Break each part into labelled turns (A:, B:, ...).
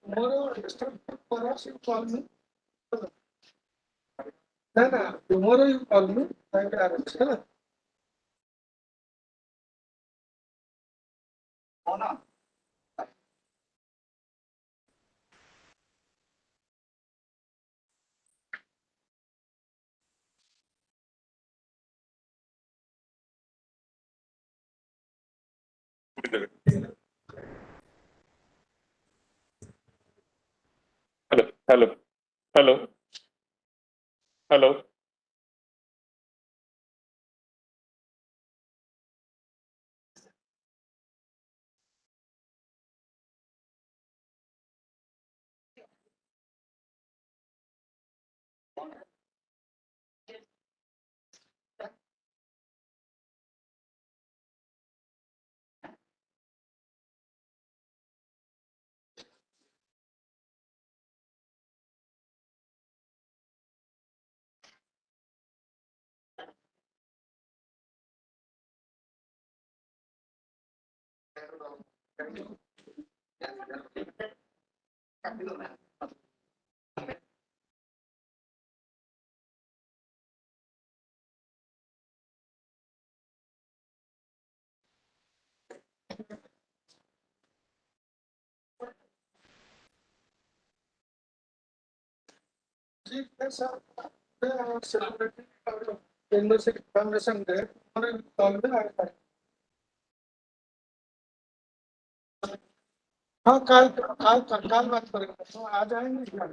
A: Tomorrow, perhaps you call me. No, no. Tomorrow you call me. I will arrange. है ना?
B: Hello, hello, hello, hello.
A: Chief, yes, sir. They are celebrating our university foundation day. Tomorrow you call me. I will. हाँ काल बात करेंगे तो आ जाएंगे क्या?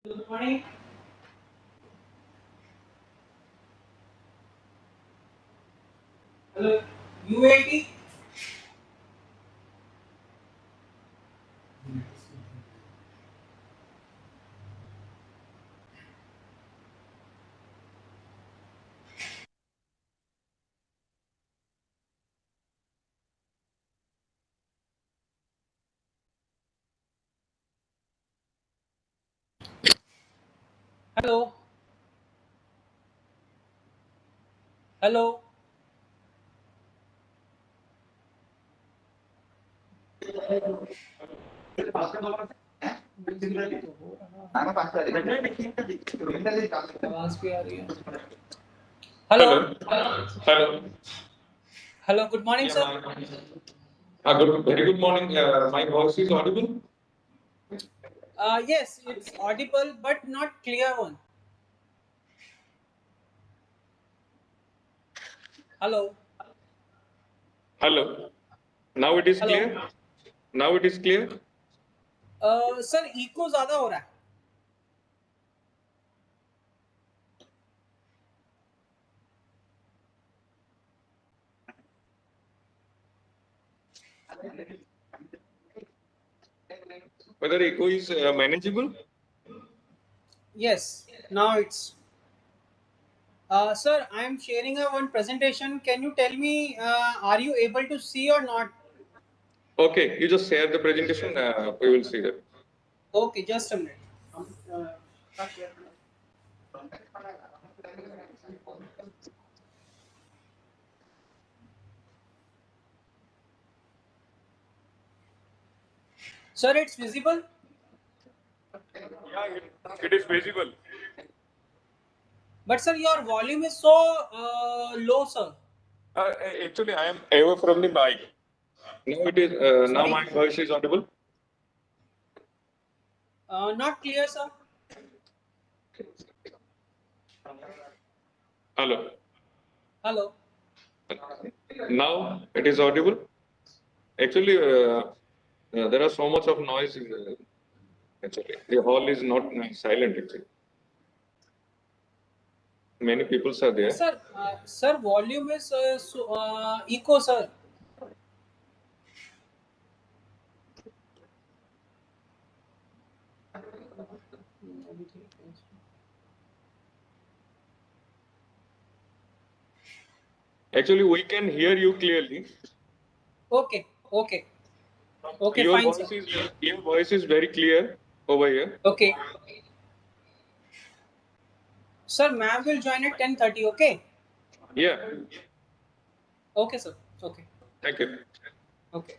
C: Good morning. Hello. UAT. Hello. Hello. आवाज भी आ रही है. Hello.
B: Hello. Hello.
C: Hello. Good morning,
B: Yeah,
C: sir.
B: very good morning. My voice is audible.
C: Yes, it's audible but not clear one. Hello.
B: Hello. Now it is
C: Hello.
B: clear. Now it is clear.
C: Sir, echo ज़्यादा हो रहा है.
B: Whether echo is manageable.
C: Yes. Now it's. Sir, I am sharing a one presentation. Can you tell me, are you able to see or not?
B: Okay, you just share the presentation. We will see that.
C: Okay, just a minute. Sir, it's visible.
B: Yeah, it is visible.
C: But sir, your volume is so low, sir.
B: Actually, I am away from the mic. Now it is. Now
C: Sorry?
B: my voice is audible.
C: Not clear, sir.
B: Hello.
C: Hello.
B: Now it is audible. Actually, there are so much of noise. Actually, the hall is not silent. Actually, many people are there.
C: Sir, volume is echo, sir.
B: Actually, we can hear you clearly.
C: Okay, okay, okay,
B: Your
C: fine, sir.
B: voice is very clear over here.
C: Okay, sir, ma'am will join at 10:30. Okay,
B: Yeah.
C: okay, sir. Okay,
B: Thank you.
C: okay.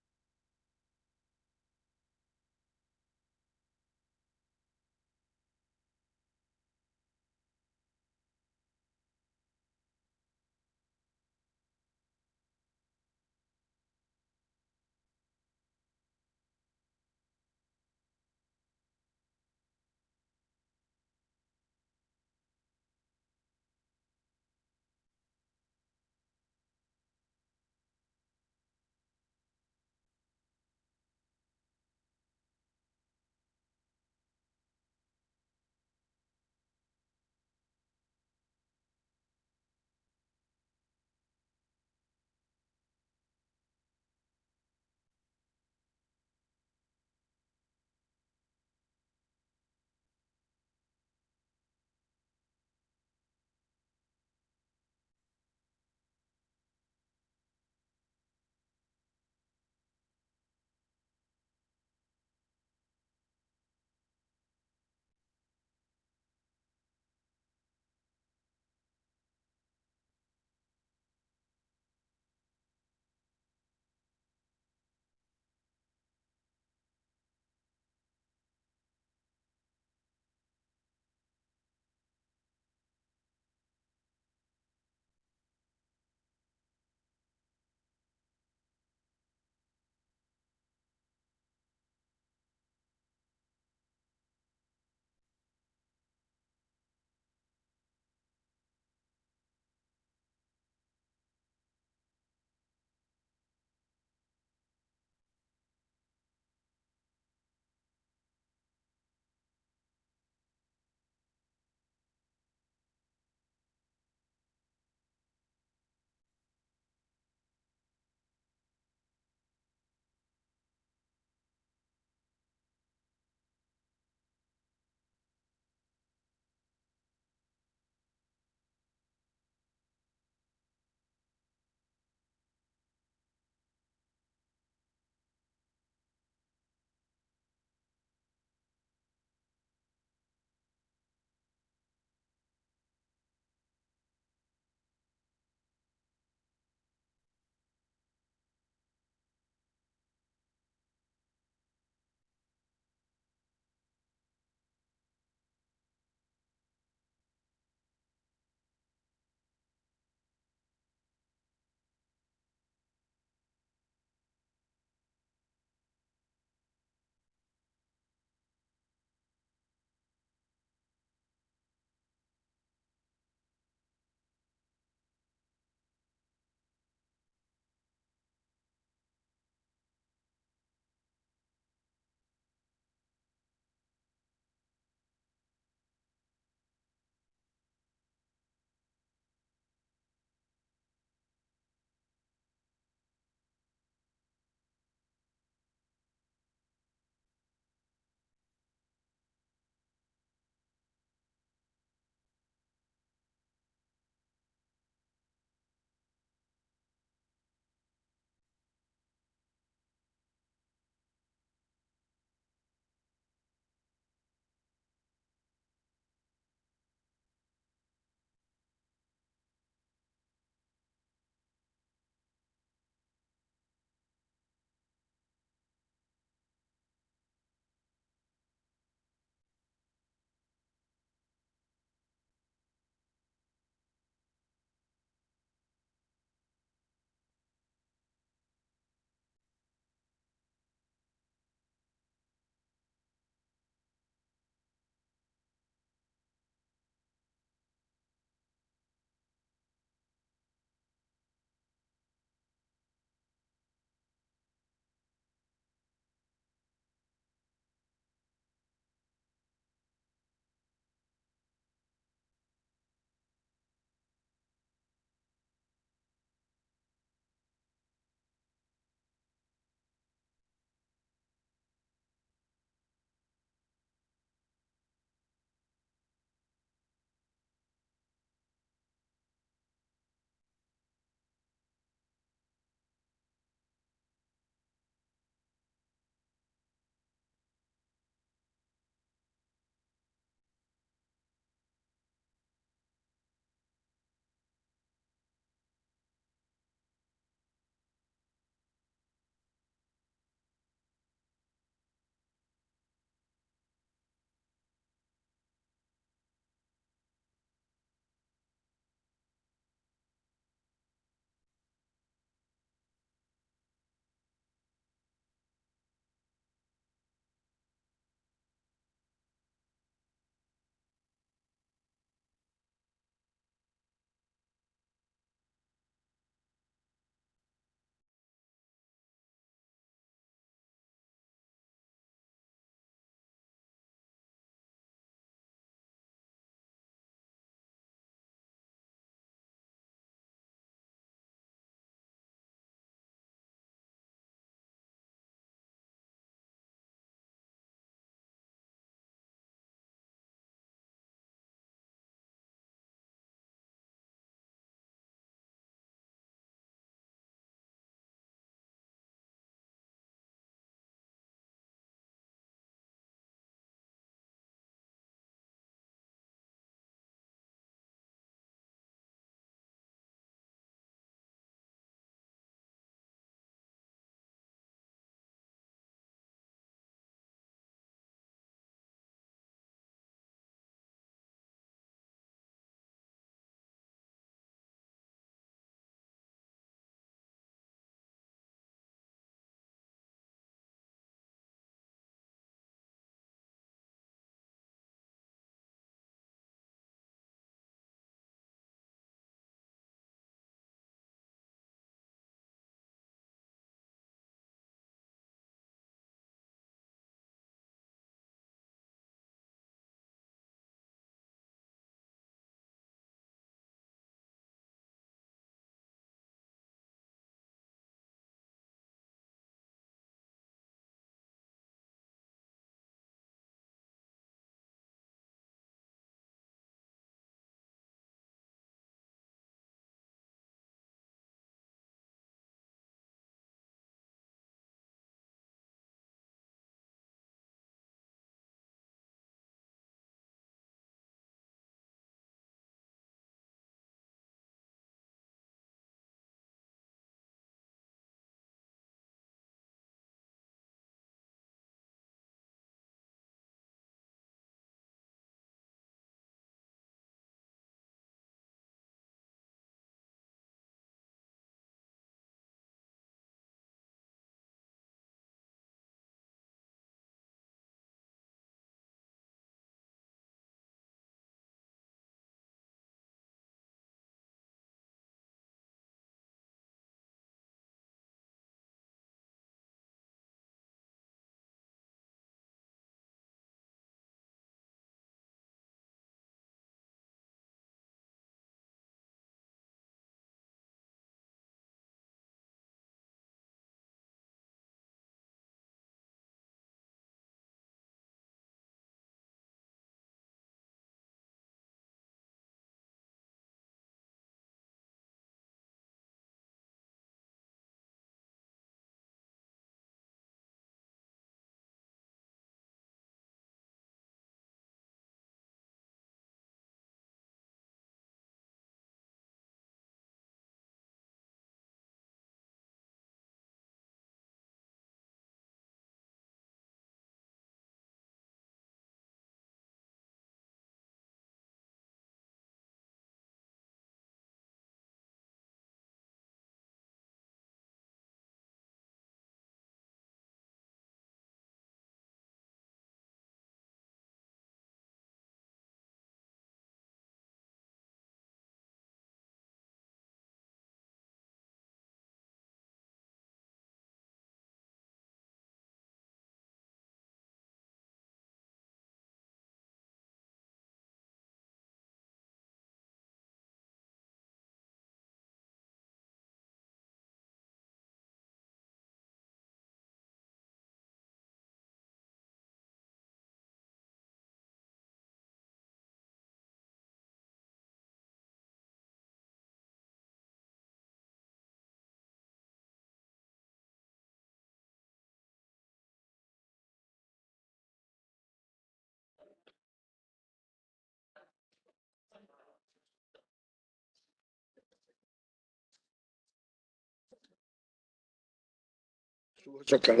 D: शुभ सकाल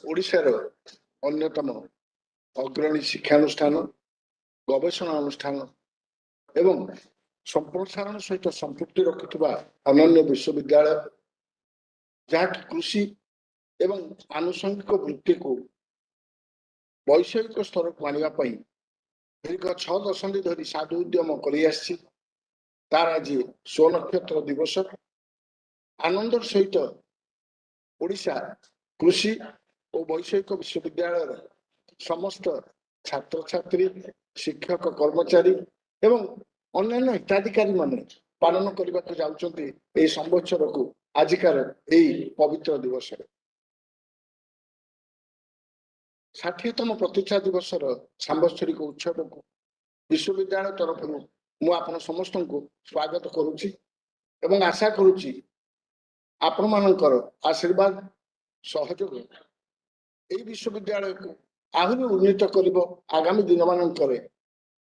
D: ओडिशार अन्यतम अग्रणी शिक्षानुष्ठान गवेषणा अनुष्ठान एवं संप्रसारण सहित संपृक्ति रखुवा अनन्य विश्वविद्यालय जहाँकि कृषि एवं आनुषंगिक वृत्ति को वैषयिक स्तर को आने दीर्घ 6 दशंधि धरी साधु उद्यम कर तार आज स्वनक्षत्र दिवस आनंदर सहित ओडिशा कृषि और वैषयिक विश्वविद्यालय समस्त छात्र छात्री शिक्षक कर्मचारी एवं अन्य हिताधिकारी माने पालन करने को जाउछन्ति संवत्सर को आजिकार यही पवित्र दिवस 60तम प्रतिष्ठा दिवस सांवत्सरिक उत्सव को विश्वविद्यालय तरफ मु आपण समस्त को स्वागत करुच्ची एवं आशा करुच्ची आपण मानकर आशीर्वाद सहयोग यही विश्वविद्यालय को आहरी उन्नीत करिब आगामी दिन मानकर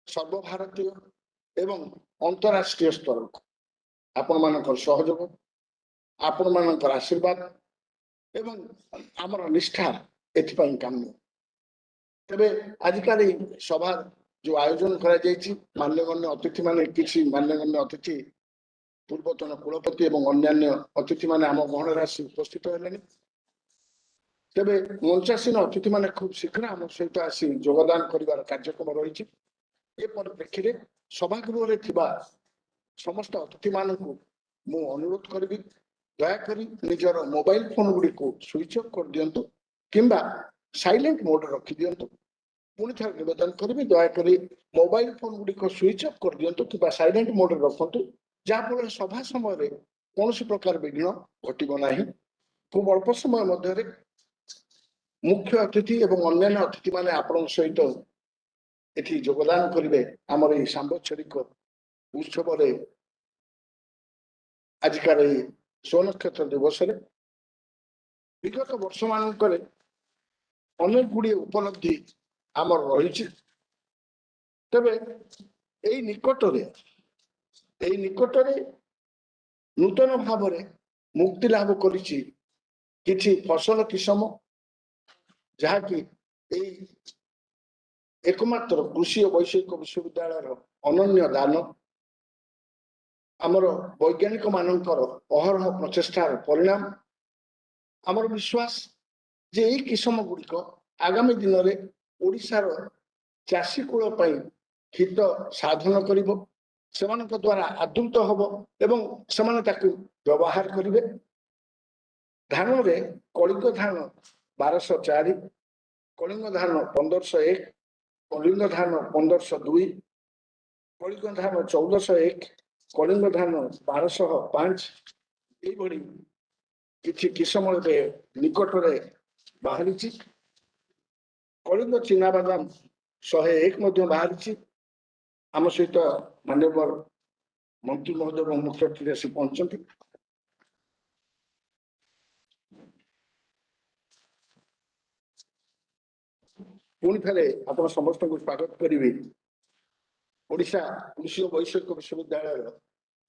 D: सर्वभारतीय एवं अंतरराष्ट्रीय स्तर को आपण मानकर सहयोग आपण मानकर आशीर्वाद एवं आमर निष्ठा एथिपाई काम्य तेबे आजिकाली सभा जो आयोजन करा जायछि मान्यगण्य अतिथि माने किछि मान्यगण्य अतिथि पूर्वतन कुलपति एवं अन्यान्य अतिथि माने आम गहन राशि उपस्थित हेलेनि तेबे मंचासीन अतिथि माने खूब शीघ्र आम सहित आसी योगदान करिवार कार्यक्रम रही ए परिप्रेक्षी सभागृह थिबा समस्त अतिथि मानकु मु अनुरोध करिबि दयाकरी निजर मोबाइल फोन गुडी को स्विच ऑफ कर दियंतु किंबा साइलेंट मोड रखि दियंतु पुणी थे निवेदन करी दयाकोरी मोबाइल फोन गुडी को स्विच ऑफ कर दियंतु किंबा साइलेंट मोड रखंतु जहाँफल सभा समय कौन प्रकार विघ्न घटब ना खूब अल्प समय मध्य मुख्य अतिथि एवं अन्य अतिथि माने आपण सहित एठी योगदान करेंगे आमर ये सांवत्सरिक उत्सव आजिकार स्वनक्षत्र दिवस विगत वर्ष मानक अनेक गुड़िए उपलब्धि आमर रही तेरे यही निकटरे नूतन भाव मुक्ति लाभ करिछि किछि फसल किसम जहाँकि एकमात्र कृषि और वैषयिक विश्वविद्यालय अनन्य दान आमर वैज्ञानिक मानकर अहरह प्रचेष्टार परिणाम आमर विश्वास जे यही किसम गुड़िक आगामी दिन में ओडिशार चाषी कूल पर हित साधन करिबो सेमानक द्वारा आदृत हब एवं सेमाने ताकु व्यवहार करिवे धान रे कलिंग धान 1204 कलिंग धान 1501 कलिंग धान 1502 कलिंग धान 1401 कलिंग धान 1205 एई भली किछि किसम निकट रे बाहरी कलिंग चीना बादाम 101 बाहरी आम सहित माननीय मंत्री महोदय मुख्य अतिथि आसी पहुंचती पुणी थे आप समस्त को स्वागत करी ओडिशा कृषि और वैषयिक विश्वविद्यालय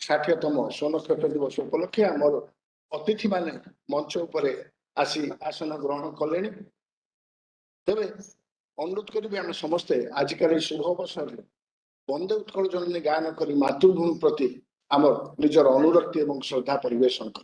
D: 60तम स्वनक्षत्र दिवस उपलक्षे आमर अतिथि माने मंच उपरे आसी आसन ग्रहण कले तेरे अनुरोध करी आम समस्ते आजिकार शुभ अवसर वंदे उत्कल जननी गायन करी मातृभूमि प्रति आमर निजर अनुरक्ति एवं श्रद्धा परिवेशन कर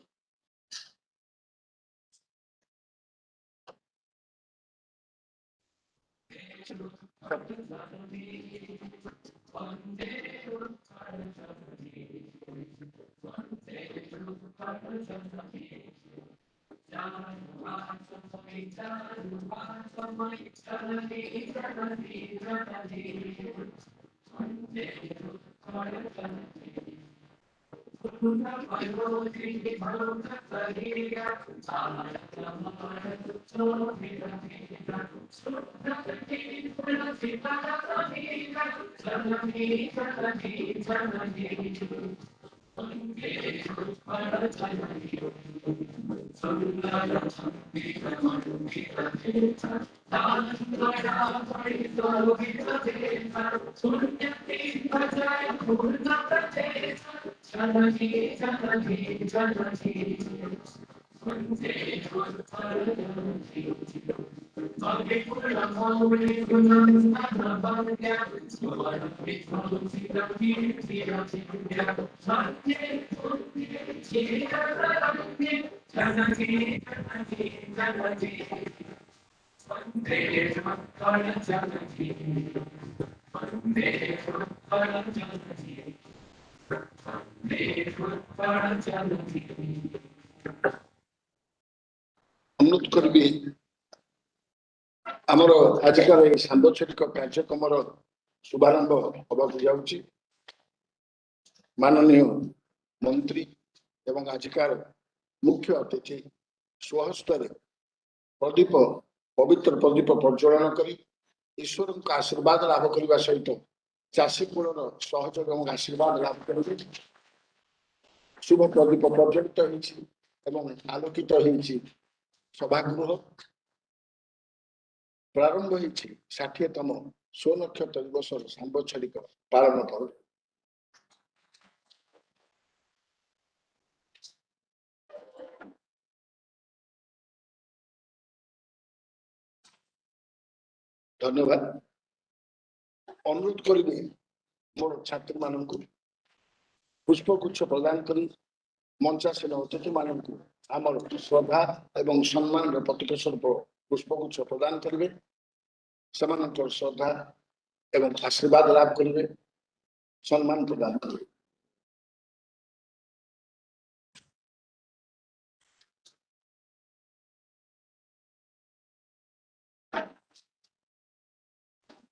D: ଅନୁରୋଧ କରିବି ଆମର ଆଜିକାର ଏହି ସାମ୍ବଚରିକ କାର୍ଯ୍ୟକ୍ରମର ଶୁଭାରମ୍ଭ ହେବାକୁ ଯାଉଛି। ମାନନୀୟ ମନ୍ତ୍ରୀ ଏବଂ ଆଜିକାର ମୁଖ୍ୟ ଅତିଥି ସ୍ୱହସ୍ତରେ ପବିତ୍ର ପ୍ରଦୀପ ପ୍ରଜ୍ୱଳନ କରି ଈଶ୍ୱରଙ୍କ ଆଶୀର୍ବାଦ ଲାଭ କରିବା ସହିତ ଚାଷୀ କୂଳର ସହଯୋଗ ଏବଂ ଆଶୀର୍ବାଦ ଲାଭ କରିବେ। ଶୁଭ ପ୍ରଦୀପ ପ୍ରଜ୍ୱଳିତ ହୋଇଛି ଏବଂ ଆଲୋକିତ ହୋଇଛି ସଭାଗୃହ। ପ୍ରାରମ୍ଭ ହୋଇଛି 60ତମ ସ୍ୱନକ୍ଷତ୍ର ଦିବସର ସାମ୍ବତ୍ସରିକ ପାଳନ ପର୍ବ। ଧନ୍ୟବାଦ। ଅନୁରୋଧ କରିବି ମୋର ଛାତ୍ରୀମାନଙ୍କୁ ପୁଷ୍ପଗୁଚ୍ଛ ପ୍ରଦାନ କରି ମଞ୍ଚାସୀନ ଅତିଥିମାନଙ୍କୁ ଆମର ଶ୍ରଦ୍ଧା ଏବଂ ସମ୍ମାନର ପ୍ରତୀକ ସ୍ୱରୂପ ପୁଷ୍ପଗୁଚ୍ଛ ପ୍ରଦାନ କରିବେ। ସେମାନଙ୍କର ଶ୍ରଦ୍ଧା ଏବଂ ଆଶୀର୍ବାଦ ଲାଭ କରିବେ, ସମ୍ମାନ ପ୍ରଦାନ କରିବେ।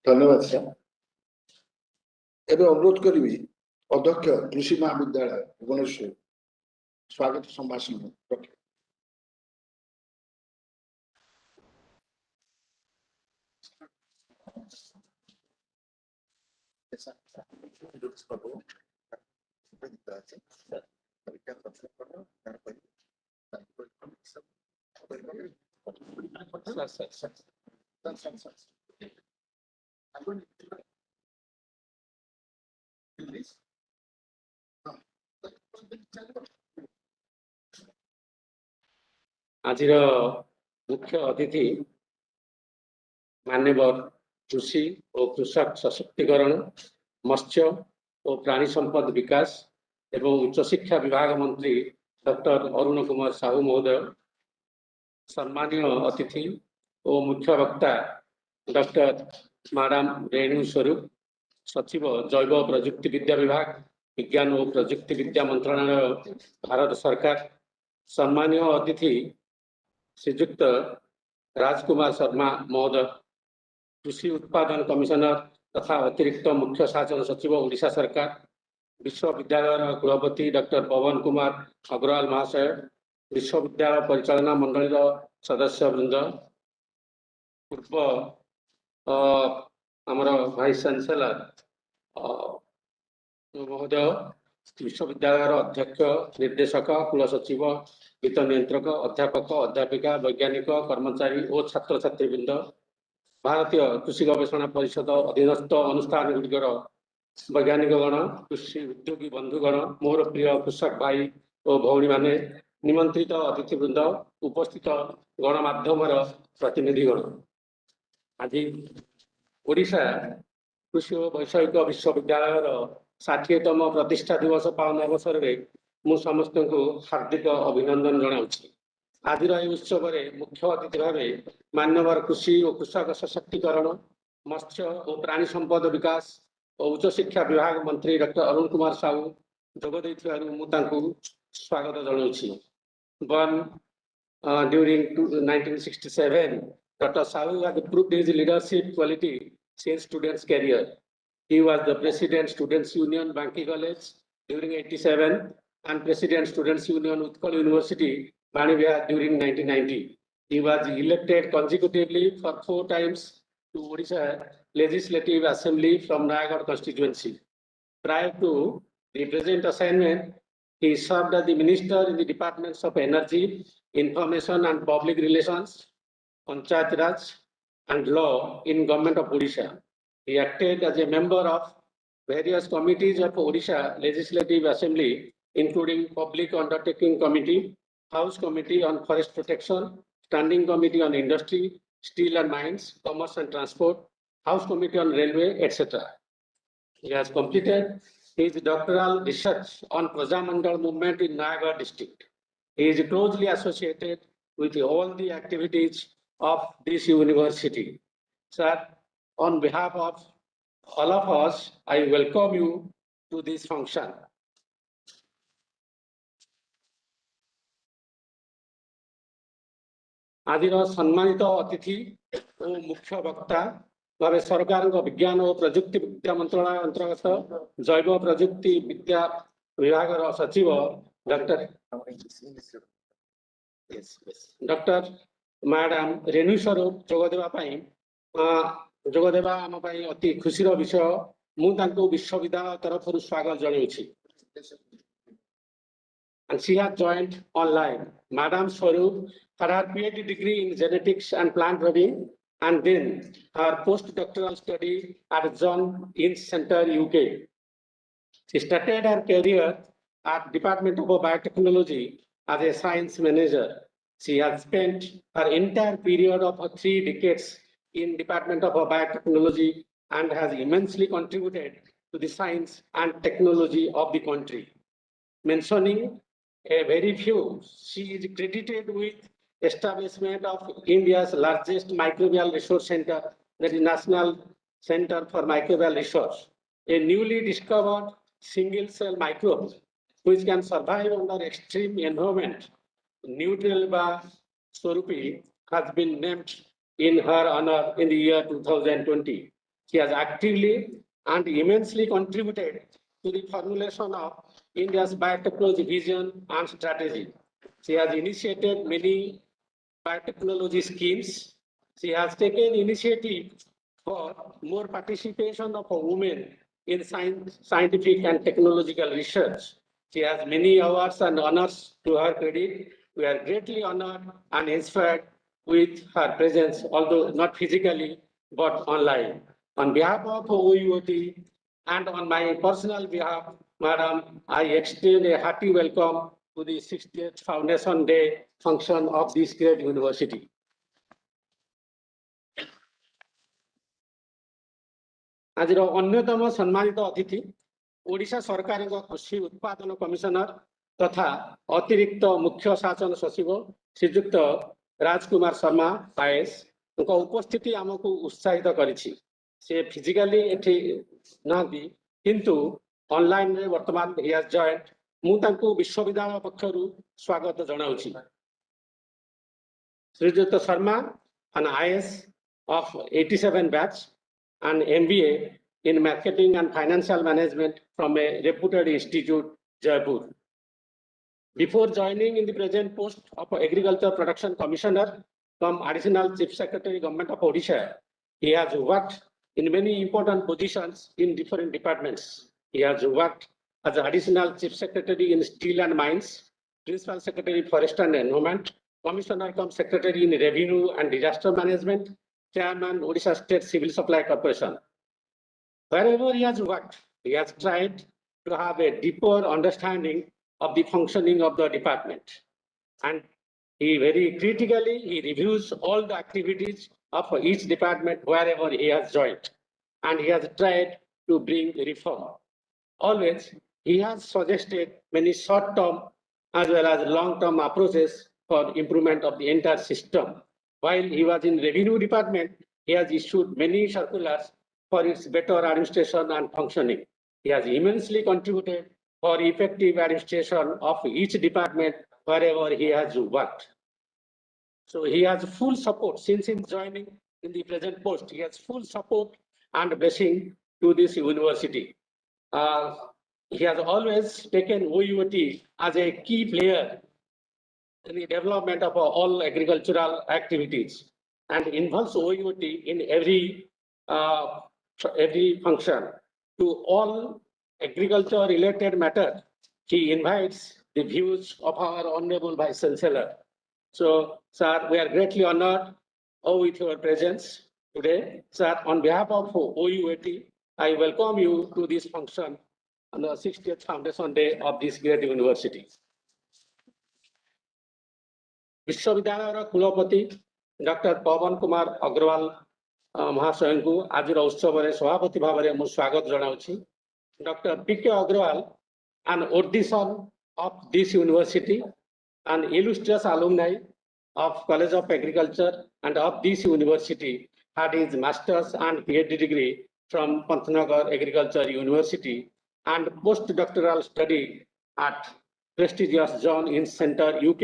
D: ଧନ୍ୟବାଦ ସାର୍। ଏବେ ଅନୁରୋଧ କରିବି ଅଧ୍ୟକ୍ଷ କୃଷି ମହାବିଦ୍ୟାଳୟ ଭୁବନେଶ୍ୱର ସ୍ୱାଗତ ସମ୍ଭାଷଣ ରଖିବେ।
E: ଆଜିର ମୁଖ୍ୟ ଅତିଥି ମାନ୍ୟବର କୃଷି ଓ କୃଷକ ସଶକ୍ତିକରଣ, ମତ୍ସ୍ୟ ଓ ପ୍ରାଣୀ ସମ୍ପଦ ବିକାଶ ଏବଂ ଉଚ୍ଚଶିକ୍ଷା ବିଭାଗ ମନ୍ତ୍ରୀ ଡକ୍ଟର ଅରୁଣ କୁମାର ସାହୁ ମହୋଦୟ, ସମ୍ମାନୀୟ ଅତିଥି ଓ ମୁଖ୍ୟ ବକ୍ତା ଡକ୍ଟର ମ୍ୟାଡାମ ରେଣୁ ସ୍ୱରୂପ, ସଚିବ ଜୈବ ପ୍ରଯୁକ୍ତି ବିଦ୍ୟା ବିଭାଗ, ବିଜ୍ଞାନ ଓ ପ୍ରଯୁକ୍ତି ବିଦ୍ୟା ମନ୍ତ୍ରଣାଳୟ, ଭାରତ ସରକାର, ସମ୍ମାନୀୟ ଅତିଥି ଶ୍ରୀଯୁକ୍ତ ରାଜକୁମାର ଶର୍ମା ମହୋଦୟ, कृषि उत्पादन कमिशनर तथा अतिरिक्त मुख्य शासन सचिव ओडिशा सरकार, विश्वविद्यालय कुलपति डॉक्टर पवन कुमार अग्रवाल महाशय, विश्वविद्यालय परिचालना मंडल सदस्य वृंद, पूर्व आमर वाइस चांसेलर महोदय, विश्वविद्यालय अध्यक्ष, निर्देशक, कुलसचिव, वित्त नियंत्रक, अध्यापक, अध्यापिका, वैज्ञानिक, कर्मचारी और छात्र छात्री वृंद, भारतीय कृषि गवेषणा परिषद अधीनस्थ अनुष्ठान गुड़िकर वैज्ञानिकगण, कृषि उद्योगी बंधुगण, मोर प्रिय कृषक भाई और भौणी माने, निमंत्रित अतिथिवृंद, उपस्थित गणमाध्यम प्रतिनिधिगण, आज ओडिशा कृषि और वैषयिक विश्वविद्यालय 60तम प्रतिष्ठा दिवस पालन अवसर में मु समस्त को हार्दिक अभिनंदन जनाऊँगी। आज उत्सव मुख्य अतिथि भाव मान्यवर कृषि और कृषक सशक्तिकरण, मत्स्य और प्राणी संपद विकास और उच्च शिक्षा विभाग मंत्री डॉक्टर अरुण कुमार साहू जोगदे स्वागत जनाऊँगी। Born during 1967, Dr. Sahu has proved his leadership quality since student's career. He was the President Students Union Banki College during 87 and President Students Union Utkal University Bani Vihar during 1990. He was elected consecutively for 4 times to Odisha Legislative Assembly from Nayagarh constituency. Prior to the present assignment, he served as the Minister in the Departments of Energy, Information and Public Relations, Panchayat Raj and Law in Government of Odisha. He acted as a member of various committees of Odisha Legislative Assembly, including Public Undertaking Committee, House Committee on Forest Protection, Standing Committee on Industry, Steel and Mines, Commerce and Transport, House Committee on Railway, etc. He has completed his doctoral research on Prajamandal movement in Nayagarh district. He is closely associated with all the activities of this university. Sir, on behalf of all of us, I welcome you to this function. ଆଜିର ସମ୍ମାନିତ ଅତିଥି ଓ ମୁଖ୍ୟ ବକ୍ତା ଭାବେ ସରକାରଙ୍କ ବିଜ୍ଞାନ ଓ ପ୍ରଯୁକ୍ତି ବିଦ୍ୟା ମନ୍ତ୍ରଣାଳୟ ଅନ୍ତର୍ଗତ ଜୈବ ପ୍ରଯୁକ୍ତି ବିଦ୍ୟା ବିଭାଗର ସଚିବ ଡକ୍ଟର ମ୍ୟାଡାମ ରେଣୁ ସ୍ୱରୂପ ଯୋଗଦେବା ଆମ ପାଇଁ ଅତି ଖୁସିର ବିଷୟ। ମୁଁ ତାଙ୍କୁ ବିଶ୍ୱବିଦ୍ୟାଳୟ ତରଫରୁ ସ୍ୱାଗତ ଜଣାଉଛି। And she has joined online. Madam Swarup had her PhD degree in genetics and plant breeding, and then her postdoctoral study at John Innes Center, UK. She started her career at Department of Biotechnology as a science manager. She has spent her entire period of 3 decades in Department of Biotechnology and has immensely contributed to the science and technology of the country. Mentioning a very few, she is credited with establishment of India's largest microbial resource center, that is National Center for Microbial Research, a newly discovered single cell microbe which can survive under extreme environment. Neutralba Swarupi has been named in her honor in the year 2020. She has actively and immensely contributed to the formulation of India's biotechnology vision and strategy. She has initiated many biotechnology schemes. She has taken initiative for more participation of women in scientific and technological research. She has many awards and honors to her credit. We are greatly honored and inspired with her presence, although not physically, but online. On behalf of OUAT and on my personal behalf, Madam, I extend a hearty welcome to the 60th Foundation Day function of this great university. ଆଜିର ଅନ୍ୟତମ ସମ୍ମାନିତ ଅତିଥି ଓଡ଼ିଶା ସରକାରଙ୍କ କୃଷି ଉତ୍ପାଦନ commissioner ତଥା ଅତିରିକ୍ତ ମୁଖ୍ୟ ଶାସନ ସଚିବ ଶ୍ରୀଯୁକ୍ତ ରାଜକୁମାର ଶର୍ମା ପାଏସଙ୍କ ଉପସ୍ଥିତି ଆମକୁ ଉତ୍ସାହିତ କରିଛି। ସେ ଫିଜିକାଲି ଏଠି ନାହାନ୍ତି କିନ୍ତୁ ଅନଲାଇନରେ ବର୍ତ୍ତମାନ he has joined। ମୁଁ ତାଙ୍କୁ ବିଶ୍ୱବିଦ୍ୟାଳୟ ପକ୍ଷରୁ ସ୍ୱାଗତ ଜଣାଉଛି। ଶ୍ରୀଯୁକ୍ତ Sharma an IS of 87 batch and MBA in marketing and financial management from a reputed institute, Jaipur. Before joining in the present post of Agriculture Production Commissioner from Additional Chief Secretary, Government of Odisha, he has worked in many important positions in different departments. He has worked as Additional Chief Secretary in Steel and Mines, Principal Secretary Forest and Environment, Commissioner cum Secretary in Revenue and Disaster Management, Chairman Odisha State Civil Supply Corporation. Wherever he has worked, he has tried to have a deeper understanding of the functioning of the department. And he very critically, he reviews all the activities of each department wherever he has joined. And he has tried to bring reform. Always, he has suggested many short-term as well as long-term approaches for improvement of the entire system. While he was in Revenue Department, he has issued many circulars for its better administration and functioning. He has immensely contributed for effective administration of each department wherever he has worked. So he has full support since his joining in the present post. He has full support and blessing to this university. He has always taken OUAT as a key player in the development of all agricultural activities and involves OUAT in every function. To all agriculture related matter, he invites the views of our Honorable Vice Chancellor. So, sir, we are greatly honored with your presence today. Sir, on behalf of OUAT, I welcome you to this function on the 60th Foundation Day of this great university. विश्वविद्यालय कुलपति doctor पवन कुमार अग्रवाल महाशय को आज उत्सव में सभापति भाव में स्वागत जनाऊँगी। Doctor P K. Agarwal, an audition of this university, an illustrious alumni of College of Agriculture and of this university, had his master's and PhD degree from Pantnagar Agriculture University and postdoctoral study at prestigious John Innes Center, UK,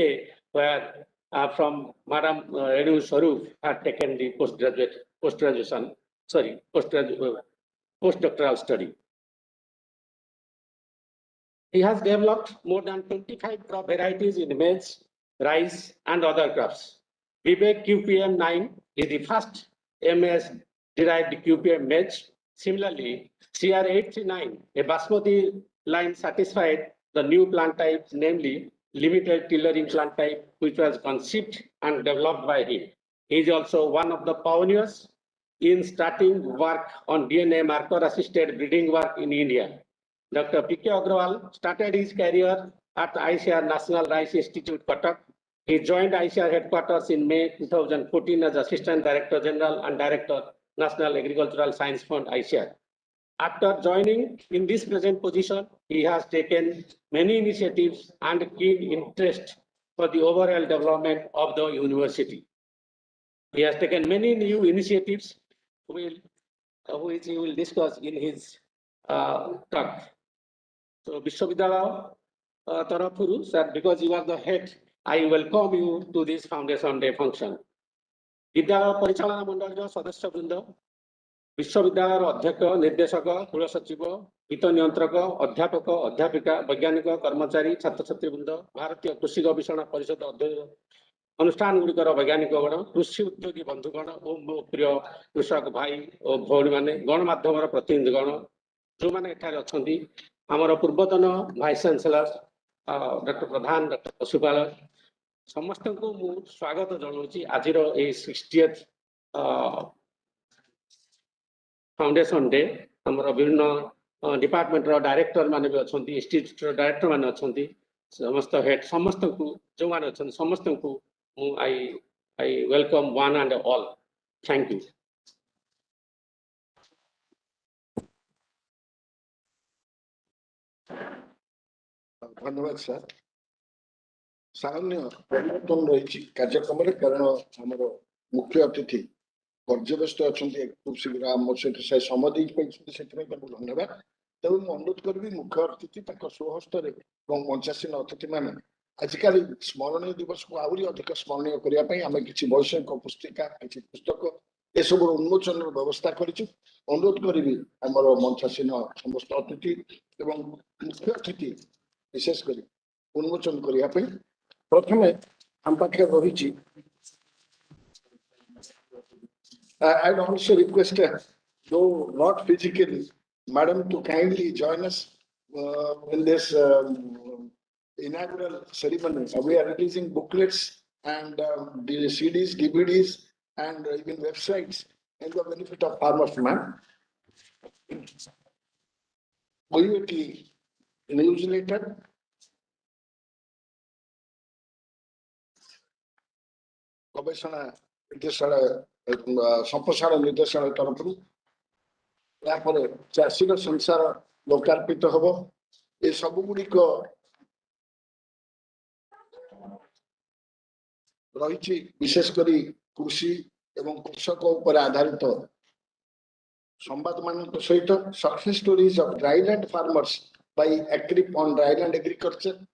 E: where from Madam Renu Swarup had taken the postdoctoral study. He has developed more than 25 crop varieties in maize, rice, and other crops. Vivek QPM9 is the first MS-derived QPM maize. Similarly, CR839, a basmati line, satisfied the new plant type, namely limited tillering plant type, which was conceived and developed by him. He is also one of the pioneers in starting work on DNA marker-assisted breeding work in India. Dr. P.K. Agrawal started his career at ICAR National Rice Institute, Cuttack. He joined ICAR headquarters in May 2014 as Assistant Director General and Director, National Agricultural Science Fund, ICAR. After joining in this present position, he has taken many initiatives and keen interest for the overall development of the university. He has taken many new initiatives which he will discuss in his talk. So, Vishwavidyalaya Tarafuru, sir, because you are the head, I welcome you to this Foundation Day function. Vidyalaya Parichalana Mandalira Sadasya Brinda, विश्वविद्यालय अध्यक्ष, निर्देशक, कुलसचिव, हित नियंत्रक, अध्यापक, अध्यापिका, वैज्ञानिक, कर्मचारी, छात्र छात्रीवृंद, भारतीय कृषि गवेषणा परिषद अनुष्ठान गुड़िकर वैज्ञानिक गण, कृषि उद्योगी बंधुगण और मो प्रिय कृषक भाई और भौणी मैंने गणमाध्यम प्रतिनिधिगण जो मैंने अच्छा आमर पूर्वतन वाइस चांसलर डॉक्टर प्रधान, डॉक्टर पशुपाल समस्त को मु स्वागत जनाऊँगी आज 60th फाउंडेशन डे। हमर विभिन्न डिपार्टमेंट डायरेक्टर माने भी अच्छा, इंस्टीट्यूट डायरेक्टर माने अच्छा, समस्त हेड समस्त को जो माने अच्छा समस्त को I welcome one and all. Thank you.
D: धन्यवाद सर। सामान्य परिवर्तन रही कार्यक्रम कारण आमर मुख्य अतिथि पर्यवेष्ट अच्छा खूब शीघ्र आम सहित से समय धन्यवाद। तेज मुझे अनुरोध करी मुख्य अतिथि स्वहस्त मंचासीन अतिथि मैंने आजिकल स्मरणीय दिवस को आहरी अधिक स्मरणीय करने आम कि वैषयिक पुस्तिका कि पुस्तक एसब उन्मोचन व्यवस्था करुरोध करी आमर मंचासीन समस्त अतिथि एवं मुख्य अतिथि विशेषकर उन्मोचन करने प्रथम आम पाखे रही I would also request, though not physically, Madam to kindly join us in this inaugural ceremony. We are releasing booklets and the CDs, DVDs, and even websites in the benefit of farmers, ma'am. OUAT newsletter. गवेषणा निर्देशालय संप्रसारण निर्देशालय तरफ चाषीर संसार लोकार्पित हम ये सबुगुड़िक रही विशेषकर कृषि एवं कृषक उपर आधारित संवाद मान सहित success stories of dryland farmers by agri on dryland agriculture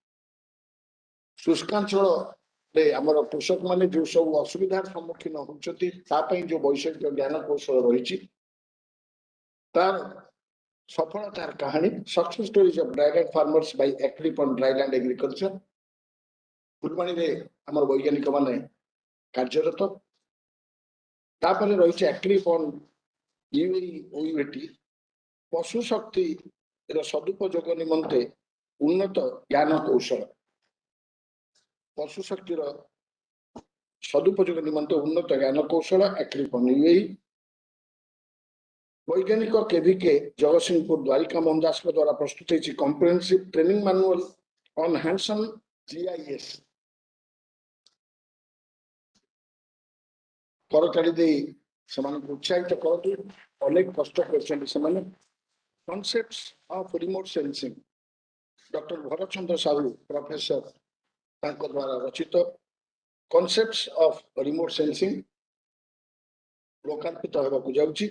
D: शुष्कांचल आमर कृषक माने जो सब असुविधार सम्मुखीन होती जो वैषयिक ज्ञान कौशल रही तार सफलतार कहानी success stories of dryland farmers by agri on dryland agriculture Phulbani रे आमर वैज्ञानिक माने कार्यरत रही एग्री ऑन OUAT पशु शक्ति सदुपयोग निमंते उन्नत ज्ञान कौशल पशु शक्तिर सदुपयोग निमंते उन्नत ज्ञान कौशल वैज्ञानिक केवीके जगतसिंहपुर द्वारिका मोहन दास द्वारा प्रस्तुत है comprehensive training manual on hands on GIS करताली दे उत्साहित करतु अनेक कष्ट कर concepts of remote sensing doctor Bharat Chandra Sahu professor तांको द्वारा रचित कॉन्सेप्ट्स ऑफ रिमोट सेंसिंग लोकार्पित होगा जाउची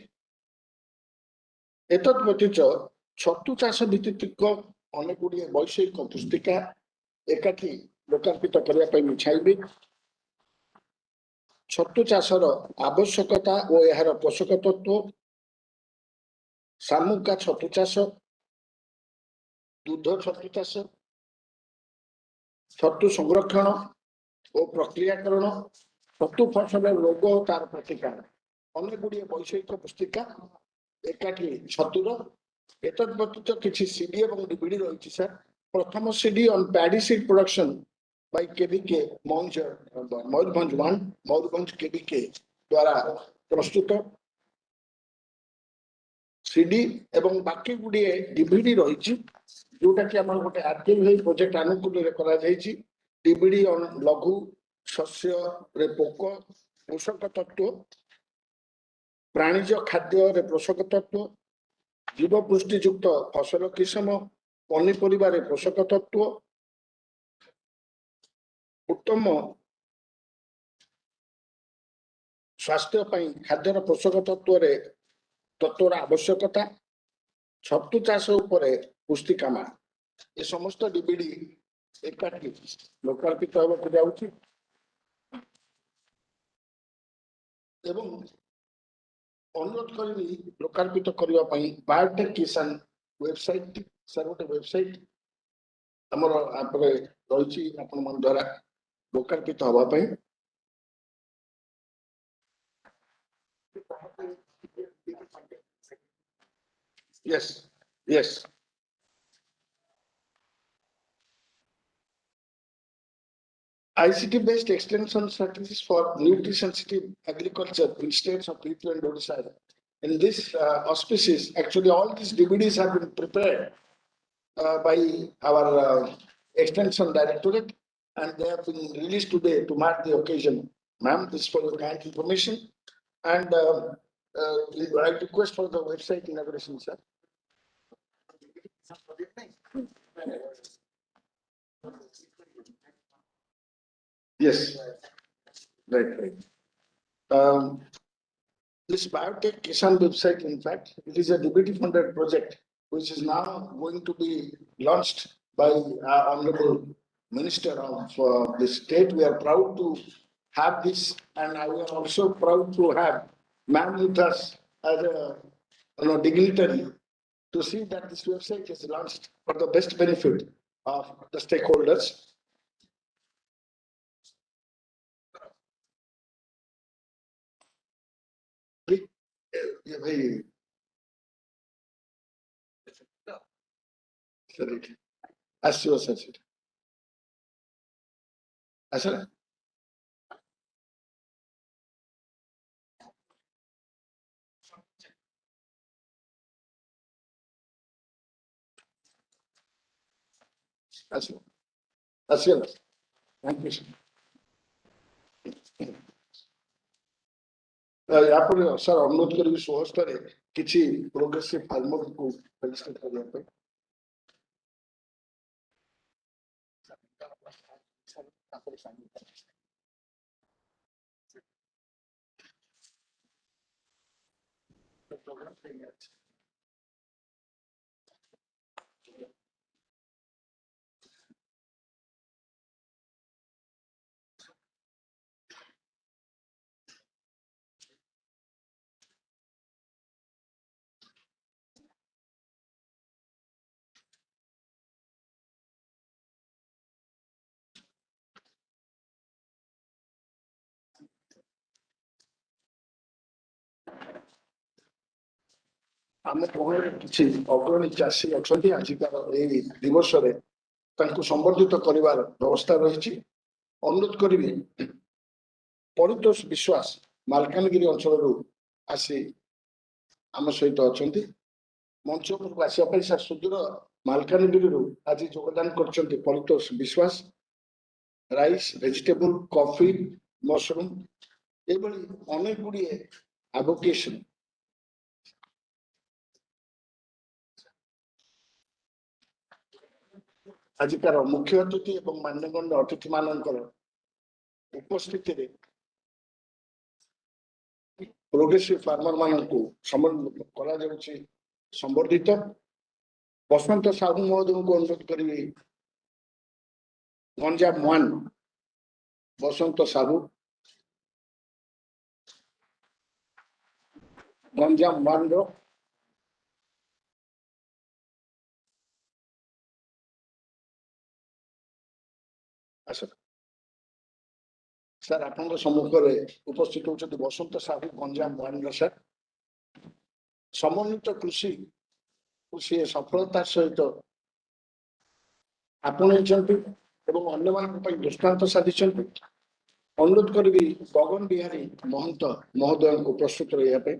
D: एतत् व्यतीत छतु चाष भित्तिक अनेक गुड़िए वैषयिक पुस्तिका एकाठी लोकार्पित करने ପାଇଁ ମୁଁ ଚାହିଁବି छतु चाषर आवश्यकता और यार पोषक तत्व सामुका छतु चाष दूध छतु चाष छतु संरक्षण और प्रक्रियाकरण छतु फसल रोग और तार प्रतिकार अनेक गुड़िए वैषयिक पुस्तिका एकाठी छतुर एतत् व्यतीत किछि सीडी और डीबीडी रही सर प्रथम CD on paddy seed production by KBK Mayurbhanj 1 Mayurbhanj KBK द्वारा प्रस्तुत सीडी एवं बाकी गुड़िए डीबीडी रही जोटा कि आम गोटे आरकेवी प्रोजेक्ट आनुकूल्य करा जायछि डीबीडी ऑन लघु शस्य रे पोक पोषक तत्व प्राणीज खाद्य रे पोषक तत्व जीव पुष्टियुक्त फसल किसम पनीपरिबा रे पोषक तत्व उत्तम स्वास्थ्य पई खाद्यर पोषक तत्वर आवश्यकता छतु चाष उपरे पुस्तिकामा ये समस्त डीबीडी एकाठी लोकार्पित होगा जाउची एवं अनुरोध करी लोकार्पित करबा पई बायोटेक किसान वेबसाइट सर गोटे वेबसाइट हमर आपरे रही आपण मन द्वारा लोकार्पित होगा पई yes yes ICT based extension strategies for nutrition sensitive agriculture in states of P2 and Odisha. In this auspices, actually all these DVDs have been prepared by our extension directorate and they have been released today to mark the occasion. Ma'am, this is for your kind information and I request for the website inauguration, sir. Yes, right. This Biotech Kisan website, in fact, it is a DBT funded project which is now going to be launched by our Honorable Minister of the state. We are proud to have this, and we are also proud to have Ma'am with us as a dignitary to see that this website is launched for the best benefit of the stakeholders. ये भाई sir आसियो sir आसला आसियो आसियो thank you यहाँ पर sir अनुरोध करी स्वहस्तर किसी progressive farmer को felicitate करने पे आम किसी अग्रणी चाषी अच्छा आजिकार दिवस संबर्धित कर व्यवस्था रही अनुरोध करी परितोष विश्वास मालकानगिरी अंचल आसी आम सहित अच्छा मंच उपरको आसपा सर सुदूर मालकानगिरी आज योगदान कर परितोष विश्वास राइस वेजिटेबल कॉफी मशरूम ଏଭଳି ଅନେକ ଗୁଡ଼ିଏ ଆଭୋକେସନ ଆଜିକାର ମୁଖ୍ୟ ଅତିଥି ଏବଂ ମାନ୍ୟଗଣ୍ୟ ଅତିଥି ମାନଙ୍କର ଉପସ୍ଥିତିରେ ପ୍ରୋଗ୍ରେସିଭ ଫାର୍ମର ମାନଙ୍କୁ କରାଯାଉଛି ସମ୍ବର୍ଦ୍ଧିତ। ବସନ୍ତ ସାହୁ ମହୋଦୟଙ୍କୁ ଅନୁରୋଧ କରିବି ଗଞ୍ଜାମ 1 ବସନ୍ତ ସାହୁ ଗଞ୍ଜାମ 1 ର ସାର୍ ଆପଣଙ୍କ ସମ୍ମୁଖରେ ଉପସ୍ଥିତ ହେଉଛନ୍ତି ବସନ୍ତ ସାହୁ ଗଞ୍ଜାମ 1 ର ସାର୍ ସମନ୍ୱିତ କୃଷି ସେ ସଫଳତାର ସହିତ ଆପଣେଇଛନ୍ତି ଏବଂ ଅନ୍ୟମାନଙ୍କ ପାଇଁ ଦୃଷ୍ଟାନ୍ତ ସାଧିଛନ୍ତି। ଅନୁରୋଧ କରିବି ଗଗନ ବିହାରୀ ମହନ୍ତ ମହୋଦୟଙ୍କୁ ପ୍ରସ୍ତୁତ ରହିବା ପାଇଁ।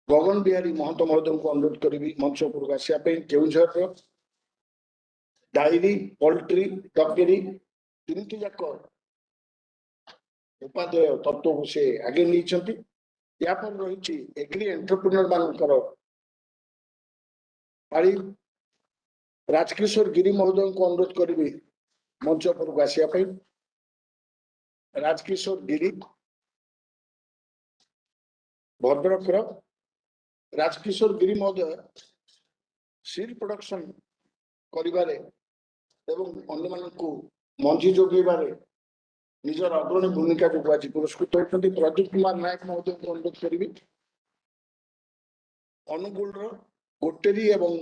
D: ଗଗନ ବିହାରୀ ମହନ୍ତ ମହୋଦୟଙ୍କୁ ଅନୁରୋଧ କରିବି ମଞ୍ଚ ଉପରକୁ ଆସିବା ପାଇଁ। କେଉଁଝରର ଡାଇରୀ ପୋଲ୍ଟ୍ରି ଟକେରୀ ତିନିଟି ଯାକ ଉପାଦେୟ ତତ୍ତ୍ୱକୁ ସେ ଆଗେଇ ନେଇଛନ୍ତି। यापर रही एग्री एंटरप्रेन्योर मानकर पाड़ी राजकिशोर गिरी महोदय को अनुरोध करी मंच पर आसवाई। राजकिशोर गिरी भद्रक राजकिशोर गिरी महोदय सीड प्रोडक्शन करिबारे एवं अन्य मानकु मंजी जोगेबारे निजर अग्रणी भूमिका को आज पुरस्कृत होती। प्रदीप कुमार नायक महोदय को अनुरोध करी अनुगुल गोटेरी एवं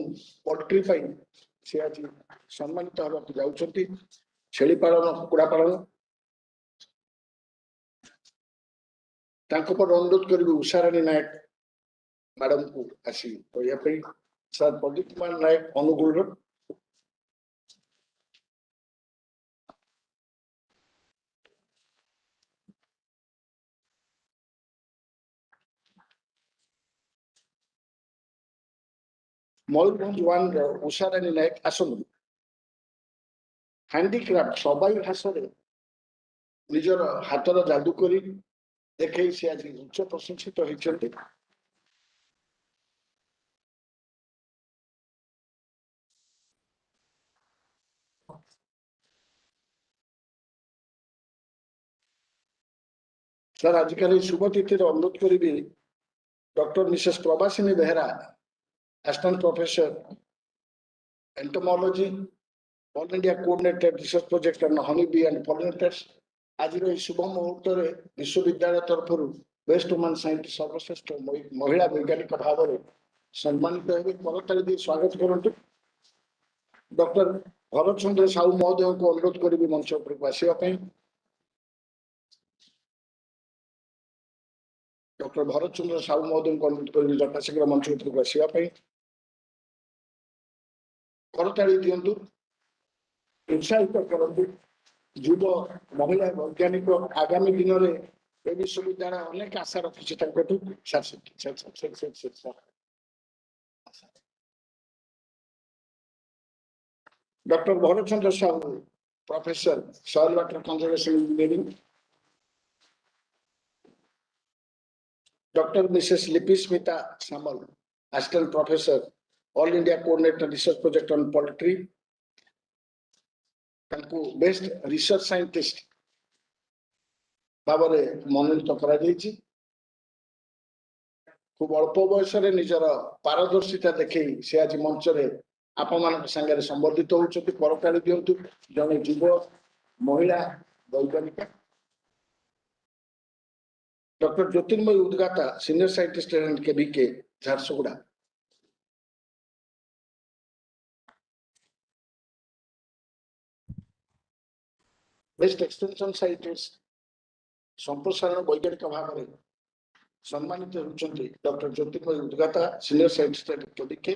D: पोल्ट्री से आज सम्मानित होगा जाउछंती। छेली पालन कुकुड़ा पालन तांको पर अनुरोध करी उषाराणी नायक मैडम को आसी कहया सर प्रदीप कुमार नायक अनुगुल मयूरभंज 1 उषाराणी नायक आसन हैंडीक्राफ्ट सबाई भाषा निजर हाथर जादू करी देखे से आज उच्च प्रशंसित होती। सर आजिकल शुभ तिथि अनुरोध करी doctor Mrs Prabhasini Behera assistant professor entomology all India coordinated research project and honey bee and pollinators आज शुभ मुहूर्त विश्वविद्यालय तरफ बेस्ट वुमन साइंटिस्ट सर्वश्रेष्ठ महिला वैज्ञानिक भाव में सम्मानित होगी। करताली दी स्वागत करंतु। डॉक्टर भरत चंद्र साहू महोदय को अनुरोध करी मंच पर आसवाई। डॉक्टर भरत चंद्र साहू महोदय को अनुरोध करी यथाशीघ्र मंच पर आसवाई। करताली दिंतु उत्साहित करंतु। युव महिला वैज्ञानिक आगामी दिन में विश्वविद्यालय अनेक आशा रखी doctor Bharat Chandra Sahu professor soil water conservation engineering. Doctor Mrs Lipi Smita Samal assistant professor all India coordinator research project on poultry best research scientist भाव में मनोनीत करा खूब अल्प बयस निजर पारदर्शिता देखे से आज मंच आपण मान संगे संबर्धित होती। करताली दिंतु जड़े युव महिला वैज्ञानिक doctor Jyotirmay Udgata senior scientist and केबीके झारसुगुड़ा। बेस्ट एक्सटेंशन साइंटिस्ट संप्रसारण वैज्ञानिक भाव में सम्मानित होती doctor Jyotirmay Udgata senior scientist and केबीके।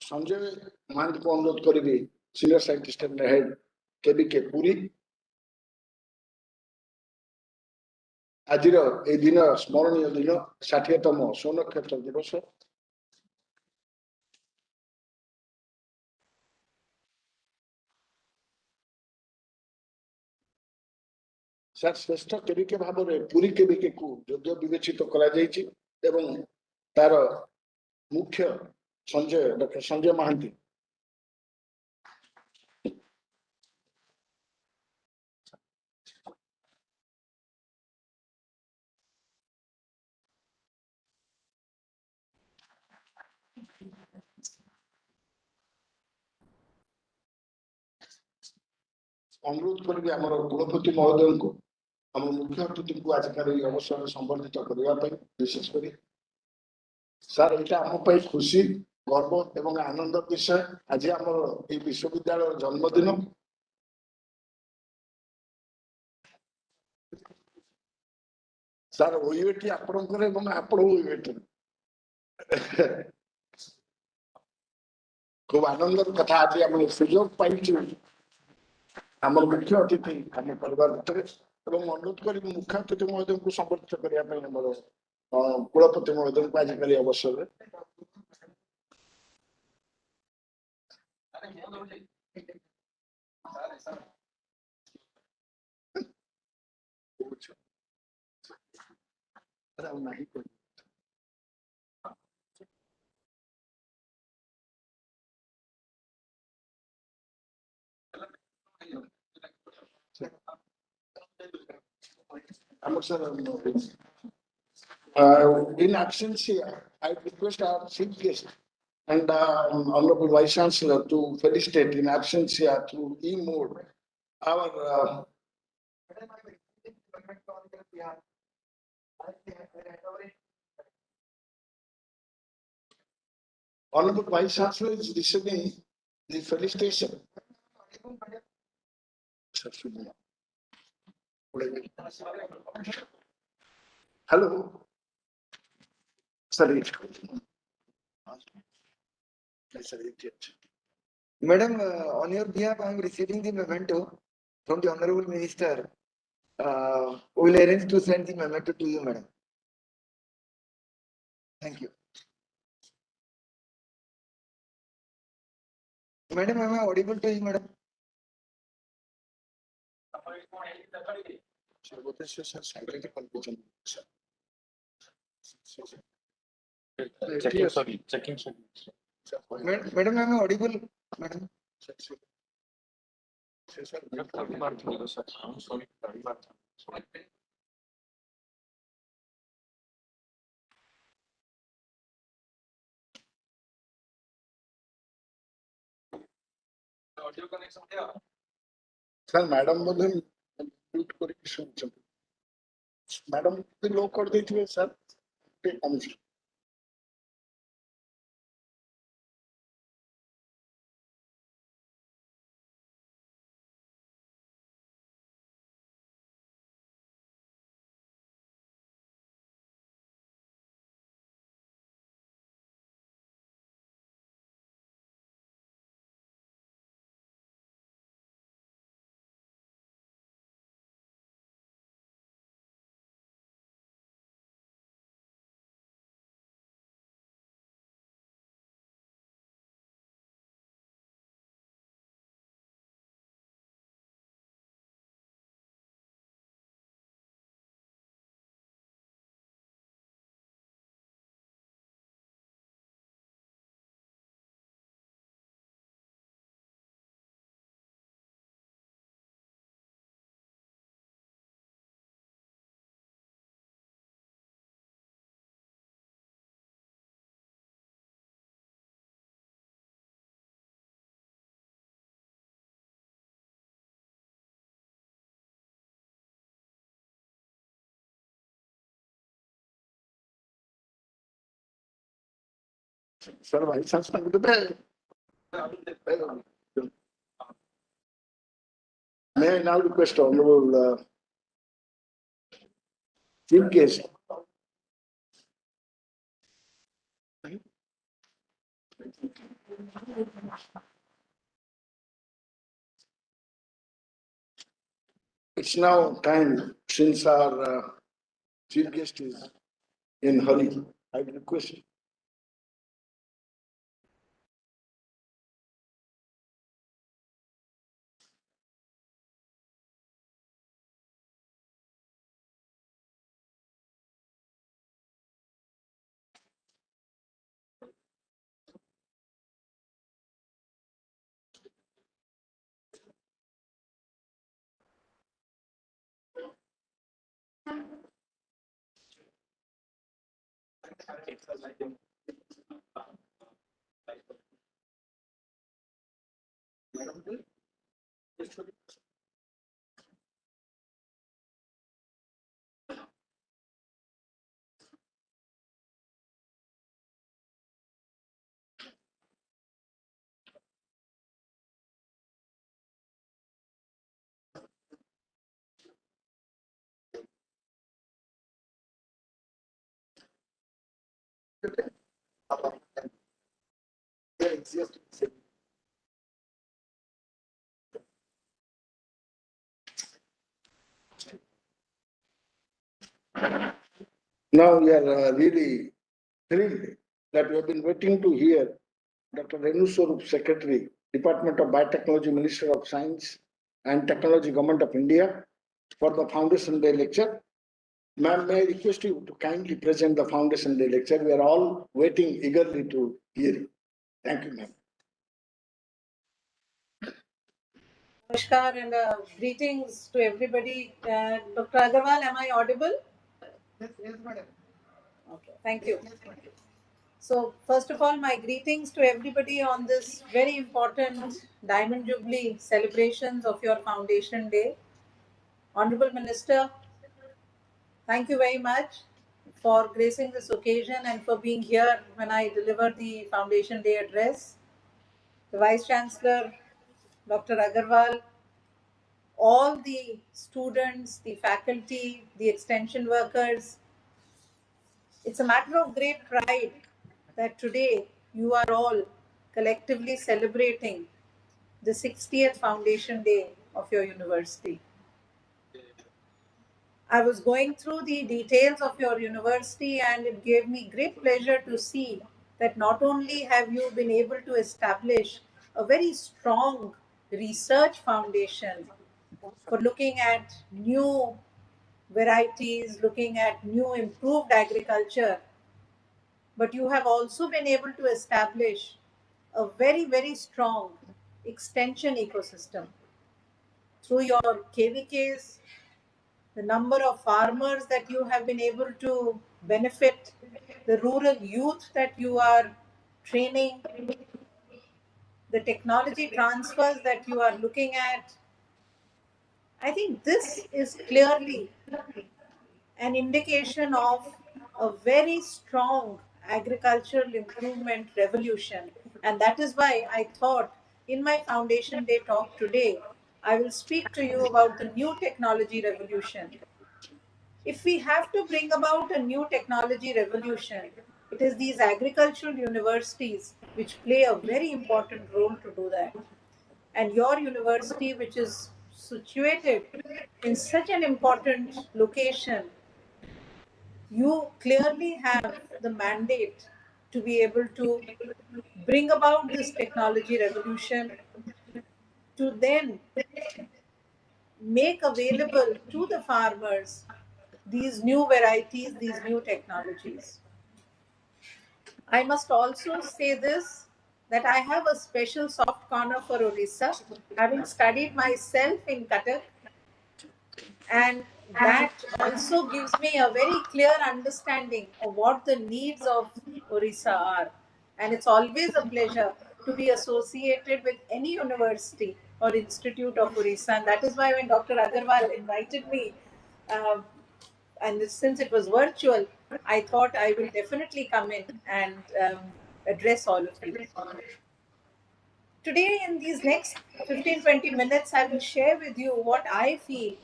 D: संजय महांत को अनुरोध करी सीनियर साइंटिस्ट एंड हेड केबीके पुरी। आज दिन स्मरणीय दिन 60तम स्वर्ण नक्षत्र दिवस। ସାର୍ ଶ୍ରେଷ୍ଠ କେବିକେ ଭାବରେ ପୁରୀ କେବିକେକୁ ଯୋଗ୍ୟ ବିବେଚିତ କରାଯାଇଛି ଏବଂ ତାର ମୁଖ୍ୟ ଡକ୍ଟର ସଞ୍ଜୟ ମହାନ୍ତି। ଅନୁରୋଧ କରିବି ଆମର କୁଳପତି ମହୋଦୟଙ୍କୁ ଆମ ମୁଖ୍ୟ ଅତିଥିଙ୍କୁ ଆଜିକାର ଏହି ଅବସରରେ ସମ୍ବର୍ଦ୍ଧିତ କରିବା ପାଇଁ ବିଶେଷ କରି ସାର୍ ଏଇଟା ଆମ ପାଇଁ ଖୁସି ଗର୍ବ ଏବଂ ଆନନ୍ଦ ବିଷୟ। ଆଜି ଆମର ଏହି ବିଶ୍ୱବିଦ୍ୟାଳୟର ଜନ୍ମଦିନ। ସାର୍ OUAT ଆପଣଙ୍କର ଏବଂ ଆପଣ OUAT খুব আনন্দের কথা আজ আমি সুযোগ পাইছি আমার মুখ্য অতিথি আমি পরিবার ভিতরে এবং অনুরোধ করি মুখ্য অতিথি মহোদয়ଙ୍କୁ সম্বর্দ্ধিত କରିବା ପାଇଁ ଆମର କୁଳପତି ମହୋଦୟଙ୍କୁ ଆଜିକାଲି ଅବସରରେ in absence here, I request our chief guest and Honorable Vice Chancellor to felicitate in absence here through e-mode our Honorable Vice Chancellor is receiving the felicitation. Hello. Sorry.
F: Madam, on your behalf, I am receiving the memento from the Honorable Minister. We will arrange to send the memento to you, Madam. Thank you. Madam, am I audible to you, Madam?
B: Checking.
F: Madam, am I audible, Madam?
B: Audio connection there.
D: Sir, madam बोले mute करके सुन madam भी लो कर देती है sir Sir, Vice Chancellor, may I now request Honorable Chief Guest. It's now time since our Chief Guest is in hurry. I request Now we are really thrilled that we have been waiting to hear Dr. Renu Swarup, Secretary, Department of Biotechnology, Ministry of Science and Technology, Government of India, for the Foundation Day lecture. Ma'am, may I request you to kindly present the Foundation Day lecture? We are all waiting eagerly to hear it. Thank you, ma'am.
G: Namaskar and greetings to everybody. Dr. Agarwal, am I audible?
A: Yes, madam.
G: Okay, thank you. So, first of all, my greetings to everybody on this very important Diamond Jubilee celebrations of your Foundation Day. Honorable Minister, thank you very much for gracing this occasion and for being here when I deliver the Foundation Day address. The Vice Chancellor, Dr. Agarwal, all the students, the faculty, the extension workers. It's a matter of great pride that today you are all collectively celebrating the 60th Foundation Day of your university. I was going through the details of your university and it gave me great pleasure to see that not only have you been able to establish a very strong research foundation for looking at new varieties, looking at new improved agriculture, but you have also been able to establish a very, very strong extension ecosystem through your KVKs, the number of farmers that you have been able to benefit, the rural youth that you are training, the technology transfers that you are looking at. I think this is clearly an indication of a very strong agricultural improvement revolution. And that is why I thought in my Foundation Day talk today, I will speak to you about the new technology revolution. If we have to bring about a new technology revolution, it is these agricultural universities which play a very important role to do that. And your university, which is situated in such an important location, you clearly have the mandate to be able to bring about this technology revolution, to then make available to the farmers these new varieties, these new technologies. I must also say this, that I have a special soft corner for Orissa, having studied myself in Cuttack, and that also gives me a very clear understanding of what the needs of Orissa are. And it's always a pleasure to be associated with any university or institute of Orissa. And that is why when Dr. Agarwal invited me, um, and since it was virtual, I thought I will definitely come in and address all of you. Today, in these next 15-20 minutes, I will share with you what I feel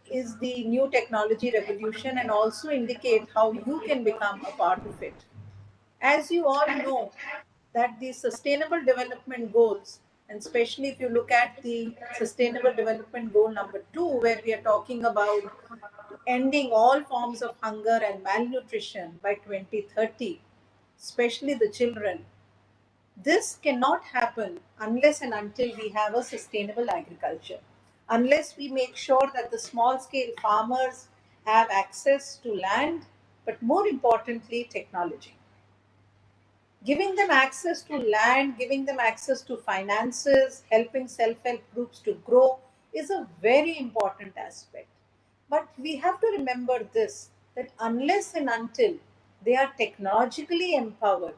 G: is the new technology revolution and also indicate how you can become a part of it. As you all know, that the sustainable development goals, and especially if you look at the sustainable development goal number 2, where we are talking about ending all forms of hunger and malnutrition by 2030, especially the children, this cannot happen unless and until we have a sustainable agriculture. Unless we make sure that the small scale farmers have access to land, but more importantly, technology. Giving them access to land, giving them access to finances, helping self help groups to grow is a very important aspect. But we have to remember this, that unless and until they are technologically empowered,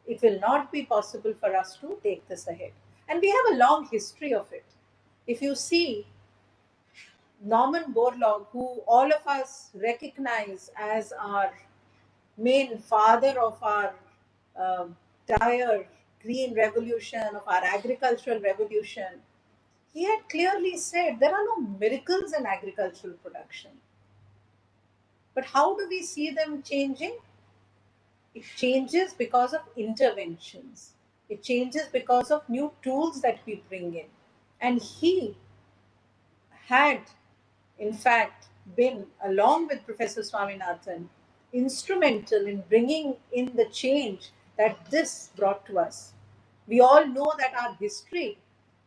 G: it will not be possible for us to take this ahead. And we have a long history of it. If you see Norman Borlaug, who all of us recognize as our main father of our entire green revolution, of our agricultural revolution, he had clearly said there are no miracles in agricultural production. But how do we see them changing? It changes because of interventions. It changes because of new tools that we bring in. And he had, in fact, been, along with Professor Swaminathan, instrumental in bringing in the change that this brought to us. We all know that our history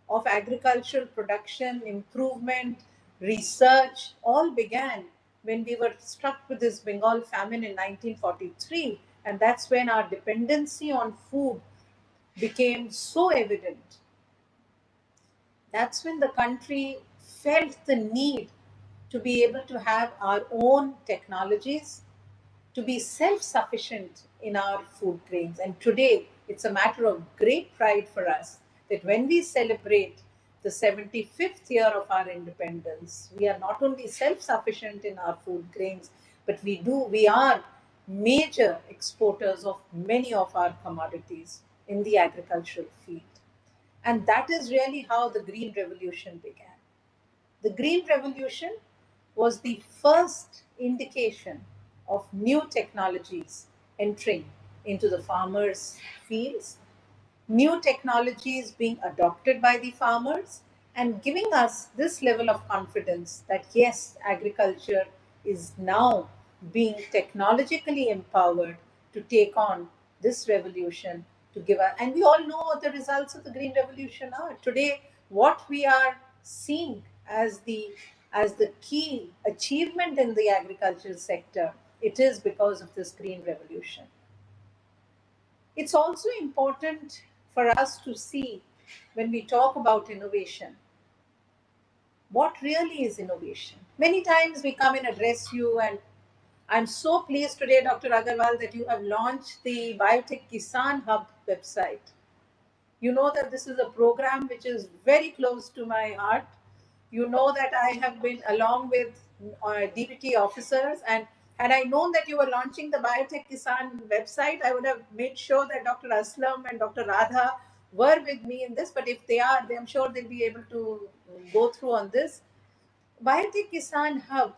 G: of agricultural production, improvement, research, all began when we were struck with this Bengal famine in 1943. And that's when our dependency on food became so evident. That's when the country felt the need to be able to have our own technologies, to be self-sufficient in our food grains. And today, it's a matter of great pride for us that when we celebrate the 75th year of our independence, we are not only self-sufficient in our food grains, but we are major exporters of many of our commodities in the agricultural field. And that is really how the Green Revolution began. The Green Revolution was the first indication of new technologies entering into the farmers' fields, new technologies being adopted by the farmers, and giving us this level of confidence that yes, agriculture is now being technologically empowered to take on this revolution to give us. And we all know what the results of the Green Revolution are. Today, what we are seeing as the key achievement in the agricultural sector, it is because of this Green Revolution. It's also important for us to see, when we talk about innovation, what really is innovation. Many times we come and address you, and I'm so pleased today, Dr. Agarwal, that you have launched the Biotech Kisan Hub website. You know that this is a program which is very close to my heart. You know that I have been along with DBT officers, and had I known that you were launching the Biotech Kisan website, I would have made sure that Dr. Aslam and Dr. Radha were with me in this. But if they are, I'm sure they'll be able to go through on this. Biotech Kisan Hub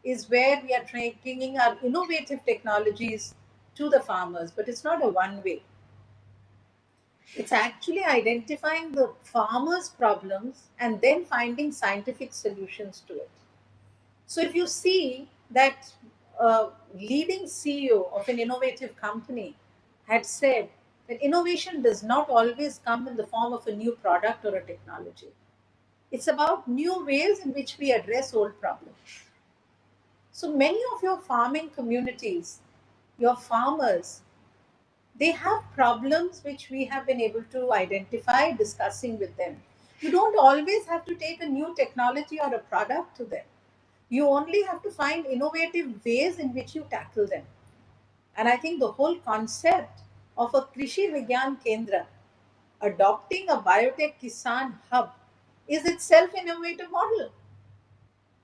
G: is where we are bringing our innovative technologies to the farmers, but it's not a one-way. It's actually identifying the farmers' problems and then finding scientific solutions to it. So if you see that a leading CEO of an innovative company had said that innovation does not always come in the form of a new product or a technology. It's about new ways in which we address old problems. So many of your farming communities, your farmers, they have problems which we have been able to identify discussing with them. You don't always have to take a new technology or a product to them. You only have to find innovative ways in which you tackle them. And I think the whole concept of a Krishi Vigyan Kendra adopting a Biotech Kisan Hub is itself an innovative model.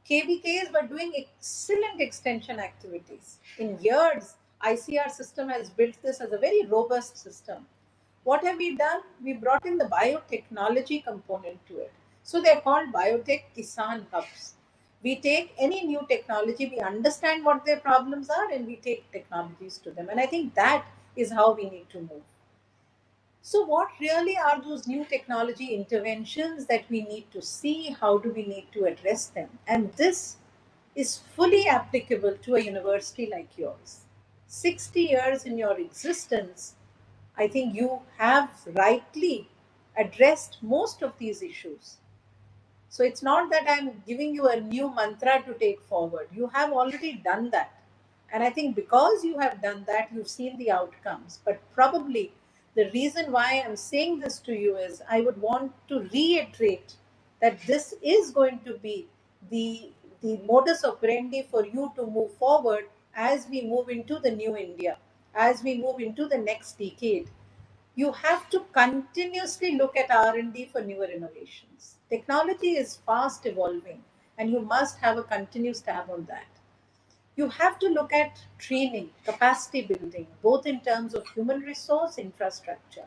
G: KVKs were doing excellent extension activities. In years, ICR system has built this as a very robust system. What have we done? We brought in the biotechnology component to it. So they're called Biotech Kisan Hubs. We take any new technology, we understand what their problems are, and we take technologies to them. And I think that is how we need to move. So what really are those new technology interventions that we need to see? How do we need to address them? And this is fully applicable to a university like yours. 60 years in your existence, I think you have rightly addressed most of these issues. So it's not that I'm giving you a new mantra to take forward. You have already done that. And I think because you have done that, you've seen the outcomes. But probably the reason why I'm saying this to you is I would want to reiterate that this is going to be the modus operandi for you to move forward as we move into the new India, as we move into the next decade, you have to continuously look at R&D for newer innovations. Technology is fast evolving, and you must have a continuous tab on that. You have to look at training, capacity building, both in terms of human resource infrastructure.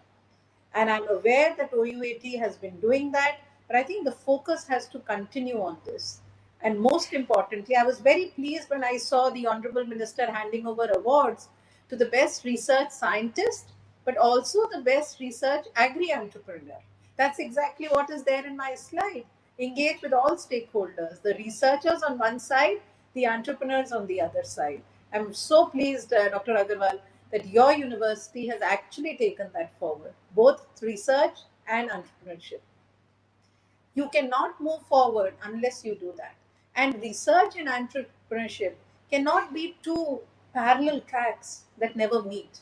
G: And I'm aware that OUAT has been doing that, but I think the focus has to continue on this. And most importantly, I was very pleased when I saw the Honorable Minister handing over awards to the best research scientist, but also the best research agri-entrepreneur. That's exactly what is there in my slide. Engage with all stakeholders, the researchers on one side, the entrepreneurs on the other side. I'm so pleased, Dr. Agarwal, that your university has actually taken that forward, both research and entrepreneurship. You cannot move forward unless you do that. And research and entrepreneurship cannot be two parallel tracks that never meet.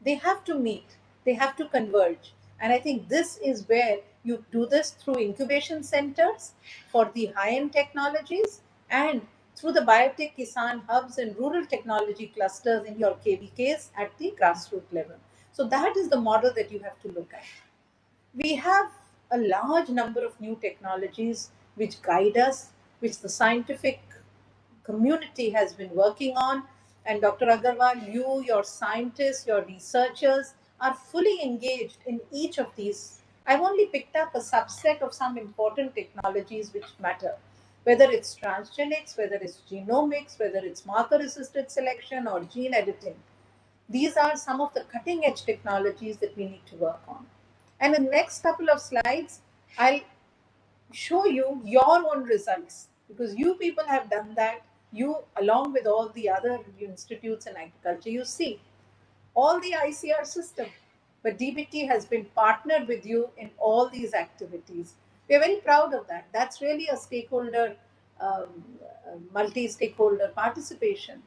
G: They have to meet, they have to converge. And I think this is where you do this through incubation centers for the high-end technologies and through the biotech Kisan hubs and rural technology clusters in your KVKs at the grassroots level. So that is the model that you have to look at. We have a large number of new technologies which guide us, which the scientific community has been working on. And Dr. Agarwal, you, your scientists, your researchers are fully engaged in each of these. I've only picked up a subset of some important technologies which matter, whether it's transgenics, whether it's genomics, whether it's marker-assisted selection or gene editing. These are some of the cutting-edge technologies that we need to work on. And in the next couple of slides, I'll show you your own results because you people have done that. You, along with all the other institutes in agriculture, you see all the ICR system, but DBT has been partnered with you in all these activities. We are very proud of that. That's really a stakeholder, multi-stakeholder participation.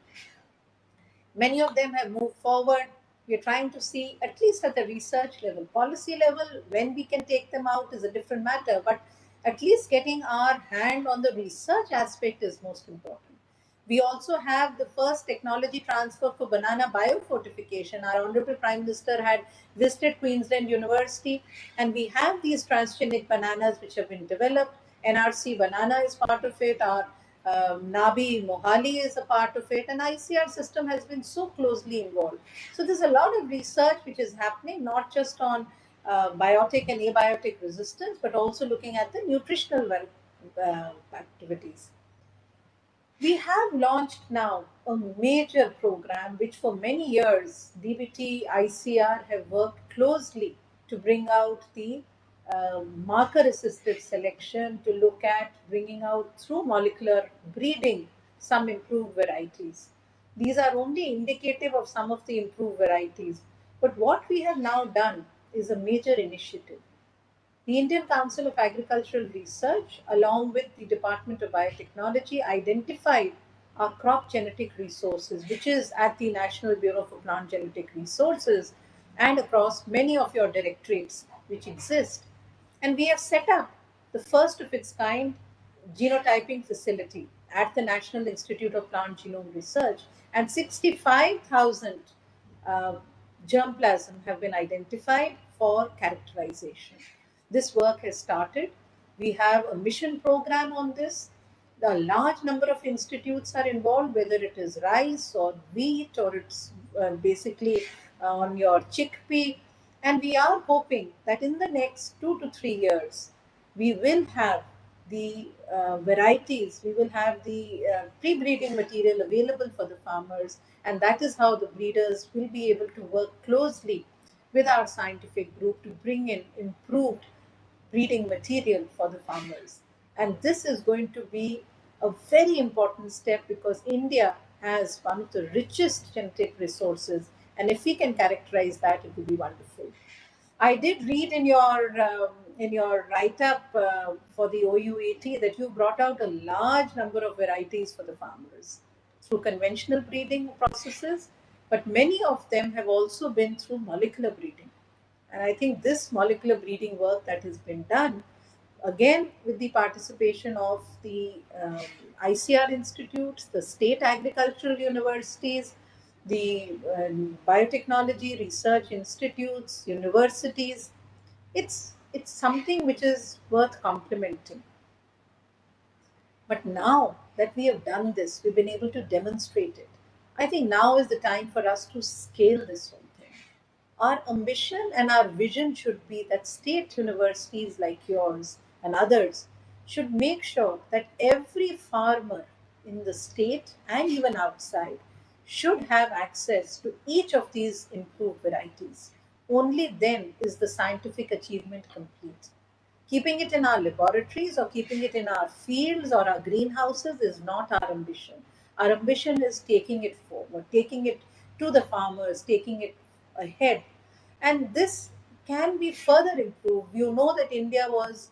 G: Many of them have moved forward. We're trying to see, at least at the research level, policy level, when we can take them out is a different matter, but at least getting our hand on the research aspect is most important. We also have the first technology transfer for banana biofortification. Our Honorable Prime Minister had visited Queensland University, and we have these transgenic bananas which have been developed. NRC Banana is part of it. Our Nabi Mohali is a part of it, and ICR system has been so closely involved. So there's a lot of research which is happening, not just on biotic and abiotic resistance, but also looking at the nutritional activities. We have launched now a major program which for many years DBT, ICR have worked closely to bring out the marker-assisted selection, to look at bringing out through molecular breeding some improved varieties. These are only indicative of some of the improved varieties. But what we have now done is a major initiative. The Indian Council of Agricultural Research, along with the Department of Biotechnology, identified our crop genetic resources, which is at the National Bureau for Plant Genetic Resources and across many of your directorates which exist. And we have set up the first of its kind genotyping facility at the National Institute of Plant Genome Research, and 65,000 germplasm have been identified for characterization. This work has started. We have a mission program on this. A large number of institutes are involved, whether it is rice or wheat or it's basically on your chickpea. And we are hoping that in the next 2 to 3 years, we will have the varieties, we will have the pre-breeding material available for the farmers, and that is how the breeders will be able to work closely with our scientific group to bring in improved breeding material for the farmers. And this is going to be a very important step because India has one of the richest genetic resources, and if we can characterize that, it will be wonderful. I did read in your write-up for the OUAT that you brought out a large number of varieties for the farmers through conventional breeding processes, but many of them have also been through molecular breeding. And I think this molecular breeding work that has been done again with the participation of the ICR institutes, the state agricultural universities, the biotechnology research institutes, universities. It's something which is worth complimenting. But now that we have done this, we've been able to demonstrate it. I think now is the time for us to scale this whole thing. Our ambition and our vision should be that state universities like yours and others should make sure that every farmer in the state and even outside should have access to each of these improved varieties. Only then is the scientific achievement complete. Keeping it in our laboratories or keeping it in our fields or our greenhouses is not our ambition. Our ambition is taking it forward, taking it to the farmers, taking it ahead. And this can be further improved. You know that India was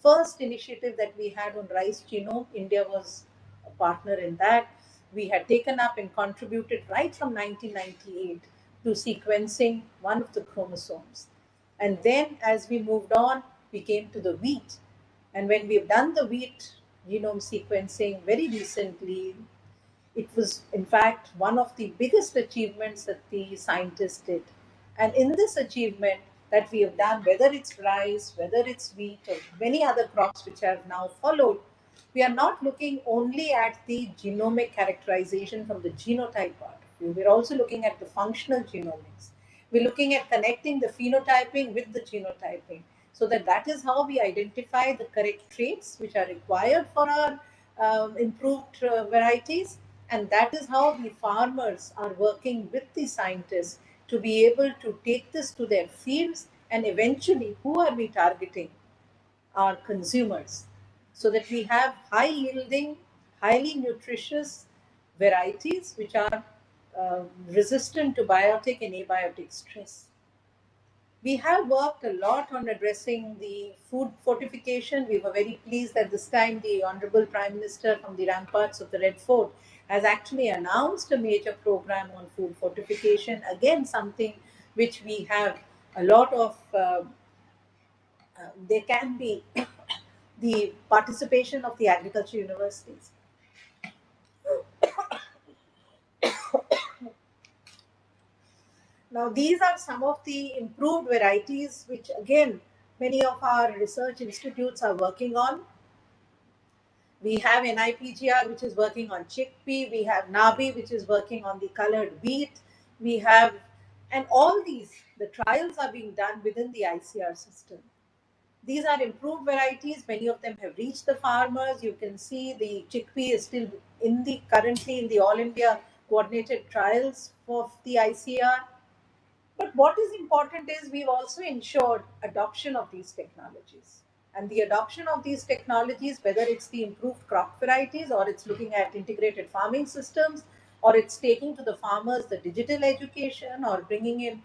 G: first initiative that we had on rice genome. India was a partner in that. We had taken up and contributed right from 1998 to sequencing one of the chromosomes. And then as we moved on, we came to the wheat. And when we've done the wheat genome sequencing very recently, it was, in fact, one of the biggest achievements that the scientists did. And in this achievement that we have done, whether it's rice, whether it's wheat, or many other crops which have now followed, we are not looking only at the genomic characterization from the genotype part of view. We're also looking at the functional genomics. We're looking at connecting the phenotyping with the genotyping, so that is how we identify the correct traits which are required for our improved varieties. And that is how the farmers are working with the scientists to be able to take this to their fields. And eventually, who are we targeting? Our consumers. So that we have high yielding, highly nutritious varieties which are resistant to biotic and abiotic stress. We have worked a lot on addressing the food fortification. We were very pleased that this time the Honorable Prime Minister from the ramparts of the Red Fort has actually announced a major program on food fortification. Again, something which we have a lot of, there can be the participation of the agriculture universities. Now, these are some of the improved varieties which, again, many of our research institutes are working on. We have NIPGR, which is working on chickpea. We have NABI, which is working on the colored wheat. We have, and all these, the trials are being done within the ICR system. These are improved varieties. Many of them have reached the farmers. You can see the chickpea is still currently in the All India coordinated trials of the ICR. But what is important is we've also ensured adoption of these technologies. And the adoption of these technologies, whether it's the improved crop varieties or it's looking at integrated farming systems, or it's taking to the farmers the digital education, or bringing in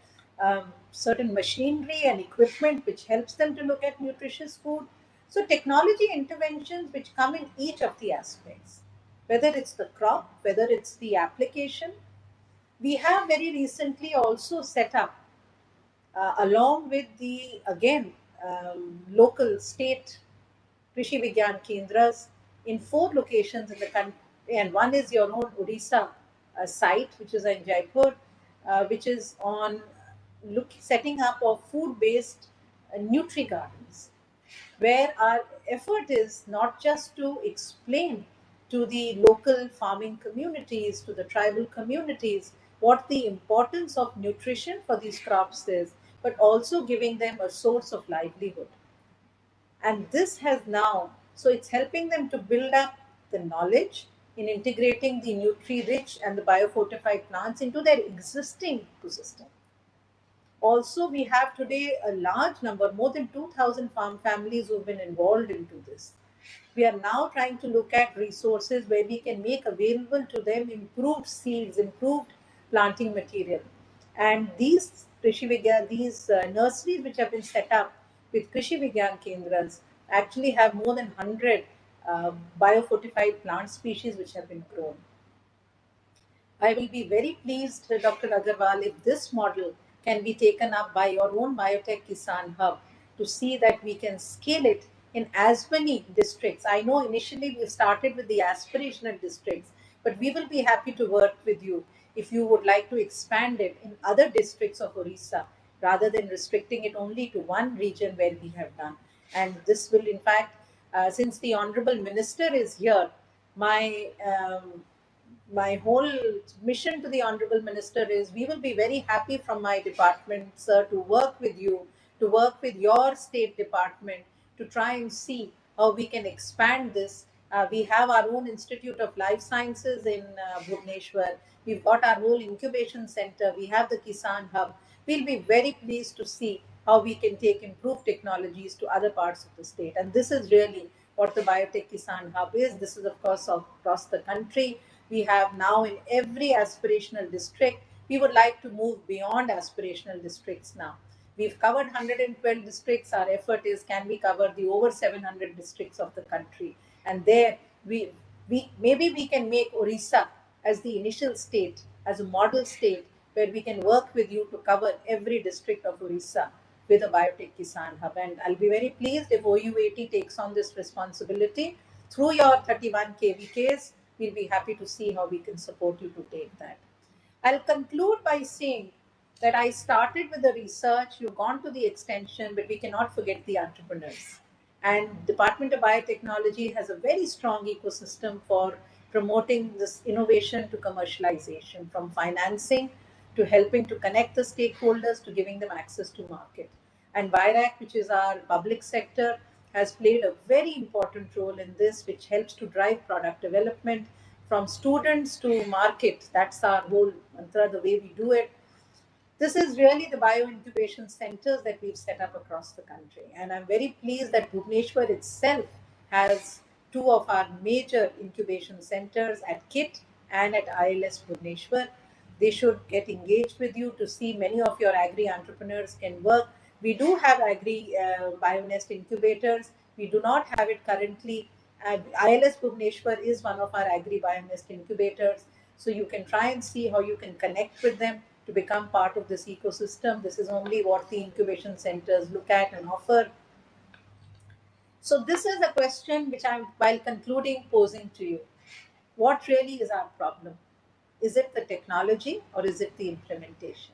G: certain machinery and equipment which helps them to look at nutritious food. So technology interventions which come in each of the aspects, whether it's the crop, whether it's the application. We have very recently also set up, along with the, again, local state Krishi Vigyan Kendras in 4 locations in the country, and one is your own Odisha site, which is in Jaipur, which is on setting up of food-based nutri gardens, where our effort is not just to explain to the local farming communities, to the tribal communities, what the importance of nutrition for these crops is, but also giving them a source of livelihood. And this has now, so it's helping them to build up the knowledge in integrating the nutri-rich and the biofortified plants into their existing ecosystem. Also, we have today a large number, more than 2,000 farm families who've been involved into this. We are now trying to look at resources where we can make available to them improved seeds, improved planting material. And these these nurseries which have been set up with Krishi Vigyan Kendras actually have more than 100 biofortified plant species which have been grown. I will be very pleased, Dr. Agarwal, if this model can be taken up by your own Biotech Kisan Hub to see that we can scale it in as many districts. I know initially we started with the aspirational districts, but we will be happy to work with you if you would like to expand it in other districts of Orissa rather than restricting it only to one region where we have done. And this will, in fact, since the Honorable Minister is here, my my whole mission to the Honorable Minister is we will be very happy from my department, sir, to work with you, to work with your state department to try and see how we can expand this. We have our own Institute of Life Sciences in Bhubaneswar. We've got our whole incubation center. We have the Kisan Hub. We'll be very pleased to see how we can take improved technologies to other parts of the state. And this is really what the Biotech Kisan Hub is. This is, of course, across the country. We have now in every aspirational district. We would like to move beyond aspirational districts now. We've covered 112 districts. Our effort is, can we cover the over 700 districts of the country? And there we maybe we can make Orissa as the initial state, as a model state, where we can work with you to cover every district of Orissa with a Biotech Kisan Hub. And I'll be very pleased if OUAT takes on this responsibility through your 31 KVKs. We'll be happy to see how we can support you to take that. I'll conclude by saying that I started with the research, you've gone to the extension, but we cannot forget the entrepreneurs. And Department of Biotechnology has a very strong ecosystem for promoting this innovation to commercialization, from financing to helping to connect the stakeholders to giving them access to market. And BIRAC, which is our public sector, has played a very important role in this, which helps to drive product development from students to market. That's our whole mantra, the way we do it. This is really the bio incubation centers that we've set up across the country. And I'm very pleased that Bhubaneswar itself has two of our major incubation centers at KIT and at ILS Bhubaneswar. They should get engaged with you to see many of your agri entrepreneurs can work. We do have agri bionest incubators. We do not have it currently. ILS Bhubaneswar is one of our agri bionest incubators. So you can try and see how you can connect with them to become part of this ecosystem. This is only what the incubation centers look at and offer. So this is a question which I'm, while concluding, posing to you. What really is our problem? Is it the technology or is it the implementation?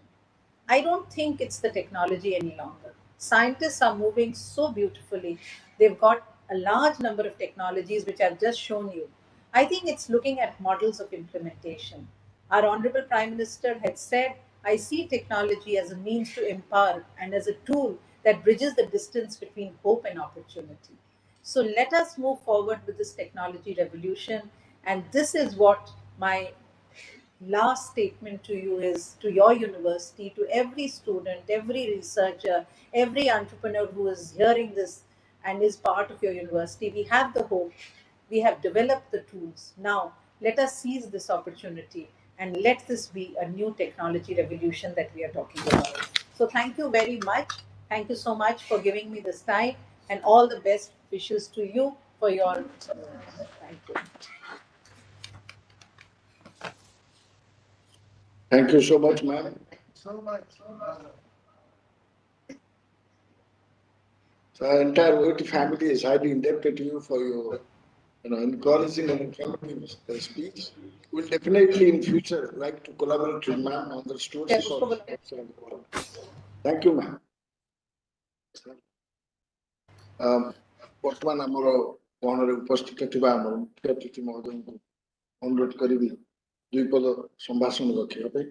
G: I don't think it's the technology any longer. Scientists are moving so beautifully. They've got a large number of technologies which I've just shown you. I think it's looking at models of implementation. Our Honorable Prime Minister had said, I see technology as a means to empower and as a tool that bridges the distance between hope and opportunity. So let us move forward with this technology revolution. And this is what my last statement to you is, to your university, to every student, every researcher, every entrepreneur who is hearing this and is part of your university. We have the hope, we have developed the tools. Now, let us seize this opportunity and let this be a new technology revolution that we are talking about. So, thank you very much. Thank you so much for giving me this time, and all the best wishes to you for your. Thank you.
D: Thank you so much, ma'am.
A: So much.
D: The entire OUAT family is highly indebted to you for your encouraging and informative speech. We'll definitely in future like to collaborate with ma'am on the stewardship of excellent work. Thank you, ma'am. ବର୍ତ୍ତମାନ ଆମର ଗହଣରେ ଉପସ୍ଥିତ ଥିବା ଆମର ମୁଖ୍ୟ ଅତିଥି ମହୋଦୟଙ୍କୁ ଅନୁରୋଧ କରିବି ଦୁଇ ପଦ ସମ୍ଭାଷଣ ରଖିବା ପାଇଁ।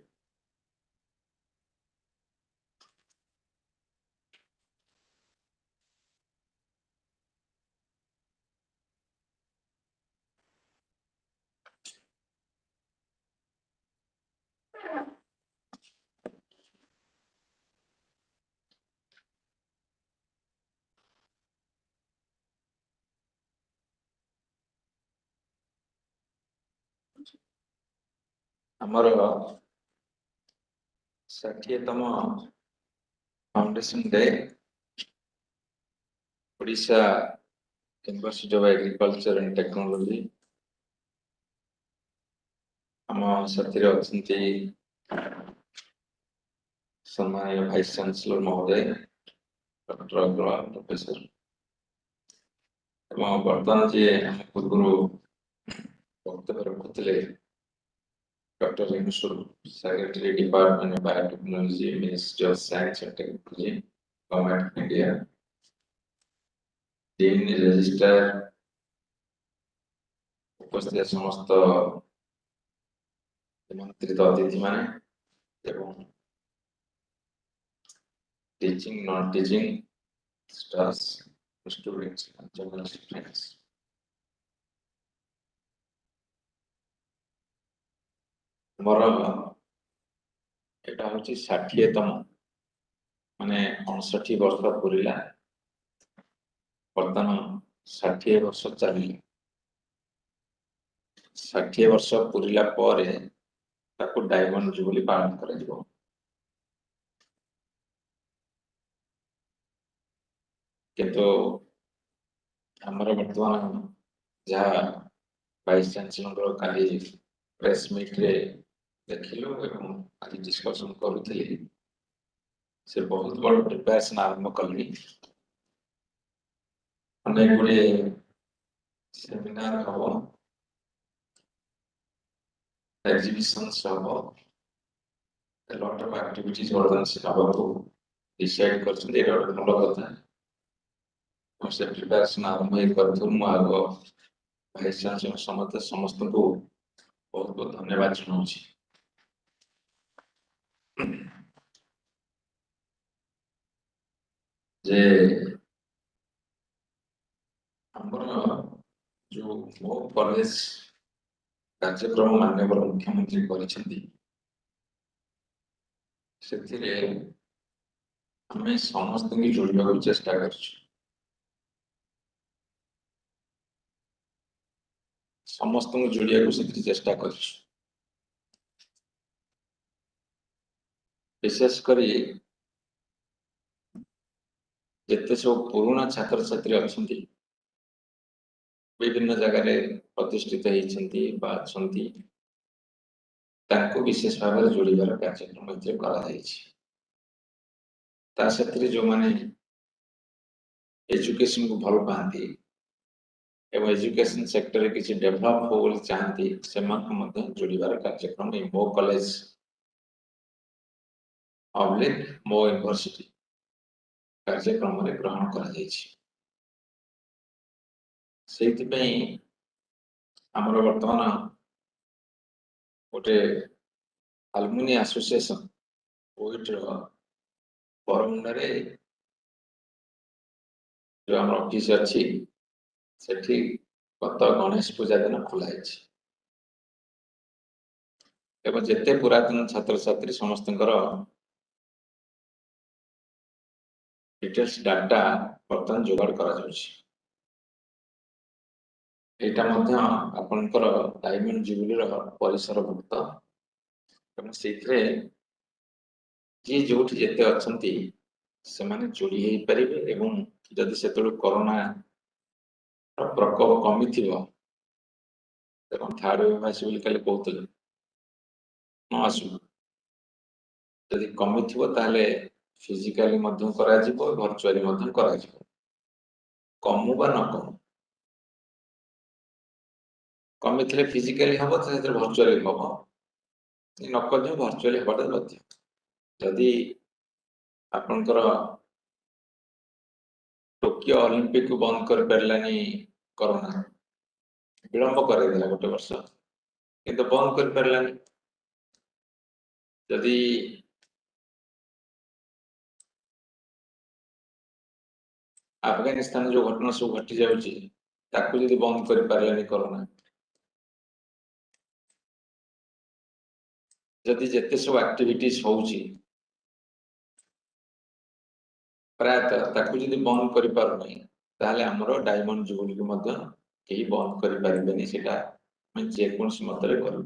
H: ଆମର 60ତମ foundation day Odisha university of agriculture and technology ଆମ ସାଥିରେ ଅଛନ୍ତି ସମ୍ମାନୀୟ ଭାଇସ୍ ଚାନ୍ସେଲର ମହୋଦୟ ଡକ୍ଟର ଅଗ୍ରୱାଲ ପ୍ରଫେସର ଏବଂ ବର୍ତ୍ତମାନ ଯିଏ ଆମ ପୂର୍ବରୁ ବକ୍ତବ୍ୟ ରଖୁଥିଲେ Dr. Rimsur, Secretary Department of Biotechnology, Ministry of Science and Technology, Government of India, Dean Registrar, उपस्थित समस्त निमंत्रित अतिथि माने एवं teaching non teaching staffs students general students मोर एटा होची 60तम माने 59 वर्ष पुरिला वर्तमान 60 वर्ष चली 60 वर्ष पुरिला परे ताको डायमंड जुबली पालन करा जिवो किंतु हमर वर्तमान जहा वाइस चांसलर काली प्रेस मीट रे देखिलो एवं आज डिस्कशन करूथिली से बहुत बड़ प्रिपरेशन आरंभ कली अनेक गुड़े सेमिनार हबो exhibitions हबो a lot of activities organized हबो डिसाइड करछन एटा भलो कथा हम से प्रिपरेशन आरंभ करथु मु आगो वाइस चांसलर समस्त को बहुत बहुत धन्यवाद जनाउछि जे हमर जो मो कॉलेज कार्यक्रम माननीय मुख्यमंत्री करिसेंती सेथिरे हमें समस्त की जोड़िबा चेष्टा करछु समस्त को जोड़िया को सेथिरे चेष्टा करछु विशेष करी जेते सब पुराना छात्र छात्री अछंती विभिन्न जगह रे प्रतिष्ठित हेछंती बा अछंती ताको विशेष भाव में जोड़िबार कार्यक्रम मध्य करा जायछि ता सेथिरे जो माने एजुकेशन को भल पाती एवं एजुकेशन सेक्टर में किसी डेवलप हो बोली चाहती से मध्य जोड़िबार कार्यक्रम मो कॉलेज ऑब्लिक मो यूनिवर्सिटी कार्यक्रम में ग्रहण करा जायछि सेति पई हमर वर्तमान गोटे अलुमिनी एसोसिएशन ओइट रो परमुंडरे जो हमर ऑफिस अछि सेठी गत गणेश पूजा दिन खोला है एवं जिते पुरातन छात्र छात्री समस्त डिटेल्स डाटा बर्तमान जोगाड़ करा एटा मध्य आपनकर डायमंड जुबली परिसर भुक्त एवं सेथिरे जे जोठी जेते अछंती से माने जोड़ी हे परिबे एवं जदि सेतलो कोरोना प्रकोप कमी थिबो एवं थर्ड वेव आसी कल कहते न आसु यदि कमी थिबो ताले फिजिकली मध्यम करा जिवो वर्चुअली मध्यम करा जिवो कमु बा न कमु कमी थिले फिजिकली हबो त वर्चुअली हबो न कजो वर्चुअली हबा मध्य यदि आपनकर टोकियो ओलंपिक को बंद कर परलानी कोरोना विलंब कर देला गोटे वर्ष किंतु बंद कर परलानी यदि अफगानिस्तान जो घटना सब घटी जाउची ताकू यदि बंद कर परलानी कोरोना यदि जेते सब एक्टिविटीज होउची प्रायतः ताकू यदि बंद कर पार नहीं ताहले हमरो डायमंड जुबली को मध्य केही बंद कर पारिबेनी सेटा मैं जे कोनसी मतरे करू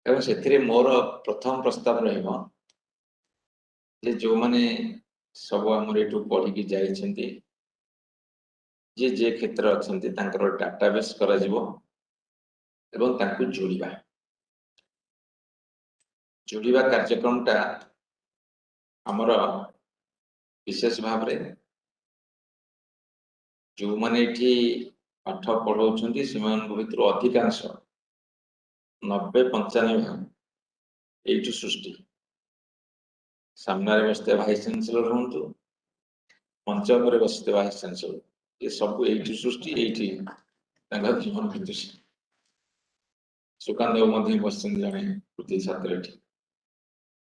H: एवं सेथिरे मोर प्रथम प्रस्ताव रहइबो जे जो माने सब हमर एटू पढ़ी की जाइछंती जे क्षेत्र अछंती तांकर डाटाबेस करा जिवो एवं तांकू जोड़िबा कार्यक्रम टा हमर विशेष भाव रे जो माने एठी पाठ पढ़ाउछन्ती सेमान भितर अधिकांश 90-95 भाग एठु सृष्टि सामने बसते भाइस चांसलर हूँ मंच पर बसते भाइस चांसलर ये सब एठु सृष्टि एठी जीवन बीतुଛି सुकांत मध्य बसन जने प्रति छात्र एठी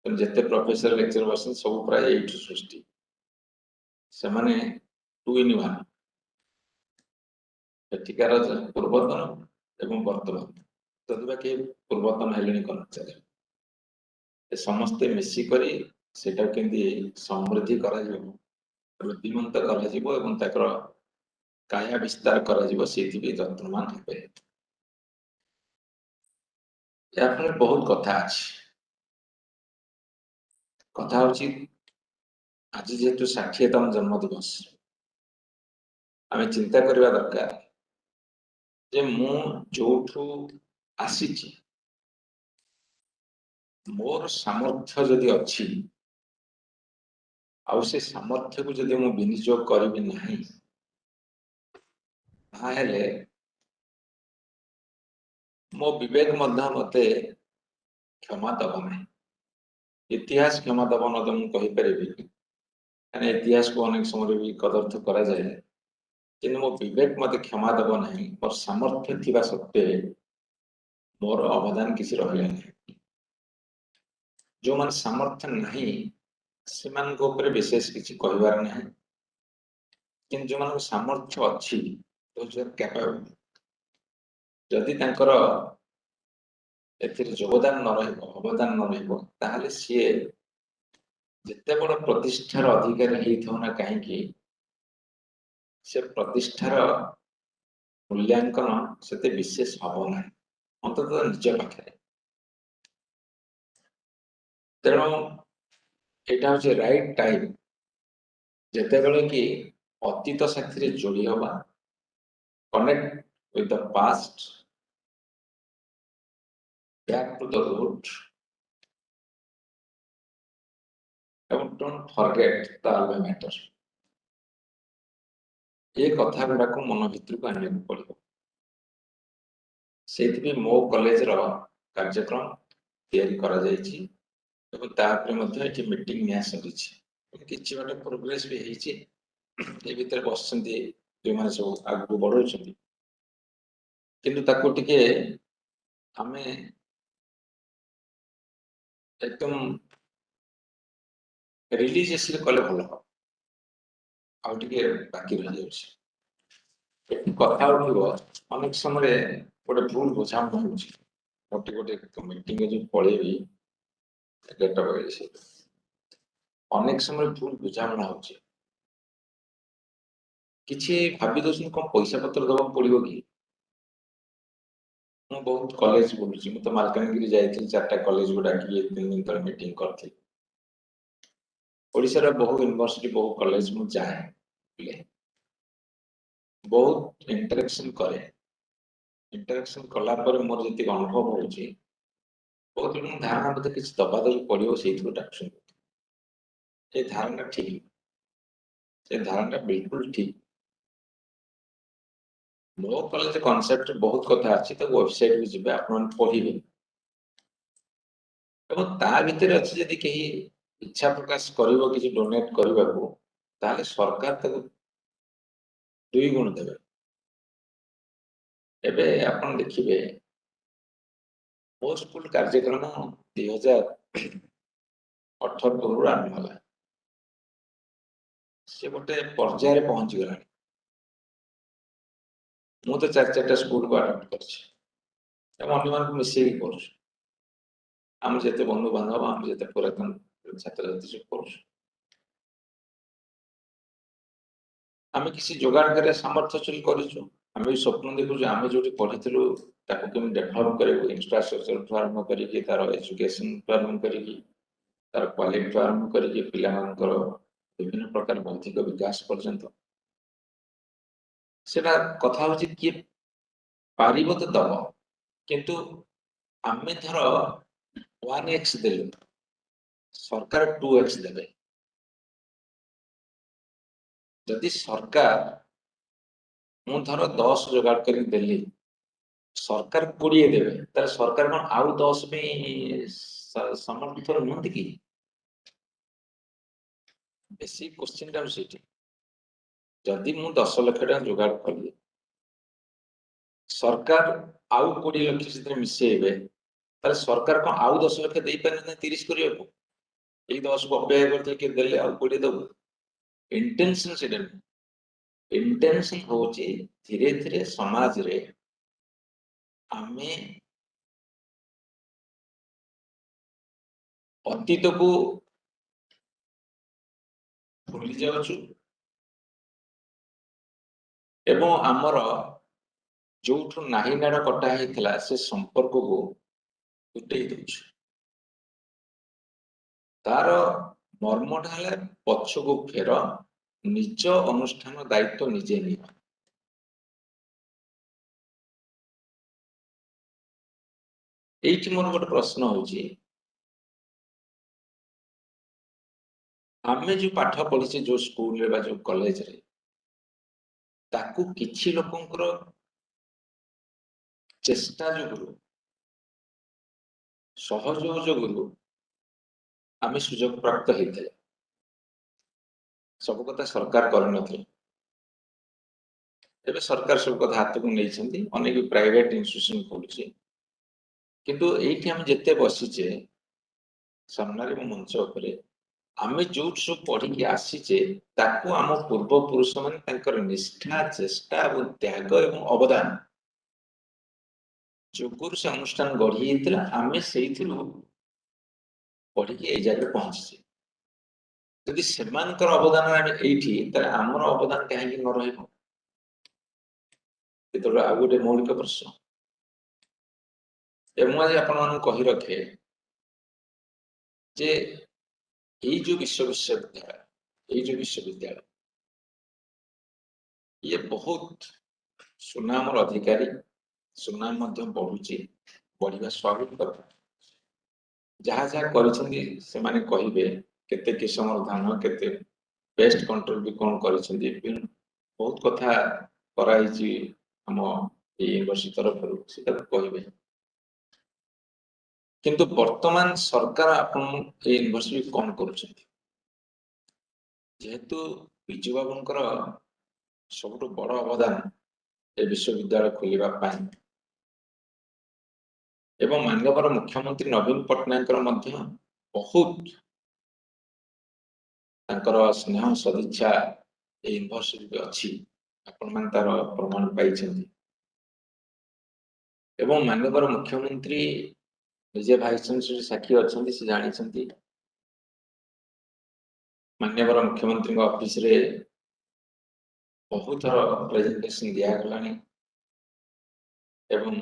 H: जेते प्रोफेसर लेक्चर बसन सब प्राय एठु सृष्टि से माने 2 in 1 एठिकार पूर्वतन एवं वर्तमान तदबा के पूर्वतन हेलेनी कर्मचारी ए समस्ते मिसी करी सेटा केंदी समृद्धि करा जिवो वृद्धिमंत करा जिवो एवं ताकर काया विस्तार करा जिवो सेति भी यत्नमान हेबे याफले बहुत कथा अछि कथा होछि आज जेतु 60तम जन्म दिवस आमे चिंता करबा दरकार जे मु जोठू आसीची मोर सामर्थ्य जदि अछि आउ से सामर्थ्य को जदि मु विनियोग करबी नाही ताहेले मो विवेक मध्य मते क्षमा दब नाही इतिहास क्षमा दब न तो मु कहि परिबी काने इतिहास को अनेक समय भी कदर्थ करा जाए किंतु मो विवेक मते क्षमा दब नाही मोर सामर्थ्य थिबा सत्ते मोर अवदान किसी रहले नाही जो मन सामर्थ्य नाही सेमान को ऊपर विशेष किसी कहबार नाही किंतु जो मन सामर्थ्य अछि दोज आर कैपेबल जदि तांकर एथिर योगदान न रहइबो अवदान न रहइबो ताहले सिए जेते बड़ प्रतिष्ठार अधिकारी हेइथौ ना काहे कि से प्रतिष्ठार मूल्यांकन सेते विशेष हबो ना अंततः निज पाखरे तेणु एटा होचे राइट टाइम जेते बेले कि अतीत साथी जोड़ी हवा connect with the past back to the root and don't forget the अल्वा मैटर ये कथा गुड़ा को मन भितर को आने को पड़ो से मो कॉलेज रो कार्यक्रम तैयारी करा जायछि एवं तापर मध्ये एठी मीटिंग निया सरिछि किछि बाटे प्रोग्रेस भी हेछि ए भीतर बसछन्ती जे माने सब आगु बढ़ौछन्ती किंतु ताको टिके हमें एकदम रिलीजियसली कले भलो आ टिके बाकी रह जाउछि कथा उठिबो अनेक समय गोटे भूल बुझामणा होछि गोटे गोटे मीटिंग जो पळेबी एटा बगे से अनेक समय भूल बुझामणा होछि किछि भाबी दोसन को पैसा पत्र दबा पड़िबो कि मु बहुत कॉलेज बोलुछि मु तो मालकानगिरी जाइथिल 4टा कॉलेज गुडा कि 3 दिन तक मीटिंग करथि ओडिसा रे बहु यूनिवर्सिटी बहु कॉलेज मु जाए बहुत इंटरेक्शन करे इंटरेक्शन कला पर मोर जति अनुभव होछि बहुत लोग धारणा मते किछ दबा दबी पड़िबो सेइथु डाक्शन ए धारणा ठीक ए धारणा बिल्कुल ठीक मो कॉलेज कांसेप्ट बहुत कथा अछि त वेबसाइट भी जिबे आपन पढिबे एवं ता भीतर अछि यदि कही इच्छा प्रकाश करिवो कि डोनेट करबा को ताले सरकार तक 2 गुण देबे एबे आपन देखिबे पोस्ट स्कूल कार्यक्रम 2018 पूर्व आरंभ होला से गोटे पर्याय रे पहुंच गेला मु तो 4-4टा स्कूल को अटेंड करछि एवं अन्य मान को मिसे ही करछु हम जेते बंधु बांधव हम जेते पुरातन छात्र छात्री सब करछु आमे किसी जोगाड़ करे सामर्थ्य चल करिछु आमे स्वप्न देखु जे आमे जोटी पढिथिलु ताको केम डेवलप करे इंफ्रास्ट्रक्चर फॉर्म करी कि तार एजुकेशन फॉर्म करी कि तार क्वालिटी फॉर्म करी कि पिला मानकर विभिन्न प्रकार भौतिक विकास पर्यंत सेटा कथा होछि कि पारिबो तो दब किंतु आमे धर 1x देलु सरकार 2x देबे जदि सरकार ମୁଁ ଧର 10 ଯୋଗାଡ଼ କରି ଦେଲି सरकार 20 देवे तार सरकार कौन आउ 10 में समर्पित नुहति कि बेसिक क्वेश्चन टा सेठी जदि मु 10 लाख टका जोगाड़ कली सरकार आउ 20 लाख से मिसेबे तार सरकार कौन आउ 10 लाख दे पारे 30 करिया को एई 10 को अपेक्षा करते के देले आउ 20 दबो इंटेंशन से इंटेंशन होची धीरे धीरे समाज रे आमे अतीत को भूली जाउछु एवं आमर जोठु नाही नाड़ कटा हेतिला से संपर्क को उठेई दउछु तार मर्मटा हला पछको फेर निज अनुष्ठान दायित्व निजे नियो एइठी मोर गोटे प्रश्न होची आमे जो पाठ पढ़िसे जो स्कूल रे बा जो कॉलेज रे ताकू किछि लोकंकर चेष्टा जो सहयोग जो आमे सुयोग प्राप्त हेते सब कथा सरकार कर नथि एबे सरकार सब कथा हाथ को नै छथि अनेक प्राइवेट इंस्टीट्यूशन खोलुछि किंतु एइठी हम जत्ते बसिचे सामने रे मंच उपरे आमे जो सब पढ़ी के आसीचे ताकू आम पूर्व पुरुष माने तांकर निष्ठा चेष्टा और त्याग एवं अवदान जोगुर से अनुष्ठान गढ़ी हेतिला आमे सेइथिरु पढ़ी के ए जगह पहुंची यदि सेमानकर अवदान आमे एइठी त हमर अवदान काहे कि न रहइबो एतो आ गोटे मौलिक प्रश्न ए मु आज आपन मान कहि रखे जे এই जो विश्वविद्यालय ये बहुत सुनाम अधिकारी सुनाम मध्य बढ़ुची बढ़िया स्वाभाविक कथा जहाँ जहाँ करिसेंती से माने कहिबे केते किसमर धान केते पेस्ट कंट्रोल भी कोन करिसेंती बहुत कथा कराइची हम ए यूनिवर्सिटी तरफ से कहिबे किंतु वर्तमान सरकार आपन ए यूनिवर्सिटी कोन करूछंती जेहेतु विजु बाबुंकर सबुठ बड़ अवदान ए विश्वविद्यालय खोलिबा पाई एवं माननीय मुख्यमंत्री नवीन पट्टनायक मध्य बहुत तांकर स्नेह सदिच्छा ए यूनिवर्सिटी अच्छी आपण मान तार प्रमाण पाइछंती एवं माननीय मुख्यमंत्री निजे भाइस चांसलर साक्षी अच्छी से जानी माननीय मुख्यमंत्री ऑफिस रे बहुत थर प्रेजेंटेशन दिया गलानी एवं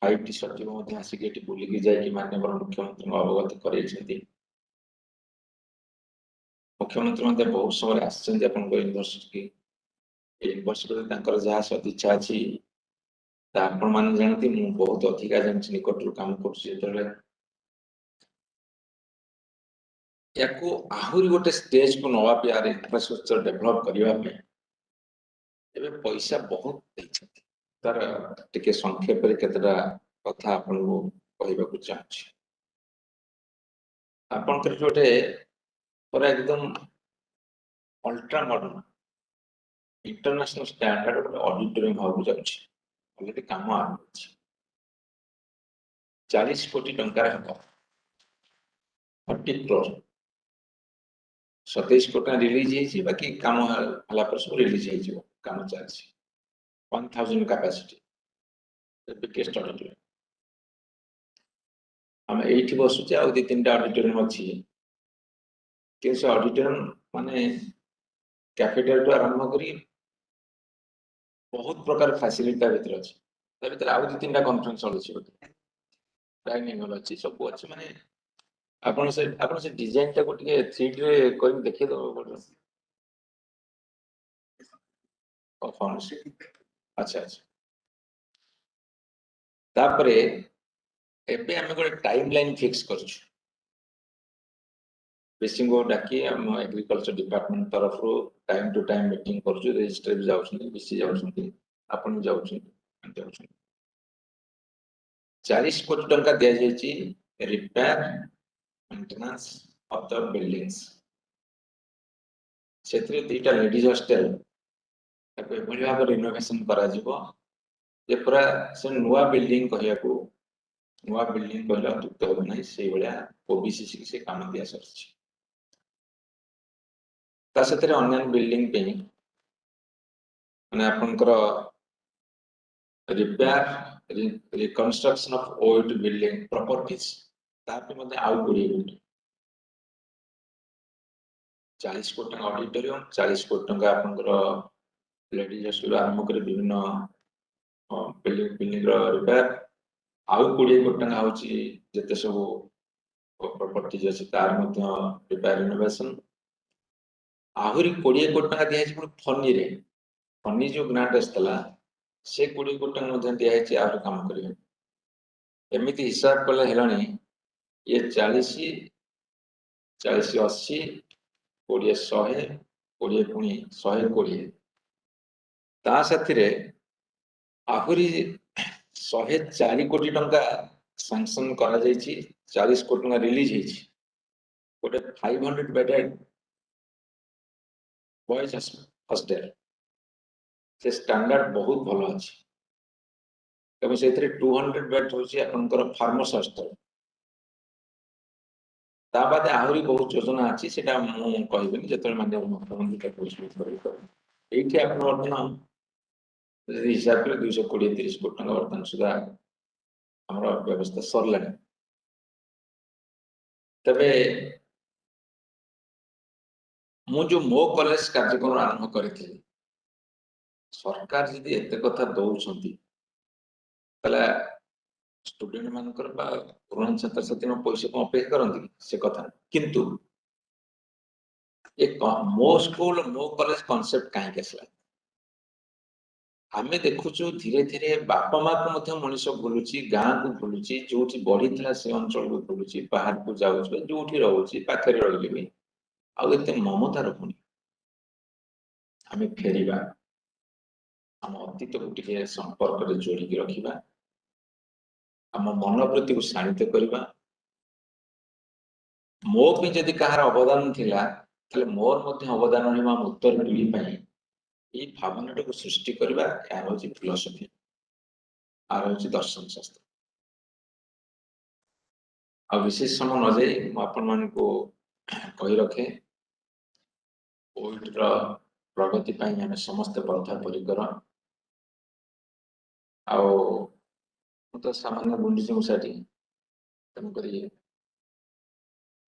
H: 5टी सचिव मध्य आसिक बुलिकी जाइए माननीय मुख्यमंत्री अवगत कर मुख्यमंत्री मध्य बहुत समय आसछन यूनिवर्सिटी यूनिवर्सिटी जहाँ सदिच्छा अच्छी आपण मान जानती मु बहुत अधिका जानछि निकटरू काम कर याको आहुरी गोटे स्टेज को नवा पे यार इंफ्रास्ट्रक्चर डेवलप करिवा पे एबे पैसा बहुत दैछथि तार टिके संक्षेप रे केतरा कथा आपन को कहबा को चाहछि आपन कर जोटे पूरा एकदम ultra modern international standard auditorium हाउ जाछि ऑलरेडी काम आरंभ अछि 40 कोटी टंका हबो 40 करोड़ 27 कोटा रिलीज है बाकी काम हला पर सब रिलीज है काम चलछि 1000 कैपेसिटी बिगेस्ट ऑडिटोरियम हम 8 बसुचे आ दि तीनटा ऑडिटोरियम अछि कि से ऑडिटोरियम माने कैफेटेरिया तो आरंभ करी बहुत प्रकार फैसिलिटी भीतर अछि त भीतर आ दि तीनटा कॉन्फ्रेंस हॉल अछि डाइनिंग हॉल अछि सब अछि माने आपण से डिजाइन टा को टिके 3D रे कोइ देखि दो बोल परफॉर्मेंस अच्छा अच्छा तापरे एबे हम गोटे टाइमलाइन फिक्स करछु बेसिंग को डाकी हम एग्रीकल्चर डिपार्टमेंट तरफ रो टाइम टू टाइम मीटिंग करछु रजिस्टर भी जाउछन बीसी जाउछन आपण जाउछन 40 कोटी टंका दिया जायछि repair maintenance of the buildings सेतरे दीटा लेडीज हॉस्टल ताको एभली भाव रिनोवेशन करा जिवो जे पूरा से नुवा बिल्डिंग कहया को नुवा बिल्डिंग कहला दुक्त हो नै से भलिया ओबीसीसी से काम दिया सरछि ता सेतरे ऑनलाइन बिल्डिंग पे माने आपनकर repair reconstruction of old building properties तापे मध्ये आउ कोडी 40 कोटी टंका ऑडिटोरियम 40 कोटी टंका आपनकर लेडीज हॉस्टल आरंभ करे विभिन्न बिल्डिंग रिपेयर आउ 20 कोटी टंका होची जते सब प्रॉपर्टीज अछि तार मध्ये रिपेयर रिनोवेशन आहुरी 20 कोटी टंका दिया छै फनी रे फनी जो ग्रांट असतला से 20 कोटी टंका मध्ये दिया छै आहुरी काम करिवे एमिति हिसाब कले हेलानी ये 40 40 80 20 100 20 पुणी 120 ता साथिरे आहुरी 104 कोटी टंका सैंक्शन करा जायछि 40 कोटी टंका रिलीज हेछि गोटे 500 बेडेड बॉयज हॉस्टल से स्टैंडर्ड बहुत भलो अछि एवं सेथरे 200 बेड होछि आपनकर फार्मर्स हॉस्टल ता बादे आहुरी बहुत योजना अछि सेटा मु कहबिनी जतले माननीय मुख्यमंत्री के पुरस्कृत करितो एठी आपन वर्तमान हिसाब करे 220 30 कोटी टंका वर्तमान सुधा हमरा व्यवस्था सरलानी तबे मु जो मो कॉलेज कार्यक्रम आरंभ करिथिली सरकार जदि एते कथा दउछंती तला स्टूडेंट मानकर बा पुरान छात्र छात्री पैसा को अपेक्षा करंती से कथा किंतु एक मो स्कूल मो कॉलेज कांसेप्ट काहे केसला आमे देखुछु धीरे धीरे बापा मां को मध्य मनुष्य भूलुची गां को भूलुची जोठी बढी थिला से अंचल को भूलुची बाहर को जाउछ जोठी रहउची पाखरे रहिली भी आ एते ममता रखुनी आमे फेरिबा हम अतीत को टिके संपर्क रे जोड़ी के रखिबा हम मन प्रति को शांत करबा मो पे जदि कहार अवदान थिला तले मोर मध्ये अवदान हिमा उत्तर पीढ़ी पई ए भावना को सृष्टि करबा या होची फिलोसफी आ होची दर्शन शास्त्र आ विशेष समय न जाई म आपन मान को कहि रखे ओल्ड रो प्रगति पई हम समस्त बद्ध परिकर आओ तो सामान्य बुंडी मुसाटी तम करी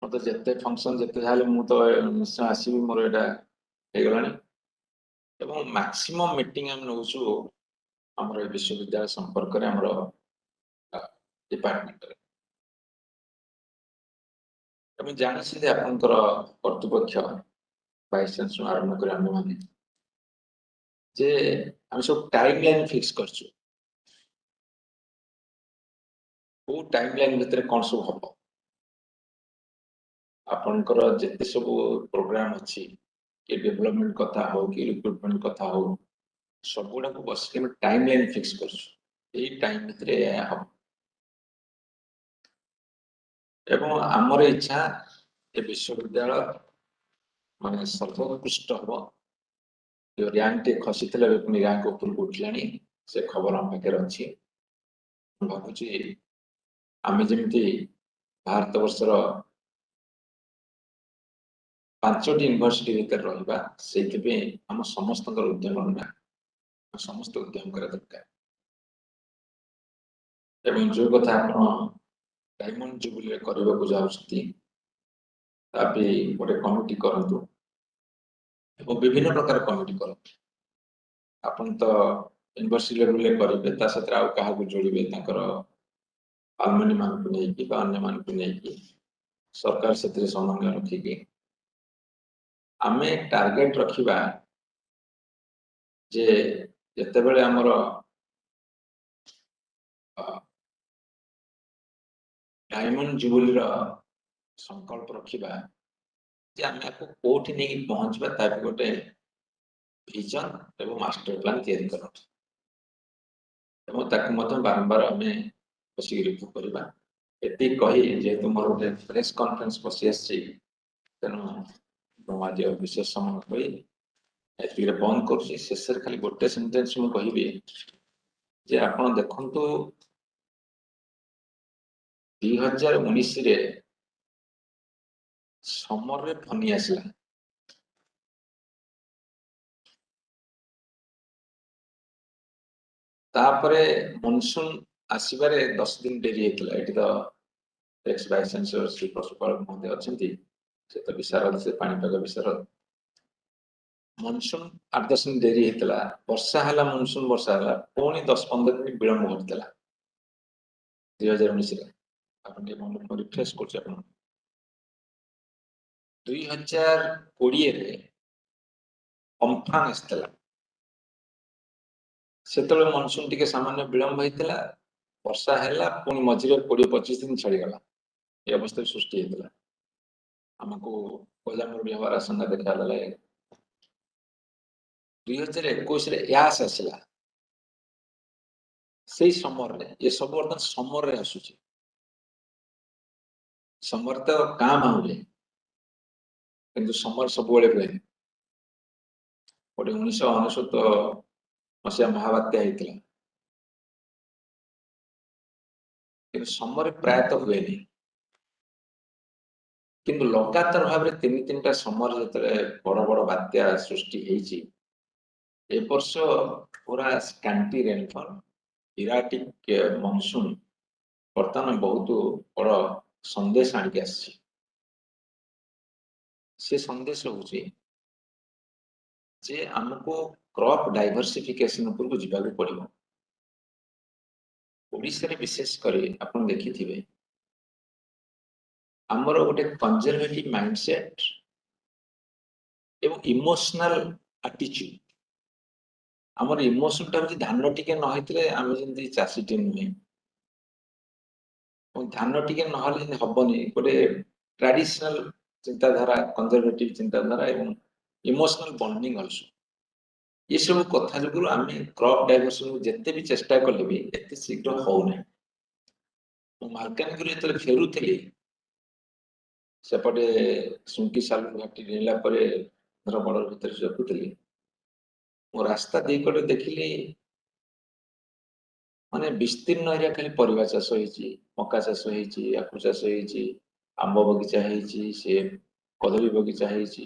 H: मत जते फंक्शन जते हाले मु तो निश्चय आसीबी मोर एटा हे गलानी एवं मैक्सिमम मीटिंग हम नउछु हमर विश्वविद्यालय संपर्क रे हमर डिपार्टमेंट रे हम जानि छी आपनकर कर्तृपक्ष वाइस चांसलर आरंभ करे हम माने जे हम सब टाइमलाइन फिक्स करछु ओ टाइमलाइन भितर कोन सब हबो आपनकर जते सब प्रोग्राम अछि कि डेवलपमेंट कथा हो कि रिक्रूटमेंट कथा हो सबुडा को बस के टाइमलाइन फिक्स करछु ए टाइम भितर हम एवं हमर इच्छा ए विश्वविद्यालय माने सर्वोत्कृष्ट हो जो रैंक टे खसितले पुनी रैंक ऊपर उठलानी से खबर हम पाखे अछि भाबुची आमे जेमती भारत वर्षर 5टी यूनिवर्सिटी भीतर रहिबा सेति हम समस्त उद्यम ना समस्त उद्यम करा दरकार एवं जो कथा आपण डायमंड जुबली करबा को जाउछती तापे गोटे कमिटी करंतु एवं विभिन्न प्रकार कमिटी करंतु आपण तो यूनिवर्सिटी लेवल ले करिबे ता सत्र आ कहा को जोड़िबे ताकर आलमनी मान को नै कि बा अन्य मान को नै कि सरकार सेतिर समन्वय रखी कि आमे टार्गेट रखिबा जे जते बेले हमर डायमंड जुबली रा संकल्प रखिबा जे आमे को कोठी नै पहुंचबा ता गोटे विजन एवं मास्टर प्लान तैयारी करत ଏବଂ ତାକୁ ମଧ୍ୟ ବାରମ୍ବାର ଆମେ ବସିକି ରିଭ୍ୟୁ କରିବା। ଏତିକି କହି ଯେହେତୁ ମୋର ଗୋଟେ ପ୍ରେସ୍ କନଫରେନ୍ସ ବସି ଆସିଛି, ତେଣୁ ମୁଁ ଆଜି ବିଶେଷ ସମୟ କହି ଏତିକିରେ ବନ୍ଦ କରୁଛି। ଶେଷରେ ଖାଲି ଗୋଟେ ସେଣ୍ଟେନ୍ସ ମୁଁ କହିବି ଯେ ଆପଣ ଦେଖନ୍ତୁ 2019ରେ ସମରରେ ଫନି ଆସିଲା, ତାପରେ ମନସୁନ ଆସିବାରେ 10 ଦିନ ଡେରି ହେଇଥିଲା। ଏଠି ତ ଏକ୍ସ ଭାଇସ୍ ଚାନ୍ସେଲର ଶ୍ରୀ ପଶୁପାଳ ମହୋଦୟ ଅଛନ୍ତି, ସେ ତ ବିଶାରଦ, ସେ ପାଣିପାଗ ବିଶାରଦ। ମନସୁନ 8-10 ଦିନ ଡେରି ହେଇଥିଲା, ବର୍ଷା ହେଲା, ମନସୁନ ବର୍ଷା ହେଲା, ପୁଣି 10-15 ଦିନ ବିଳମ୍ବ ଘଟିଥିଲା 2019ରେ। ଆପଣ ଟିକେ ମନେ ରିଫ୍ରେଶ କରୁଛି ଆପଣ 2020ରେ ଅମ୍ଫାନ ଆସିଥିଲା, ସେତେବେଳେ ମନସୁନ ଟିକେ ସାମାନ୍ୟ ବିଳମ୍ବ ହେଇଥିଲା, ବର୍ଷା ହେଲା, ପୁଣି ମଝିରେ 20-25 ଦିନ ଛାଡ଼ିଗଲା। ଏ ଅବସ୍ଥା ସୃଷ୍ଟି ହେଇଥିଲା। ଆମକୁ ଗଞ୍ଜାମର ବ୍ୟବହାର ଆଶଙ୍କା ଦେଖାଗଲା। 2021ରେ ୟାସ୍ ଆସିଲା, ସେଇ ସମରରେ, ଏ ସବୁ ବର୍ତ୍ତମାନ ସମରରେ ଆସୁଛି। ସମର ତ କାଁ ଭାଁ ହୁଏ, କିନ୍ତୁ ସମର ସବୁବେଳେ ହୁଏନି। ଗୋଟେ 1999 ମସିହା ମହାବାତ୍ୟା ହେଇଥିଲା, କିନ୍ତୁ ସମରେ ପ୍ରାୟତଃ ହୁଏନି। କିନ୍ତୁ ଲଗାତାର ଭାବରେ 3-3ଟା ସମର ଯେତେବେଳେ ବଡ ବଡ ବାତ୍ୟା ସୃଷ୍ଟି ହେଇଛି, ଏ ବର୍ଷ ପୁରା ସ୍କାଣ୍ଟି ରେନଫଲ, ଇରାଟିକ ମନସୁନ ବର୍ତ୍ତମାନ ବହୁତ ବଡ ସନ୍ଦେଶ ଆଣିକି ଆସିଛି। ସେ ସନ୍ଦେଶ ହଉଛି ଯେ ଆମକୁ କ୍ରପ ଡାଇଭର୍ସିଫିକେସନ ଉପରକୁ ଯିବାକୁ ପଡିବ। ଓଡ଼ିଶାରେ ବିଶେଷ କରି ଆପଣ ଦେଖିଥିବେ ଆମର ଗୋଟେ କନଜରଭେଟିଭ ମାଇंडसेट ଏବଂ ଇମୋଶନାଲ ଆଟିଚ୍ୟୁଡ। ଆମର ଇମୋଶନଟା ହଉଛି ଧାନ ଟିକେ ନ ହେଇଥିଲେ ଆମେ ଯେମିତି ଚାଷୀଟେ ନୁହେଁ, ଧାନ ଟିକେ ନହେଲେ ଯେମିତି ହବନି, ଗୋଟେ ଟ୍ରାଡିସନାଲ ଚିନ୍ତାଧାରା, କନଜରଭେଟିଭ ଚିନ୍ତାଧାରା ଏବଂ ଇମୋଶନାଲ ବଣ୍ଡିଂ ଅଲସୋ। ଏସବୁ କଥା ଯୋଗୁଁ ଆମେ କ୍ରପ ଡାଇଭର୍ସନକୁ ଯେତେ ବି ଚେଷ୍ଟା କଲେ ବି ଏତେ ଶୀଘ୍ର ହଉନାହିଁ। ମୁଁ ମାଲକାନଗିରି ଯେତେବେଳେ ଫେରୁଥିଲି, ସେପଟେ ସୁଙ୍କି ସାଲୁ ଘାଟି ନେଲା ପରେ ଧର ବର୍ଡର ଭିତରେ ଜଗୁଥିଲି, ମୁଁ ରାସ୍ତା ଦି କଡ଼େ ଦେଖିଲି ମାନେ ବିସ୍ତୀର୍ଣ୍ଣ ଏରିଆ ଖାଲି ପରିବା ଚାଷ ହେଇଛି, ମକା ଚାଷ ହେଇଛି, ଆଖୁ ଚାଷ ହେଇଛି, ଆମ୍ବ ବଗିଚା ହେଇଛି, ସେ କଦଳୀ ବଗିଚା ହେଇଛି।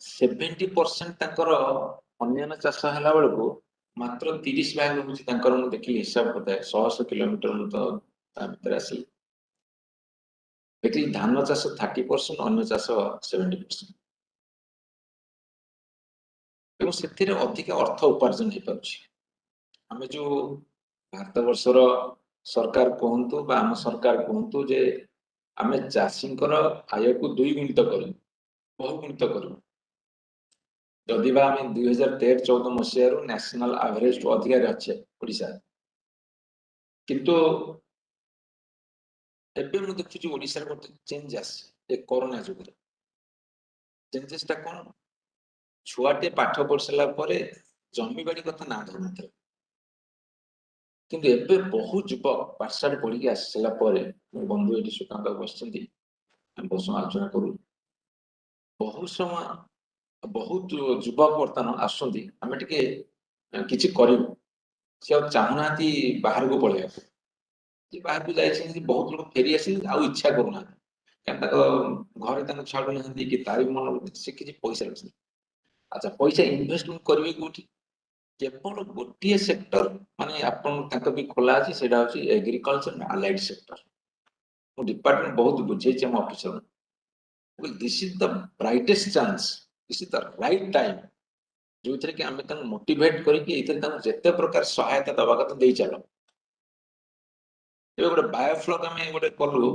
H: 70% ତାଙ୍କର ଅନ୍ୟାନ୍ୟ ଚାଷ ହେଲା ବେଳକୁ ମାତ୍ର 30 ଭାଗ ହଉଛି ତାଙ୍କର। ମୁଁ ଦେଖିଲି ହିସାବ କଥା 100 କିଲୋମିଟର ମୁଁ ତ ତା ଭିତରେ ଆସିଲି। ଏଠି ଧାନ ଚାଷ 30%, ଅନ୍ୟ ଚାଷ 70%, ଏବଂ ସେଥିରେ ଅଧିକ ଅର୍ଥ ଉପାର୍ଜନ ହେଇପାରୁଛି। ଆମେ ଯୋଉ ଭାରତ ବର୍ଷର ସରକାର କୁହନ୍ତୁ ବା ଆମ ସରକାର କୁହନ୍ତୁ ଯେ ଆମେ ଚାଷୀଙ୍କର ଆୟକୁ 2 ଗୁଣିତ କରିବୁ, ବହୁ ଗୁଣିତ କରିବୁ। ଯଦି ବା ଆମେ 2013-14 ମସିହାରୁ ନ୍ୟାସନାଲ ଆଭରେଜଠୁ ଅଧିକାରେ ଅଛେ ଓଡ଼ିଶା, କିନ୍ତୁ ଏବେ ମୁଁ ଦେଖୁଛି ଓଡ଼ିଶାରେ ଗୋଟେ ଚେଞ୍ଜ ଆସିଛି ଏ କରୋନା ଯୁଗରେ। ଚେଞ୍ଜେସଟା କଣ? ଛୁଆଟେ ପାଠ ପଢି ସାରିଲା ପରେ ଜମିବାଡି କଥା ନା ଧରୁନଥିଲେ, କିନ୍ତୁ ଏବେ ବହୁ ଯୁବକ ପାଠଶାଠ ପଢିକି ଆସି ସାରିଲା ପରେ, ମୋ ବନ୍ଧୁ ଏଠି ସୁକାନ୍ତ ବସିଛନ୍ତି, ଆମେ ବହୁତ ସମୟ ଆଲୋଚନା କରୁ, ବହୁତ ଯୁବକ ବର୍ତ୍ତମାନ ଆସୁଛନ୍ତି ଆମେ ଟିକେ କିଛି କରିବୁ। ସେ ଆଉ ଚାହୁଁନାହାନ୍ତି ବାହାରକୁ ପଳେଇବାକୁ। ଯେ ବାହାରକୁ ଯାଇଛନ୍ତି ବହୁତ ଲୋକ ଫେରି ଆସିଛନ୍ତି ଆଉ ଇଚ୍ଛା କରୁନାହାନ୍ତି, କାରଣ ତାଙ୍କ ଘରେ ତାଙ୍କୁ ଛାଡୁନାହାନ୍ତି କି ତାରି ମନ, ସେ କିଛି ପଇସା ରଖୁଛନ୍ତି। ଆଚ୍ଛା, ପଇସା ଇନଭେଷ୍ଟମେଣ୍ଟ କରିବେ କୋଉଠି? କେବଳ ଗୋଟିଏ ସେକ୍ଟର ମାନେ ଆପଣ ତାଙ୍କ ବି ଖୋଲା ଅଛି, ସେଇଟା ହଉଛି ଏଗ୍ରିକଲଚର ଆଲାଇଡ ସେକ୍ଟର। ମୁଁ ଡିପାର୍ଟମେଣ୍ଟ ବହୁତ ବୁଝେଇଛି ଆମ officer, this is the brightest chance, this is the right time, ଯୋଉଥିରେ କି ଆମେ ତାଙ୍କୁ ମୋଟିଭେଟ କରିକି ଏଇଥିରେ ତାଙ୍କୁ ଯେତେ ପ୍ରକାର ସହାୟତା ଦବା କଥା ଦେଇ ଚାଲ। ଏବେ ଗୋଟେ ବାୟୋଫ୍ଲକ୍ ଆମେ ଗୋଟେ କଲୁ,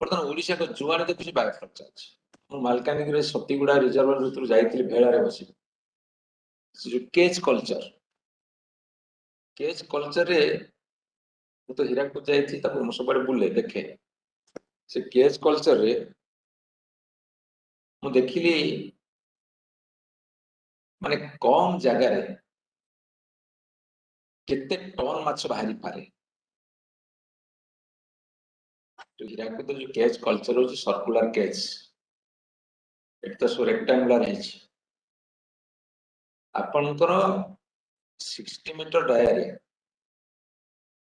H: ବର୍ତ୍ତମାନ ଓଡ଼ିଶାର ଯୁଆଡେ ଦେଖୁଛି ବାୟୋଫ୍ଲକ୍ ଚାଲିଛି। ମୁଁ ମାଲକାନଗିରି ସତୀଗୁଡା ରିଜର୍ଭର ଭିତରୁ ଯାଇଥିଲି ଭେଳାରେ ବସି, ସେ ଯୋଉ କେଜ୍ କଲଚରରେ ମୁଁ ତ ହୀରାକୁଦ ଯାଇଥିଲି, ତାକୁ ମୁଁ ସବୁଆଡେ ବୁଲେ ଦେଖେ। ସେ କେଜ୍ କଲଚରରେ ମୁଁ ଦେଖିଲି ମାନେ କମ ଜାଗାରେ केते टन माछ बाहरी पारे तो हीराकुद जो केज कल्चर होची सर्कुलर केज एट तो सो रेक्टेंगुलर है आपनकर 60 मीटर डायरे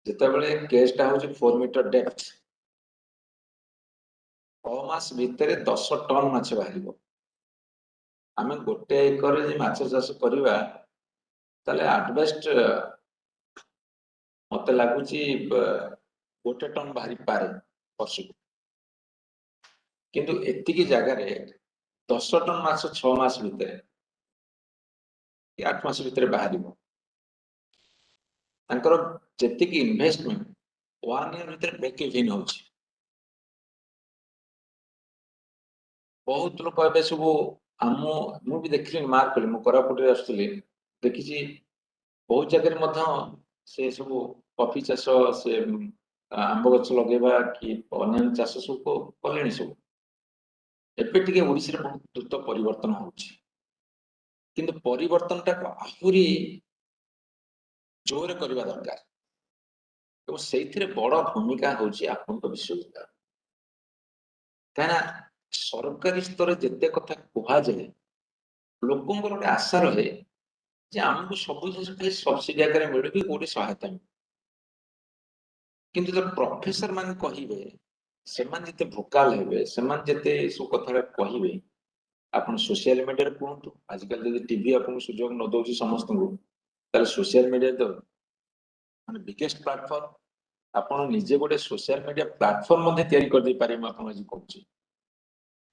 H: जेतेबेले केजटा होची 4 मीटर डेप्थ 6 मास भितर 10 टन माछ बाहरिबो आमे गोटे एकर जे माछ चाष करबा ताले एटबेस्ट मते लागुची गोटे टन बाहरी पारे वर्ष किंतु एतिकी जगह रे 10 टन माछ 6 मास भितर 8 मास भितर बाहरिबो तांकर जेतिकी इन्वेस्टमेंट 1 ईयर भितर ब्रेक इवन होची बहुत लोक एबे सब मु भी देखली मार्क कली मु कोरापुट रे आसुली देखिची बहुत जगह मध्य से सब कॉफी चाष से आंब गछ लगेबा कि अन्य चाष सब कलेनी सब एबे टिके ओडिसा रे बहुत द्रुत परिवर्तन होची किंतु परिवर्तन टा आहुरी जोर करबा दरकार तो सेथिरे बड़ भूमिका होची आपन विश्वविद्यालय कहना सरकारी स्तर जेते कथा कुहा जाए लोकंकर गोटे आशा रहे जे आमको सब जिनिस सब्सिडी आकार मिलबी गोटे सहायता किंतु जब प्रोफेसर मान कहिबे सेमान जते भोकाल हेबे सेमान जते सब कथा कहिबे आपन सोशल मीडिया रे कहंतु आजकल जदि टीवी आपन सुजोग न दोची समस्त को ताले सोशल मीडिया तो माने बिगेस्ट प्लेटफॉर्म आपन निजे गोटे सोशल मीडिया प्लेटफॉर्म मध्ये तयारी कर दे पारे म आपन आज कहूची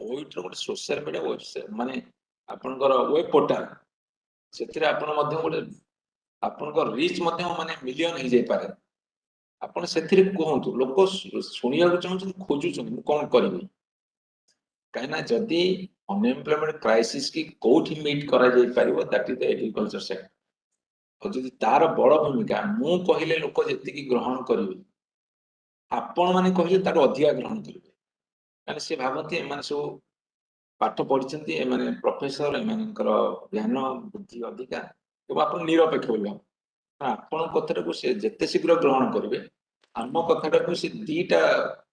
H: ओइट्रो गोटे सोशल मीडिया वेबसाइट माने आपनकर वेब पोर्टल सेथिरे आपन मध्ये गोटे आपनकर रीच मध्ये माने मिलियन हे जाय पारे आपन सेथिरे कहंतु लोक सुनिया को चाहू खोजु छ कोन करबी कहना जदि अनएम्प्लॉयमेंट क्राइसिस की कोठी मीट करा जाय पारिबो that is the agriculture sector और जदि तार बड़ भूमिका मु कहिले लोक जेति की ग्रहण करिवे आपण माने कहिले तार अधिक ग्रहण करिवे माने से भाबती माने सब पाठ पढ़ी एमाने प्रोफेसर एमानकर ज्ञान बुद्धि अधिका तो आप निरपेक्ष बोल आपण कथा को से जेते शीघ्र ग्रहण करेंगे आम कथा को से दीटा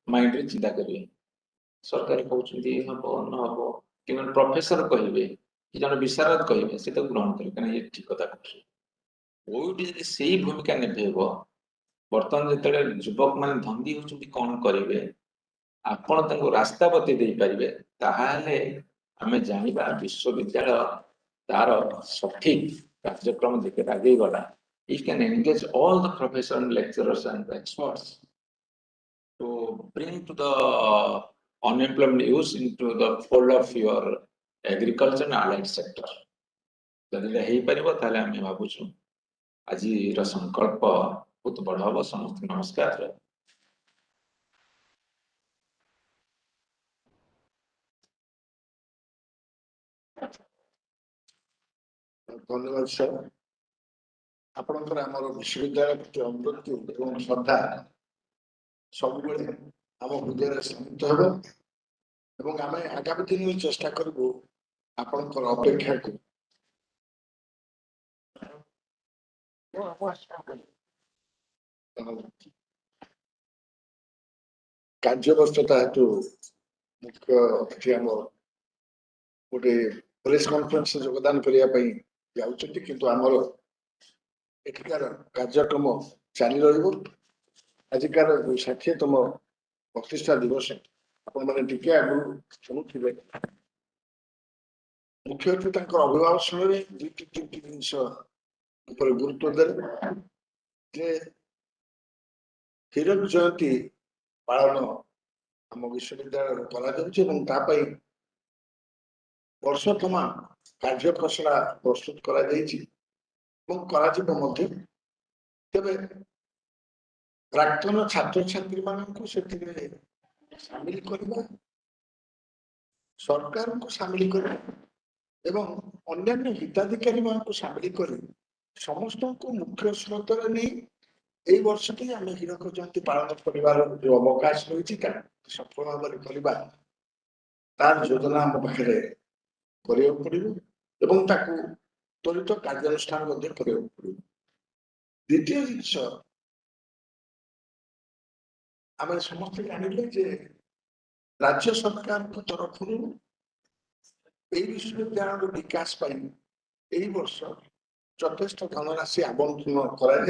H: माइंड रे चिंता करेंगे सरकार कहते हम न हम कि प्रोफेसर कहे कि जन विशारद कहे से ग्रहण करेंगे ये ठीक कथा कहते से भूमिका ने बर्तमान जो युवक मान धंदी होती कौन करेंगे आपण तांको रास्ता बते दे पारिबे ताहाले हमें जानिबा विश्वविद्यालय तार सठिक कार्यक्रम दिखे आगे गला you can engage all the professors and lecturers and experts to bring to the unemployment use into the fold of your agriculture and allied sector जदि हे परिबो ताले हमें भाबुछु आज रो संकल्प बहुत बड़ हबो समस्त नमस्कार
D: धन्यवाद सर आपणकर आमर विश्वविद्यालय प्रति अनुरक्ति एवं श्रद्धा सब आम हृदय स्थित हो एवं आम आगामी दिन में चेष्टा करूँ आपणकर अपेक्षा को कार्यव्यस्तता हेतु मुख्य अतिथि आम गोटे प्रेस कॉन्फ्रेंस योगदान करने जाऊँच किंतु आमर एठिकार कार्यक्रम चली रहिबो आजिकार 60तम प्रतिष्ठा दिवस आपण माने टिके आगु शुणुथिबे मुख्यतः तांकर अभिभाषण रे दुटी जिनिस ऊपर गुरुत्व देले जे हीरक जयंती पालन आम विश्वविद्यालय करा जाउछि एवं तापई वर्ष तमा कार्य खसड़ा प्रस्तुत करा जाइछि एवं करा जिवो मध्ये तेबे प्राक्तन छात्र छात्री मानक से सामिल करवा सरकार को सामिल कर एवं अन्य हिताधिकारी मानक सामिल कर समस्त को मुख्य स्रोत नहीं वर्ष टी आम हीरक जयंती पालन कर जो अवकाश रही सफल भाव करवा तार योजना आम पाखे पड़ो एवं त्वरित कार्यानुष्ठान पड़ो द्वितीय जिनिस आम समस्त जानिले जे राज्य सरकार तरफ विश्वविद्यालय विकास यही वर्ष यथेष्ट धनराशि आवंटन कर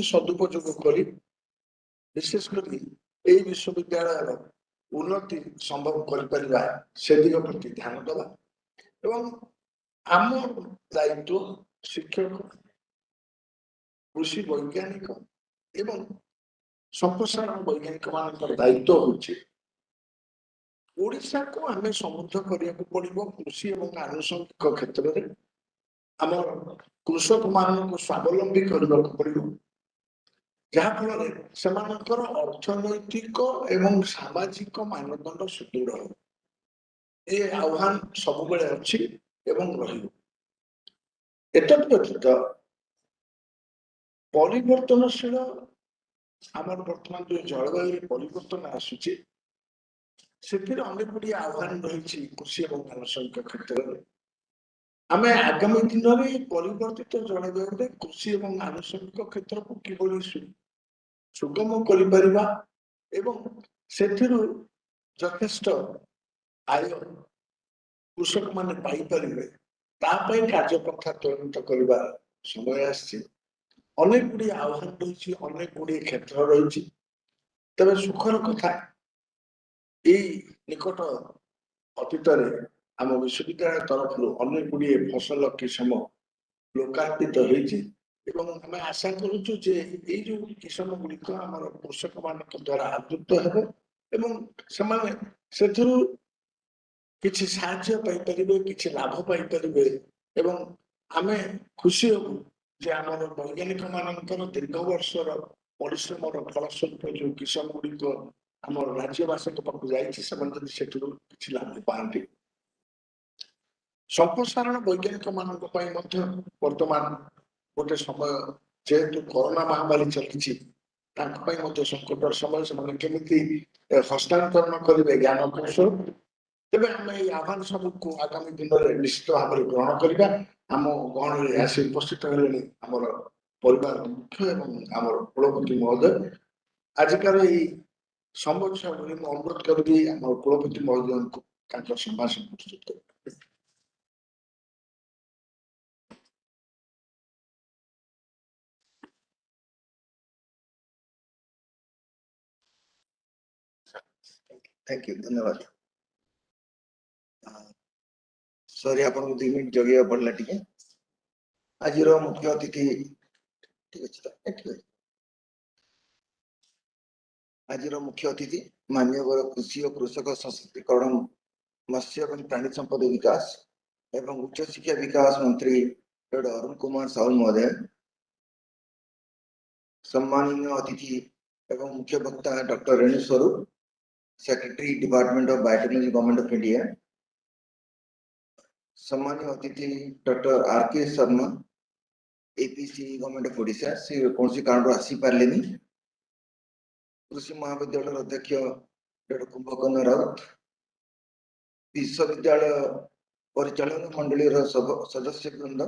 D: सदुपयोग कर विशेषकर विश्वविद्यालय उन्नति संभव कर दिग प्रति ध्यान दवा एवं आम दायित्व शिक्षक कृषि वैज्ञानिक एवं संप्रसारण वैज्ञानिक मान दायित्व होशा को आम समृद्ध करने को पड़ो कृषि और आनुषंगिक क्षेत्र में आम कृषक मान स्वावलंबी करने को पड़ो जहाँफल से अर्थनैतिक एवं सामाजिक मानदंड सुदृढ़ हो ये आह्वान सब बेले अच्छी व्यतीत परिवर्तनशील आम बर्तमान जो जलवायु परिवर्तन आसूची से अनेक गुड़ी आह्वान रही कृषि और आनुषंगिक क्षेत्र में आम आगामी दिन में परिवर्तित जलवायु कृषि और आनुषंगिक क्षेत्र को किभली सुगम कर यथेष्ट आय कृषक माने कार्यपंथा त्वरित करने समय अनेक गुड़ी आह्वान रही अनेक गुड़ी क्षेत्र रही तेज सुखर कथा निकट अतीत आम विश्वविद्यालय तरफ अनेक गुड़ी फसल किसम लोकार्पित आम आशा करुचु जो किसम गुड़िक आम कृषक मान द्वारा आदृत हो किसी साहाय्य पाइपर किसी लाभ पाइपर आम खुशी हूँ जे आम वैज्ञानिक मान दीर्घ वर्षर परिश्रम फलस्वरूप जो किसम गुड़िक आम राज्यवासी पाक जाठी लाभ पाती संप्रसारण वैज्ञानिक मान वर्तमान गोटे समय जेहेतु कोरोना महामारी चली संकट समय से हस्तांतरण करेंगे ज्ञान कौशल तेज आम ये आह्वान सबको आगामी दिन में निश्चित भाव में ग्रहण करवा आम गहन आसी उपस्थित होने आमर परिवार मुख्य आम कुलपति महोदय आजिकार समस्या अनुरोध करी आम कुलपति महोदय को संभाषण प्रस्तुत कर
F: थैंक यू धन्यवाद सॉरी आपन 2 मिनट जगिया पड़ला टिके आज मुख्य अतिथि ठीक अछि आज मुख्य अतिथि माननीय कृषि और कृषक सशक्तिकरण मत्स्य और प्राणी संपद विकास एवं उच्च शिक्षा विकास मंत्री डॉक्टर अरुण कुमार साहू महोदय सम्माननीय अतिथि एवं मुख्य वक्ता डॉक्टर रेणु स्वरूप secretary department of biotechnology government of India सम्मानित अतिथि डॉक्टर आर के Sharma APC government of Odisha से कौन सी कारण आसी पारे कृषि महाविद्यालय अध्यक्ष डॉक्टर कुंभकर्ण राउत विश्वविद्यालय परिचालन मंडली सदस्य वृंद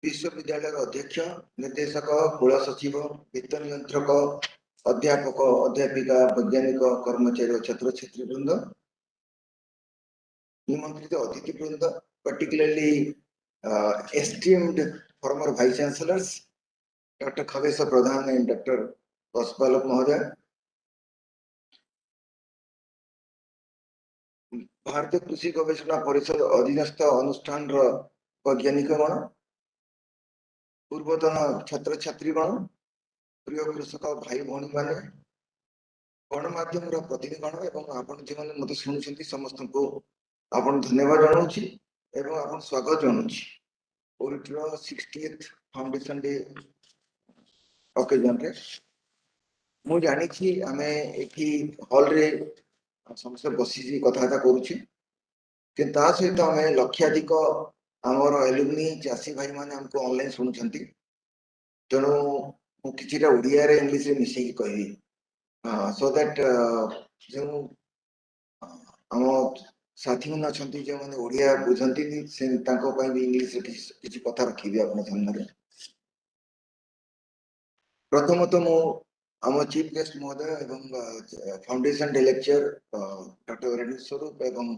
F: विश्वविद्यालय अध्यक्ष निर्देशक कुल सचिव वित्त नियंत्रक अध्यापक अध्यापिका वैज्ञानिक कर्मचारी और छात्र छात्री वृंद निमंत्रित अतिथि वृंद particularly esteemed former vice chancellors doctor Khagesh Pradhan and doctor Kaushpal महोदय भारतीय कृषि गवेषणा परिषद अधीनस्थ अनुष्ठान वैज्ञानिक गण पूर्वतन छात्र छात्री गण प्रिय कृषक भाई भौणी मैंने गणमाध्यम प्रतिनिधि गण एवं आपण जो मत शुणुं समस्त को आपण धन्यवाद जनाऊँ स्वागत जनाऊँ 60th फाउंडेशन डे ओकेजन रे मु जानी छी आमे एठी हॉल रे समस्त बसी कथा करूची कि ता सहित आमे लक्षाधिक आमर एलुमनी चासी भाई माने हमको ऑनलाइन सुनुछंती तेणु मु किछिटा ओडिया रे इंग्लिश रे मिसेकी कहबी सो दैट जो आम साथी मन अच्छा जो मैंने ओडिया बुझंती से भी इंग्लिश किसी कथा रखी आपण सामने प्रथमतः मु आम चीफ गेस्ट महोदय एवं फाउंडेशन डायरेक्टर डॉक्टर रेणु स्वरूप एवं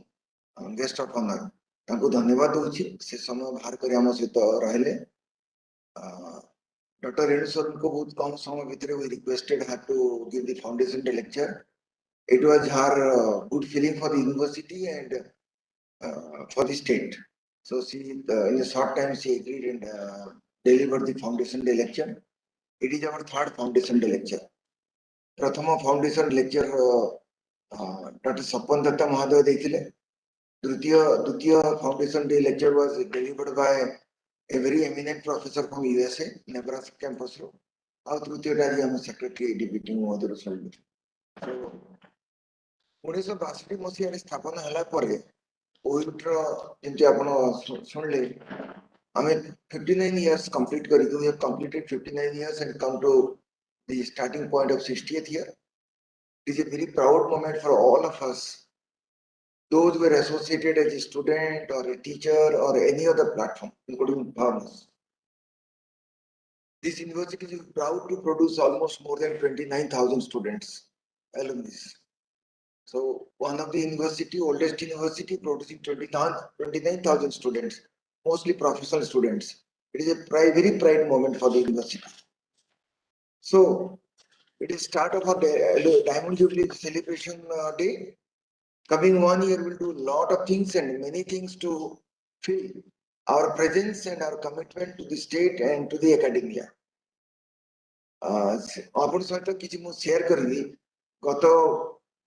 F: गेस्ट ऑफ ऑनर तांको धन्यवाद दूची से समय बाहर कर आम सहित रहिले डॉक्टर रेणु स्वरूप को बहुत कम समय भितर we requested her to give the foundation director it was her good feeling for the university and for the state. So she, in a short time, she agreed and delivered the foundation day lecture. It is our third foundation day lecture. Prathama foundation lecture Dr. Sapan Datta Mahadev dekile. Dutiya foundation day lecture was delivered by a very eminent professor from USA, Nebraska campus. Our Trutiya secretary deputy Mahadev Salvi. So 1962 ମସିହାରେ ସ୍ଥାପନ ହେଲା ପରେ OUAT ର ଯେମିତି ଆପଣ ଶୁଣିଲେ ଆମେ 59 years complete କରିକି we have completed 59 years and come to the starting point of 60th year. It is a very proud moment for all of us, those who were associated as a student or a teacher or any other platform, including farmers. This university is proud to produce almost more than 29,000 students, alumni. So one of the university, oldest university, producing 29,000 students, mostly professional students. It is a very pride moment for the university. So it is start of our Diamond Jubilee celebration day. Coming 1 year, we'll do a lot of things and many things to fill our presence and our commitment to the state and to the academia. ଆପଣ ସହିତ କିଛି ମୁଁ share କରିବି ଗତ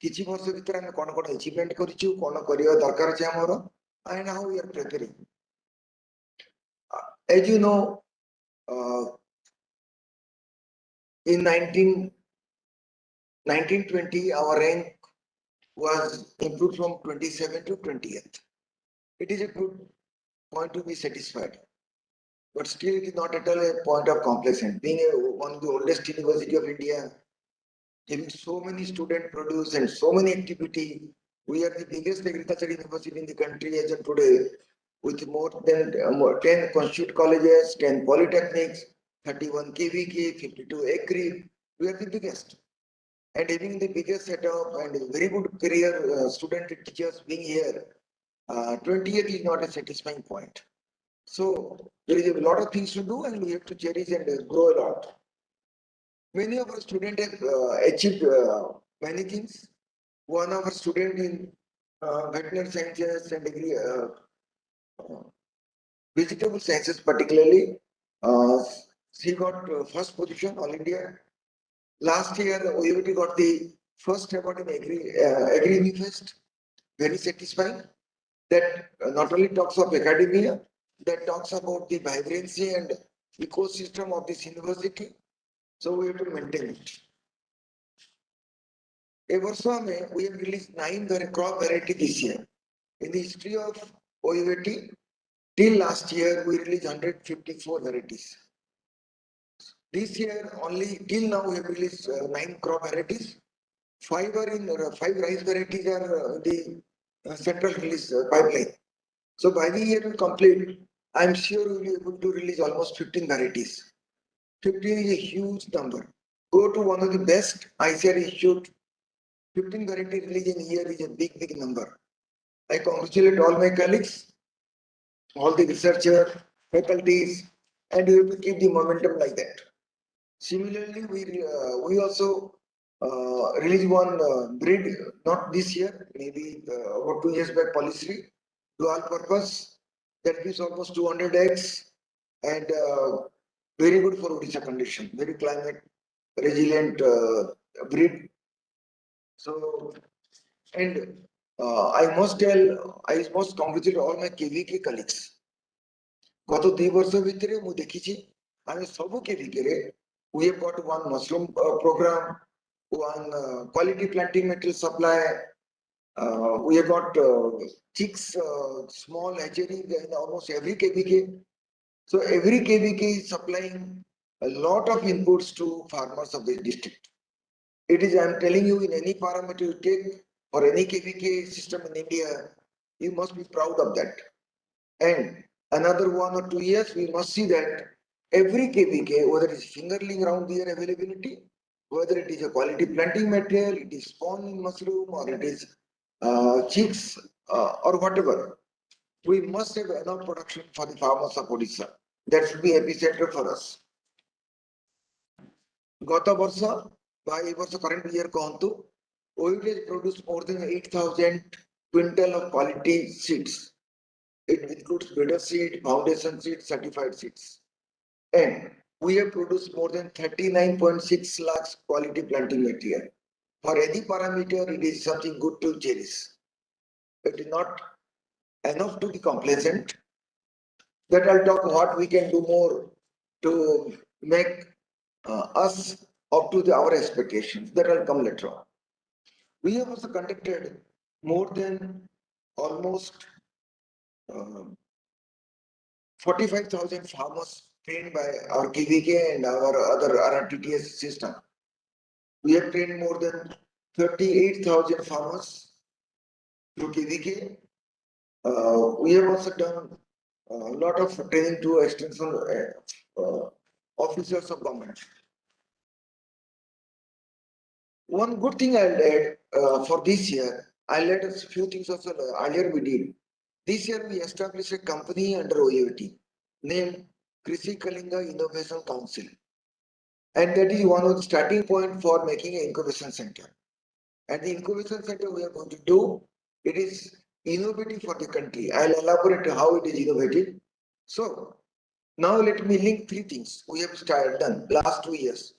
F: କିଛି ବର୍ଷ ଭିତରେ ଆମେ କଣ କଣ achievement କରିଛୁ କଣ କରିବା ଦରକାର ଅଛି ଆମର and how we are preparing. As you know, in 1920 our rank was improved from 27 to 20th. It is a good point to be satisfied, but still it is not at all a point of complacent. Being one of the oldest university of India, having so many student produce and so many activity, we are the biggest agriculture university in the country as of today, with more than 10 constitute colleges, 10 polytechnics, 31 KVK, 52 agri. We are the biggest. And having the biggest setup and very good career student teachers being here, 20th is not a satisfying point. So there is a lot of things to do and we have to cherish and grow a lot. Many of our students have achieved many things. One of our students in veterinary sciences and vegetable sciences particularly, she got first position all India. Last year, OUAT got the first award in Agri Fest. Very satisfying. That not only talks of academia, that talks about the vibrancy and ecosystem of this university. So we have to maintain it. Ever so we have released 9 crop variety this year. In the history of OUAT, till last year we released 154 varieties. This year only till now we have released 9 crop varieties. 5 rice varieties are the central release pipeline. So by the year we complete, I am sure we will be able to release almost 15 varieties. 15 is a huge number. Go to one of the best ICR issued 15 variety release in a year is a big number. I congratulate all my colleagues, all the researchers, faculties, and we have to keep the momentum like that. Similarly, we also released one breed, not this year, maybe about 2 years back, policy, dual purpose, that gives almost 200 eggs and very good for Odisha condition, very climate resilient breed. So, and I must congratulate all my KVK colleagues. গত 2 বছর ভিতরে ମୁଁ ଦେଖିଛି ଆମେ ସବୁ KVK ରେ we have got one mushroom program, one quality planting material supply. We have got chicks, small hatchery in almost every KVK. So every KVK is supplying a lot of inputs to farmers of this district. It is, I am telling you, in any parameter you take for any KVK system in India, you must be proud of that. And another 1 or 2 years, we must see that every KVK, whether it's fingerling round the ear availability, whether it is a quality planting material, it is spawn in mushroom, or it is chicks, or whatever, we must have enough production for the farmers of Odisha. That should be epicenter for us. Gata Varsa, by Varsa current year Kontu, OUAT has produced more than 8,000 quintal of quality seeds. It includes breeder seed, foundation seed, certified seeds. And we have produced more than 39.6 lakhs quality planting material. For any parameter, it is something good to cherish. It is not enough to be complacent. That I'll talk what we can do more to make us up to our expectations. That will come later on. We have also conducted more than almost 45,000 farmers trained by our KVK and our other RRTTS system. We have trained more than 38,000 farmers through KVK. We have also done a lot of training to extension officers of government. One good thing I'll add for this year, I'll add a few things also earlier we did. This year we established a company under OUAT named Krishi Kalinga Innovation Council. And that is one of the starting point for making an incubation center. And the incubation center we are going to do, it is innovative for the country. I'll elaborate how it is innovative. So now let me link three things we have done last 2 years.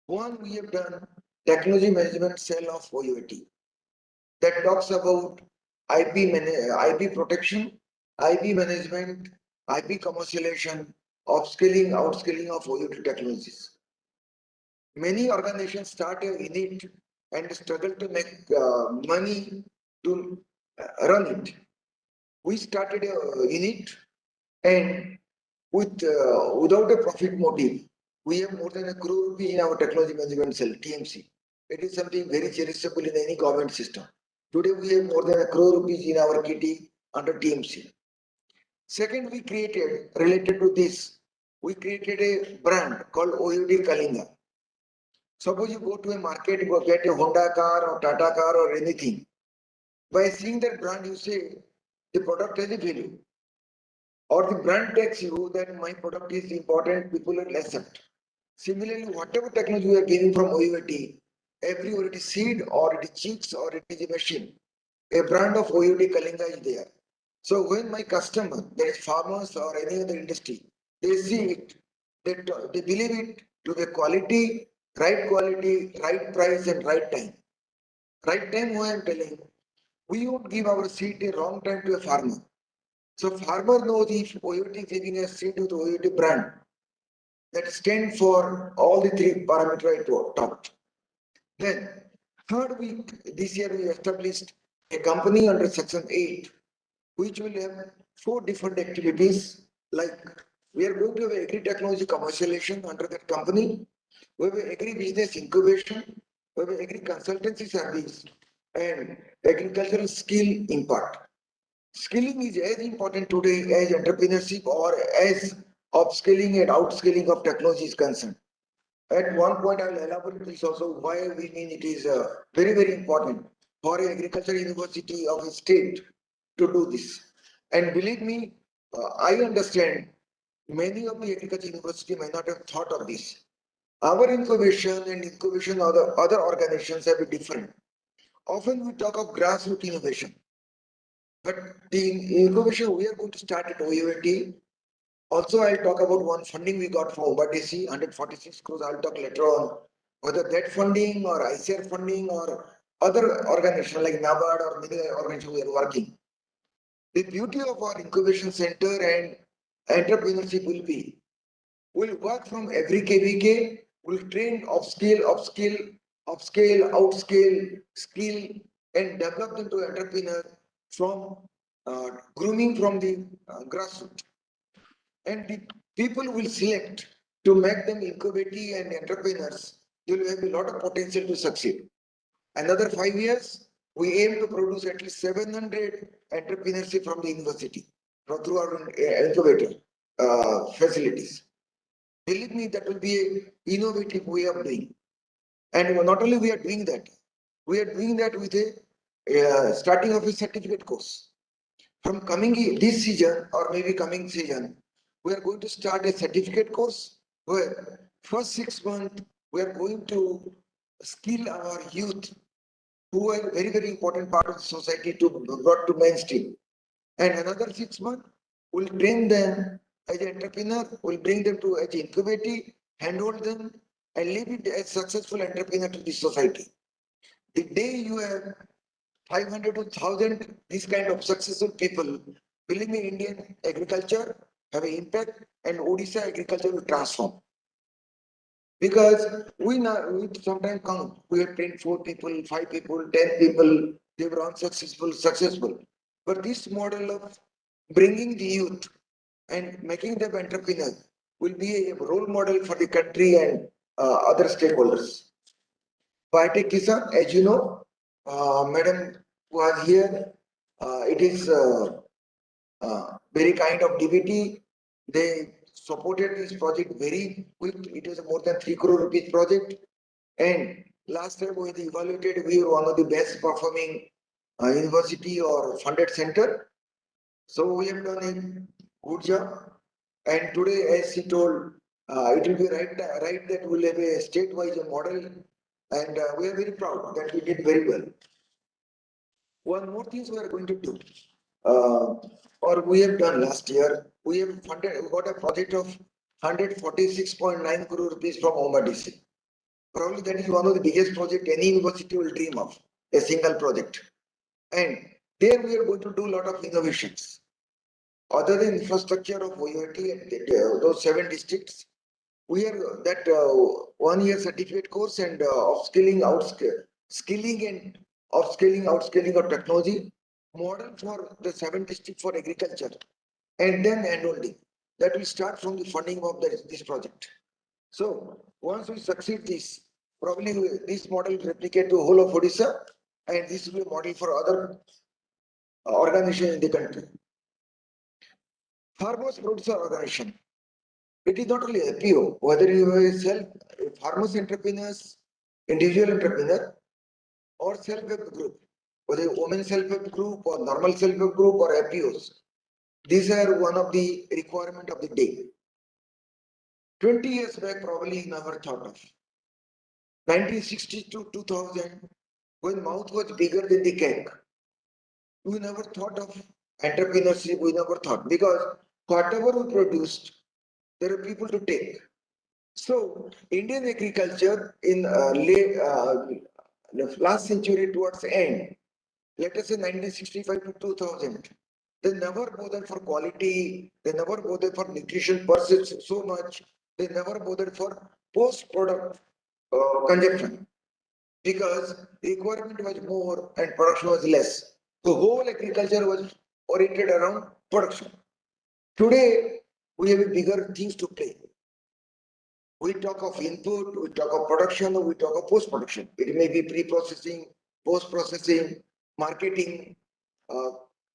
F: One, we have done technology management cell of OUAT that talks about IP protection, IP management, IP commercialization, upscaling, outscaling of OUAT technologies. Many organizations start a unit and struggle to make money to run it. We started a unit and without a profit motive, we have more than 1 crore rupees in our technology management cell, TMC. It is something very cherishable in any government system. Today we have more than 1 crore rupees in our kitty under TMC. Second, we created, related to this, we created a brand called OUAT Kalinga. Suppose you go to a market, you go get a Honda car or Tata car or anything. By seeing that brand, you say the product has a value. Or the brand tells you that my product is important, people will accept. Similarly, whatever technology we are getting from OUAT, every OUAT seed or it is chicks or it is a machine, a brand of OUAT Kalinga is there. So when my customer, that is farmers or any other industry, they see it, they believe it to be quality, right price and right time. Right time, who I am telling, we won't give our seed a wrong time to a farmer. So farmer knows if OUAT is giving a seed with OUAT brand, that stand for all the three parameters I talked. Then third week, this year we established a company under Section 8, which will have 4 different activities. Like we are going to have agri-technology commercialization under that company. We have agri-business incubation, we have agri-consultancy service, and agricultural skill impact. Skilling is as important today as entrepreneurship or as upscaling and outscaling of technology is concerned. At one point, I will elaborate this also why we mean it is very, very important for an agriculture university of a state to do this. And believe me, I understand many of the agriculture university may not have thought of this. Our incubation and incubation of the other organizations have been different. Often we talk of grassroots innovation. But the incubation we are going to start at OUAT. Also, I'll talk about one funding we got from OBDC, 146 crores. I'll talk later on whether that funding or ICR funding or other organizations like NABARD or many organizations we are working. The beauty of our incubation center and entrepreneurship will be, we'll work from every KVK, we'll train upscale, outscale, skill, and develop them to entrepreneur from grooming from the grassroots. And the people will select to make them incubating and entrepreneurs. They will have a lot of potential to succeed. Another 5 years, we aim to produce at least 700 entrepreneurship from the university through our incubator facilities. Believe me, that will be an innovative way of doing. And not only we are doing that, we are doing that with a starting of a certificate course. From this season or maybe coming season, we are going to start a certificate course where first 6 months we are going to skill our youth who are very, very important part of the society to brought to mainstream. And another 6 months, we'll train them as an entrepreneur, we'll bring them to as incubator, handhold them, and leave it as successful entrepreneur to the society. The day you have 500 to 1,000 these kind of successful people, believe me, Indian agriculture have an impact and Odisha agriculture will transform. Because we sometimes count, we have trained 4 people, 5 people, 10 people, they were successful. But this model of bringing the youth and making them entrepreneurs will be a role model for the country and other stakeholders. Biotech Kisan, as you know, Madam was here. It is very kind of DBT. They supported this project very quick. It was a more than 3 crore rupees project. And last time we evaluated, we were one of the best performing university or funded center. So we have done a good job. And today, as he told, it will be right that we'll have a state-wise model. And we are very proud that we did very well. One more thing we are going to do, or we have done last year, we got a project of 146.9 crore rupees from OUAT. Probably that is one of the biggest project any university will dream of, a single project. And there we are going to do a lot of innovations. Other than infrastructure of OUAT and those 7 districts, we are that 1 year certificate course and skilling and outscaling of technology model for the 7 districts for agriculture, and then enrolling. That will start from the funding of this project. So once we succeed this, probably this model will replicate to whole of Odisha, and this will be a model for other organizations in the country. Farmers Producer Organization. It is not only APO, whether you are farmers entrepreneurs, individual entrepreneur, or self-help group, whether women self-help group or normal self-help group or APOs. These are one of the requirement of the day. 20 years back, probably never thought of. 1960 to 2000, when mouth was bigger than the cake, we never thought of entrepreneurship, we never thought, because whatever we produced, there are people to take. So Indian agriculture in the last century towards the end, let us say 1965 to 2000, they never bothered for quality, they never bothered for nutrition per se so much, they never bothered for post-product consumption, because the requirement was more and production was less. The whole agriculture was oriented around production. Today, we have bigger things to play. We talk of input, we talk of production, we talk of post-production. It may be pre-processing, post-processing, marketing,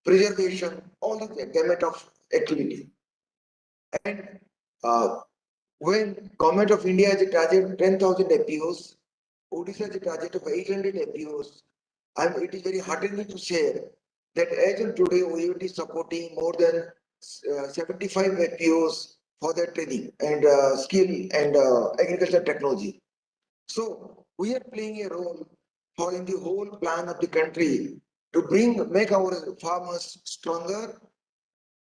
F: preservation, all the gamut of activity. And when Government of India has a target 10,000 APOs, Odisha has a target of 800 APOs, and it is very heartening to share that as of today, OUAT is supporting more than 75 APOs for their training and skill and agriculture technology. So we are playing a role for in the whole plan of the country to make our farmers stronger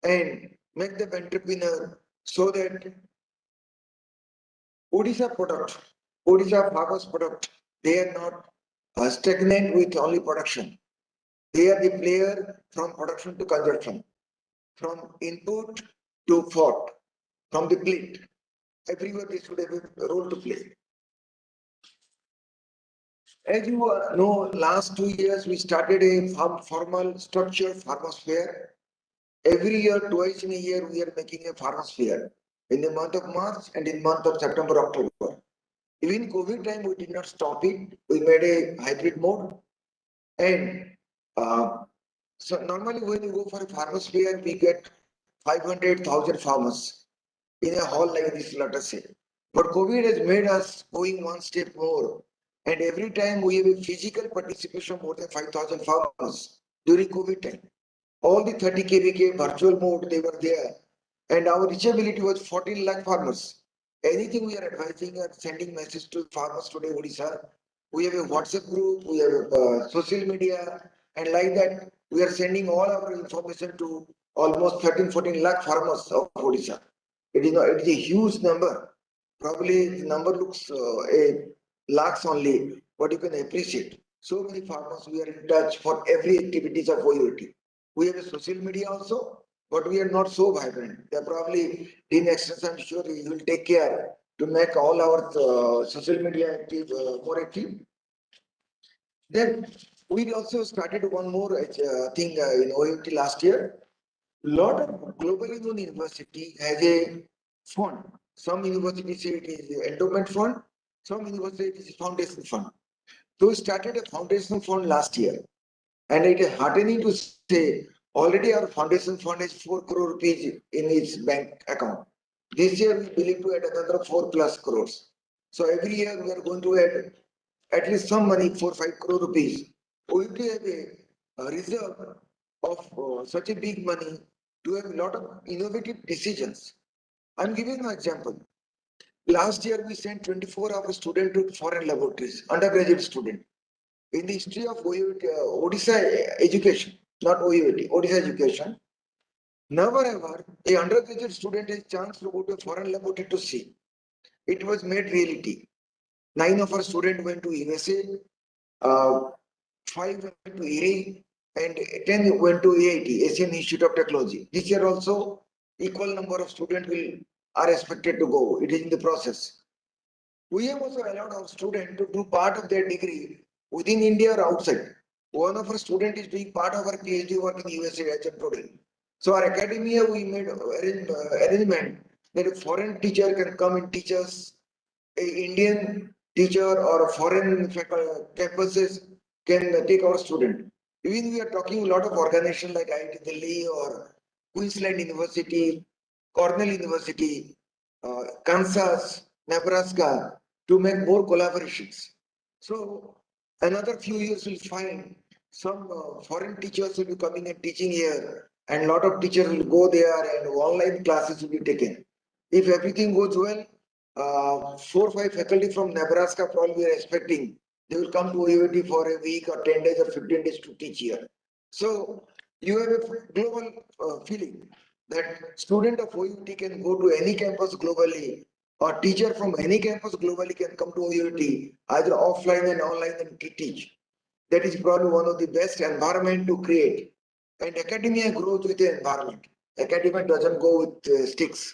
F: and make them entrepreneur so that Odisha farmers product, they are not stagnant with only production. They are the player from production to consumption, from input to fork, from the plate. Everywhere they should have a role to play. As you know, last 2 years we started a formal structured farmers fair. Every year, twice in a year, we are making a farmers fair in the month of March and in the month of September, October. Even COVID time, we did not stop it. We made a hybrid mode. And so normally when you go for a farmers fair, we get 500,000 farmers. in a hall like this, let us say. But COVID has made us going one step more. And every time we have a physical participation more than 5,000 farmers during COVID time. All the 30 KVK virtual mode, they were there. And our reachability was 14 lakh farmers. Anything we are advising or sending message to farmers today, Odisha, we have a WhatsApp group, we have social media, and like that, we are sending all our information to almost 13, 14 lakh farmers of Odisha. It is not, it is a huge number. Probably the number looks a lakhs only, but you can appreciate. So many farmers we are in touch for every activities of OUAT. We have a social media also, but we are not so vibrant. They are probably in excess, I'm sure you will take care to make all our social media active, more active. Then we also started one more thing in OUT last year. Lot of globally known university has a fund. Some universities say it is endowment fund, some universities it is foundation fund. So we started a foundation fund last year, and it is heartening to say already our foundation fund has 4 crore rupees in its bank account. This year we believe to add another 4 plus crores. So every year we are going to add at least some money, 4-5 crore rupees. We will have a reserve of such a big money to have a lot of innovative decisions. I'm giving an example. Last year we sent 24-hour student to foreign laboratories, undergraduate student. In the history of OUAT, Odisha education, not OUAT, Odisha education, never ever a undergraduate student has chance to go to a foreign laboratory to see. It was made reality. 9 of our students went to USA, 5 went to ERI, and 10 went to AIT, Asian Institute of Technology. This year also, equal number of students are expected to go. It is in the process. We have also allowed our students to do part of their degree within India or outside. One of our students is doing part of our PhD work in USA as a today. So our academia, we made arrangement that a foreign teacher can come and teach us, a Indian teacher or a foreign campuses can take our student. Even we are talking a lot of organizations like IIT Delhi or Queensland University, Cornell University, Kansas, Nebraska to make more collaborations. So another few years will find some foreign teachers will be coming and teaching here, and a lot of teachers will go there and online classes will be taken. If everything goes well, 4 or 5 faculty from Nebraska probably we are expecting they will come to OUAT for a week or 10 days or 15 days to teach here. So you have a global feeling that student of OUAT can go to any campus globally, or teacher from any campus globally can come to OUAT either offline and online and teach. That is probably one of the best environment to create. And academia grows with the environment. Academia doesn't go with sticks.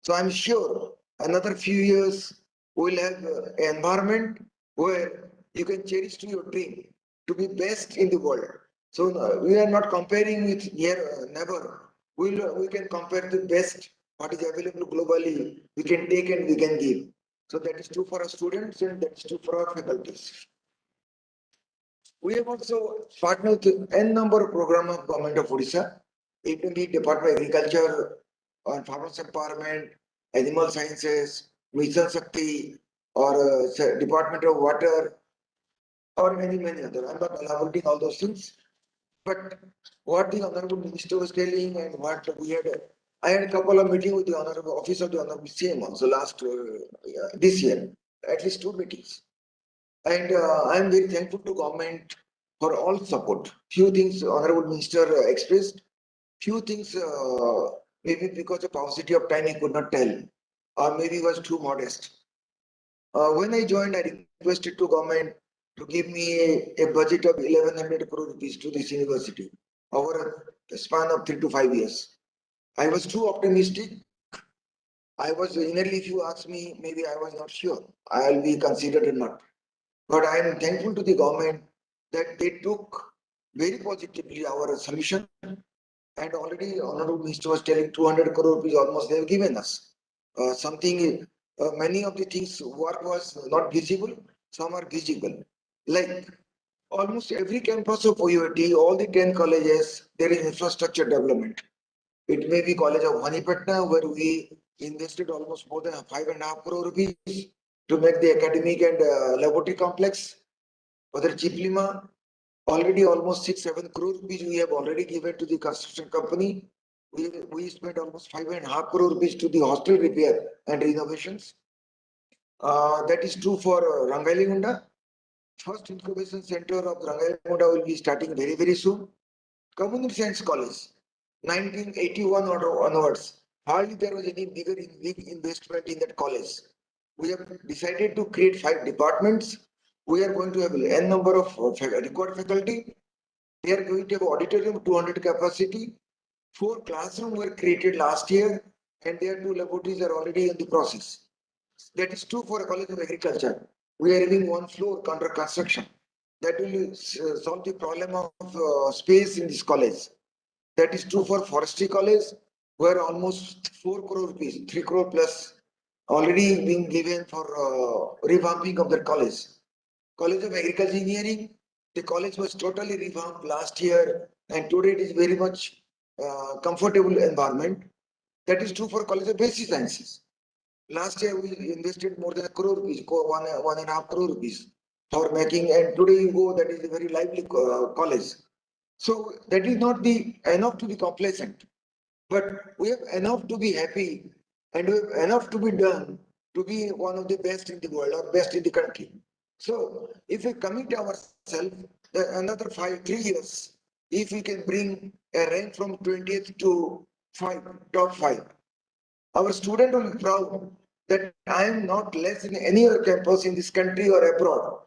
F: So I'm sure another few years we'll have an environment where you can cherish to your dream to be best in the world. So we are not comparing with near never. We can compare the best what is available globally. We can take and we can give. So that is true for our students and that is true for our faculties. We have also partnered with N number of programs of Government of Odisha, it may be Department of Agriculture, on farmers empowerment, animal sciences, Mission Shakti, or Department of Water, or many other. I'm not elaborating all those things, but what the Honorable Minister was telling and what we had, I had a couple of meetings with the Honorable Office of the Honorable CM also last this year, at least 2 meetings. And I am very thankful to government for all support. Few things Honorable Minister expressed, few things maybe because of paucity of time he could not tell, or maybe was too modest. When I joined, I requested to government to give me a budget of 1100 crore rupees to this university over a span of 3 to 5 years. I was too optimistic. I was innerly, if you ask me, maybe I was not sure I'll be considered or not. But I am thankful to the government that they took very positively our submission, and already Honorable Minister was telling 200 crore rupees almost they have given us. Many of the things work was not visible, some are visible. Like almost every campus of OUAT, all the 10 colleges, there is infrastructure development. It may be College of Hanipatna where we invested almost more than 5.5 crore rupees to make the academic and laboratory complex. Whether Chiplima, already almost 6-7 crore rupees we have already given to the construction company. We spent almost 5.5 crore rupees to the hostel repair and renovations. That is true for Rangailigunda. First incubation center of Rangailigunda will be starting very, very soon. Community Science College, 1981 onwards, hardly there was any big investment in that college. We have decided to create 5 departments. We are going to have n number of required faculty. They are going to have auditorium 200 capacity. 4 classrooms were created last year, and their 2 laboratories are already in the process. That is true for a College of Agriculture. We are having 1 floor under construction. That will solve the problem of space in this college. That is true for Forestry College, where almost 4 crore rupees, 3 crore plus, already being given for revamping of the college. College of Agriculture Engineering, the college was totally revamped last year, and today it is very much comfortable environment. That is true for College of Basic Sciences. Last year we invested more than 1 crore rupees, 1.5 crore rupees for making, and today you go, that is a very lively college. So that is not enough to be complacent, but we have enough to be happy, and we have enough to be done to be one of the best in the world or best in the country. So if we commit ourselves another 3 years, if we can bring a rank from 20th to top 5, our student will be proud that I am not less in any other campus in this country or abroad.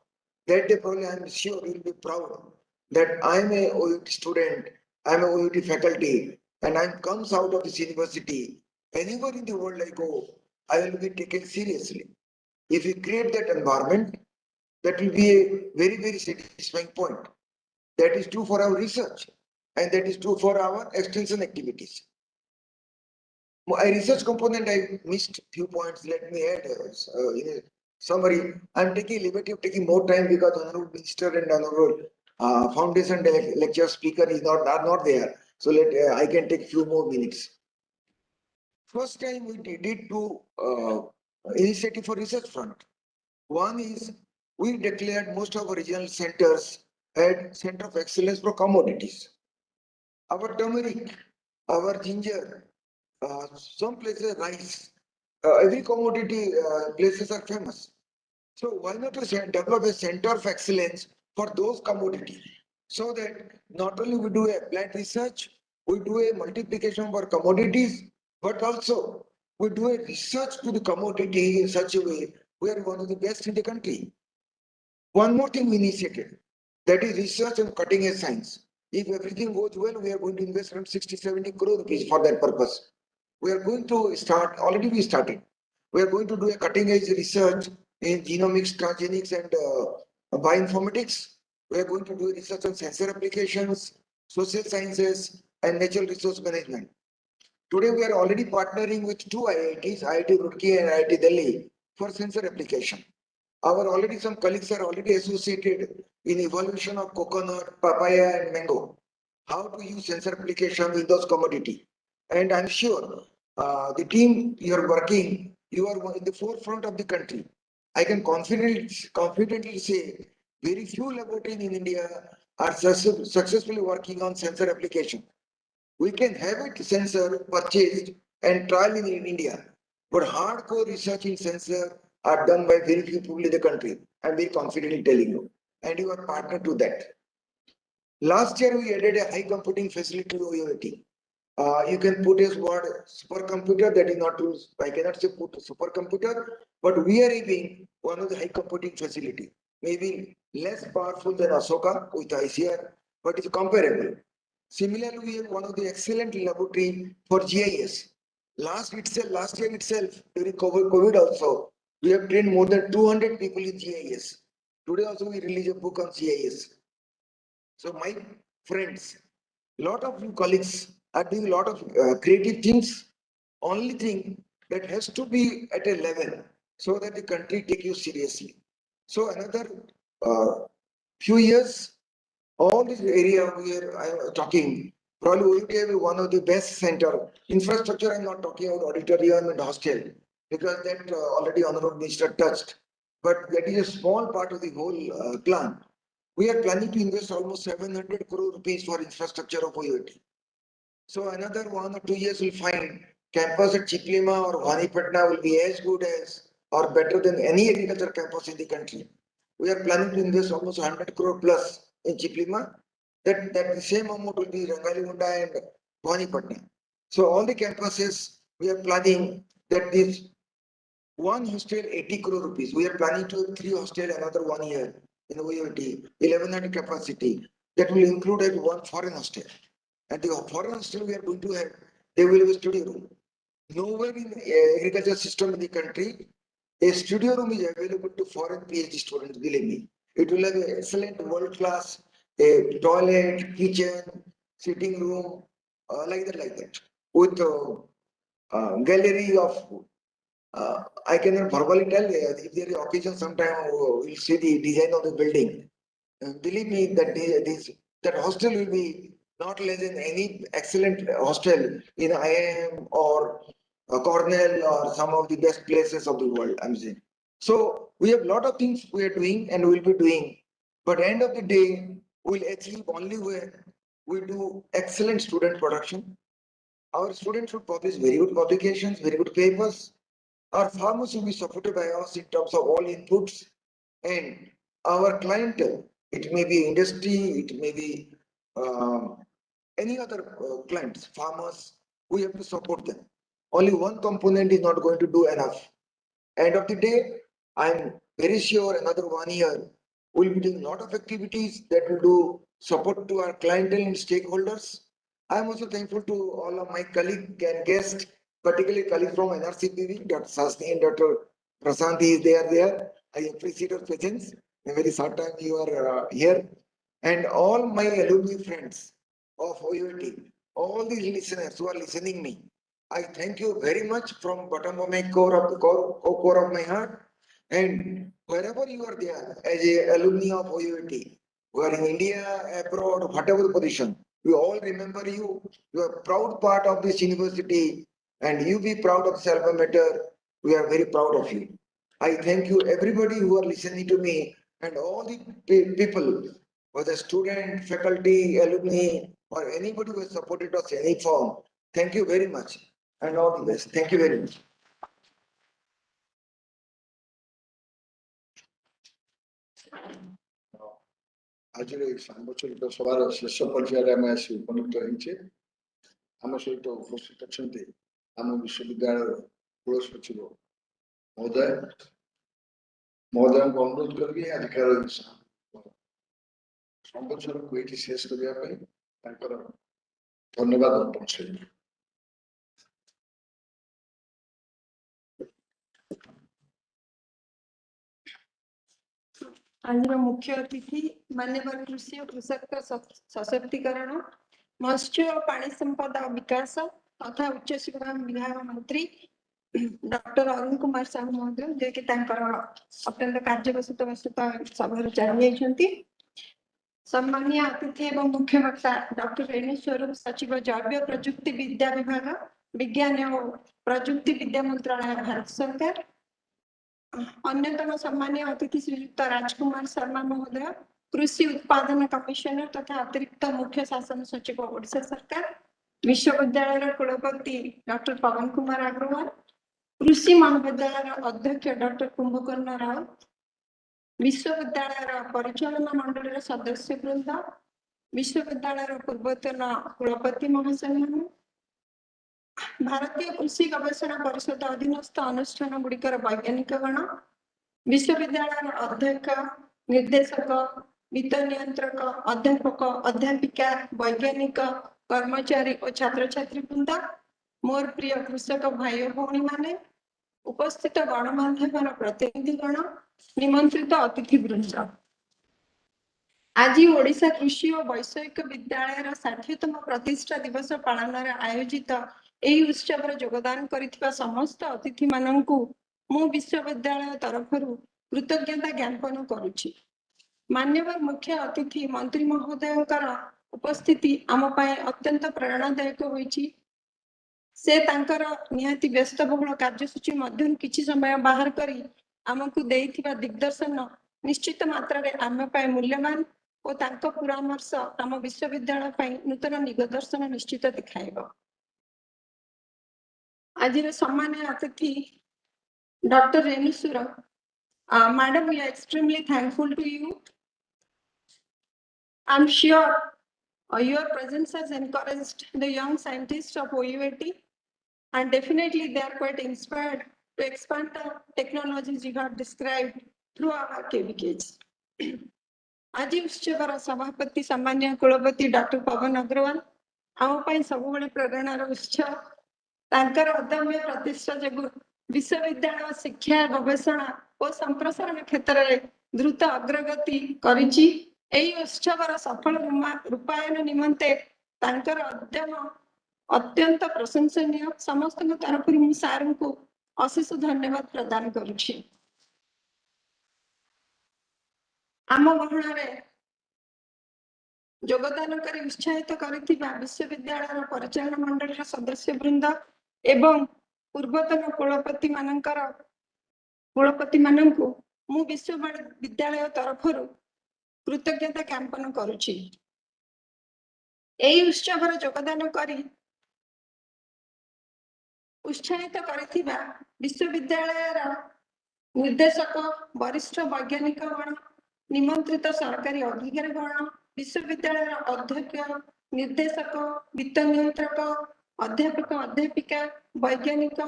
F: That day probably I am sure he will be proud that I am a OUT student, I am a OUT faculty, and I comes out of this university. Anywhere in the world I go, I will be taken seriously. If we create that environment, that will be a very, very satisfying point. That is true for our research, and that is true for our extension activities. My research component, I missed few points. Let me add in a summary. I'm taking liberty of taking more time because Honorable Minister and Honorable Foundation lecture speaker are not there. So I can take few more minutes. First time we did 2 initiative for research front. One is we declared most of our regional centers at center of excellence for commodities. Our turmeric, our ginger, some places rice, every commodity places are famous. So why not to develop a center of excellence for those commodities, so that not only we do applied research, we do a multiplication for commodities, but also we do a research to the commodity in such a way we are one of the best in the country. One more thing we initiated, that is research and cutting edge science. If everything goes well, we are going to invest around 60-70 crore rupees for that purpose. We are going to start, already we started. We are going to do a cutting edge research in genomics, transgenics, and bioinformatics. We are going to do research on sensor applications, social sciences, and natural resource management. Today, we are already partnering with 2 IITs, IIT Roorkee and IIT Delhi, for sensor application. Some colleagues are already associated in evaluation of coconut, papaya, and mango. How to use sensor application in those commodity. And I'm sure the team you are working, you are in the forefront of the country. I can confidently say very few laboratories in India are successfully working on sensor application. We can have it sensor purchased and trial in India, but hardcore research in sensor are done by very few people in the country. I'm very confidently telling you, and you are partner to that. Last year we added a high computing facility to OUAT. You can put as word supercomputer, that is not true. I cannot say put supercomputer, but we are having one of the high computing facility. Maybe less powerful than Asoka with ICR, but it's comparable. Similarly, we have one of the excellent laboratory for GIS. Last year itself, during COVID also, we have trained more than 200 people in GIS. Today also we release a book on GIS. So my friends, lot of you colleagues are doing a lot of creative things. Only thing that has to be at a level so that the country take you seriously. So another few years, all this area where I am talking, Probably OUT will be one of the best center. Infrastructure, I'm not talking about auditorium and hostel, because that already Honorable Minister touched. But that is a small part of the whole plan. We are planning to invest almost 700 crore rupees for infrastructure of OUT. So another 1 or 2 years will find campus at Chiplima or Vanipatna will be as good as or better than any agriculture campus in the country. We are planning to invest almost 100 crore plus in Chiplima. That the same amount will be Rangaligunda and Vanipatna. So all the campuses we are planning that this one hostel 80 crore rupees. We are planning to have 3 hostel another 1 year in OUT, 1100 capacity. That will include like one foreign hostel. And the foreign hostel we are going to have, they will have a studio room. Nowhere in agriculture system in the country, a studio room is available to foreign PhD students, believe me. It will have an excellent world class, a toilet, kitchen, sitting room, like that, with gallery of I cannot verbally tell if there is occasion sometime we'll see the design of the building. Believe me that that hostel will be not less than any excellent hostel in IIM or Cornell or some of the best places of the world, I'm saying. So we have a lot of things we are doing and will be doing, but end of the day, we'll achieve only when we do excellent student production. Our students should publish very good publications, very good papers. Our farmers will be supported by us in terms of all inputs, and our clientele, it may be industry, it may be any other clients, farmers, we have to support them. Only one component is not going to do enough. End of the day, I'm very sure another 1 year we'll be doing a lot of activities that will do support to our clientele and stakeholders. I'm also thankful to all of my colleagues and guests, particularly colleagues from NRCPV, Dr. Sasni and Dr. Prasanthi is there. I appreciate your presence. In a very short time you are here. And all my alumni friends of OUT, all these listeners who are listening me, I thank you very much from bottom of my core of my heart. And wherever you are there as a alumni of OUT, who are in India, abroad, whatever position, we all remember you. You are a proud part of this university, and you be proud of alma mater. We are very proud of you. I thank you, everybody who are listening to me, and all the people, whether student, faculty, alumni, or anybody who has supported us in any form. Thank you very much, and all the best. Thank you very much.
D: ଆଜିର ଏହି ସାମ୍ବଚଳିତ ସଭାର ଶେଷ ପର୍ଯ୍ୟାୟରେ ଆମେ ଆସି ଉପନୀତ ହେଇଛେ। ଆମ ସହିତ ଉପସ୍ଥିତ ଅଛନ୍ତି ଆମ ବିଶ୍ୱବିଦ୍ୟାଳୟର କୁଳ ସଚିବ ମହୋଦୟଙ୍କୁ ଅନୁରୋଧ କରିବି ଆଜିକାର ସମ୍ବୋଧନକୁ ଏଇଠି ଶେଷ କରିବା ପାଇଁ ତାଙ୍କର ଧନ୍ୟବାଦ ଅର୍ପଣ କରିବି।
I: आज मुख्य अतिथि माननीय कृषि और कृषक सशक्तिकरण मत्स्य और पानी संपदा विकास तथा उच्च शिक्षा विभाग मंत्री डॉक्टर अरुण कुमार साहू महोदय जे कि अत्यंत कार्यवशत सभा चली सम्मानीय अतिथि एवं मुख्य वक्ता डॉक्टर रेणु स्वरूप सचिव जैव प्रजुक्ति विद्या विभाग विज्ञान और प्रजुक्ति विद्या मंत्रालय भारत सरकार अन्यतम सम्मानीय अतिथि श्रीयुक्त राजकुमार शर्मा महोदय कृषि उत्पादन कमिशनर तथा अतिरिक्त मुख्य शासन सचिव ओडिशा सरकार विश्वविद्यालय कुलपति डॉक्टर पवन कुमार अग्रवाल कृषि महाविद्यालय अध्यक्ष डॉक्टर कुंभकर्ण राव विश्वविद्यालय परिचालना मंडल सदस्य वृंद विश्वविद्यालय पूर्वतन कुलपति महाशय भारतीय कृषि गवेषणा परिषद अधीनस्थ अनुष्ठान गुड़िकर वैज्ञानिक गण विश्वविद्यालय अध्यक्ष निर्देशक वित्त नियंत्रक अध्यापक अध्यापिका वैज्ञानिक कर्मचारी और छात्र छात्री वृंद मोर प्रिय कृषक भाई और भौणी माने उपस्थित गणमाध्यम प्रतिनिधि गण निमंत्रित अतिथि वृंद आज ओडिशा कृषि और वैषयिक विद्यालय 60तम प्रतिष्ठा दिवस पालन आयोजित एही उत्सव योगदान करिथिबा समस्त अतिथि माननकु मु विश्वविद्यालय तरफरु कृतज्ञता ज्ञापन करुछि। मान्यवर मुख्य अतिथि मंत्री महोदयंकर उपस्थिति आम पाए अत्यंत प्रेरणादायक होईची। से तांकर निहाती व्यस्तबहुल कार्यसूची मध्यम किछि समय बाहर करी आमको देइथिबा दिग्दर्शन निश्चित मात्रा रे आम पाए मूल्यवान और तांको परामर्श आम विश्वविद्यालय पाई नूतन दिग्दर्शन निश्चित दिखाइबो। आज सम्मान्य अतिथि doctor रेणुसुर, madam, we are extremely thankful to you. I'm sure your presence has encouraged the young scientists of OUAT, and definitely they are quite inspired to expand the technologies you have described through our KVKs. आज उत्सवर सभापति सम्मान्य कुलपति doctor पवन अग्रवाल आम सब प्रेरणार उत्स तांकर अदम्य प्रतिष्ठा जो विश्वविद्यालय शिक्षा गवेषणा और संप्रसारण क्षेत्र में द्रुत अग्रगति करिछि। एई उत्सवर सफल रूपायन निमंते तांकर उद्यम अत्यंत प्रशंसनीय। समस्त तरफ सार को अशेष धन्यवाद प्रदान करुछि। आम गहणारे योगदान करी उत्साहित करिथिबा विश्वविद्यालय परिचालन मंडल सदस्य वृंद एवं पूर्वतन कुलपति माननकु मु विश्वविद्यालय तरफ कृतज्ञता ज्ञापन करुछि। एई उत्सवर योगदान करी उत्साहित करिथिबा विश्वविद्यालय निर्देशक वरिष्ठ वैज्ञानिक गण निमंत्रित सरकारी अधिकारी गण विश्वविद्यालय अध्यक्ष निर्देशक वित्त नियंत्रक अध्यापक अध्यापिका वैज्ञानिक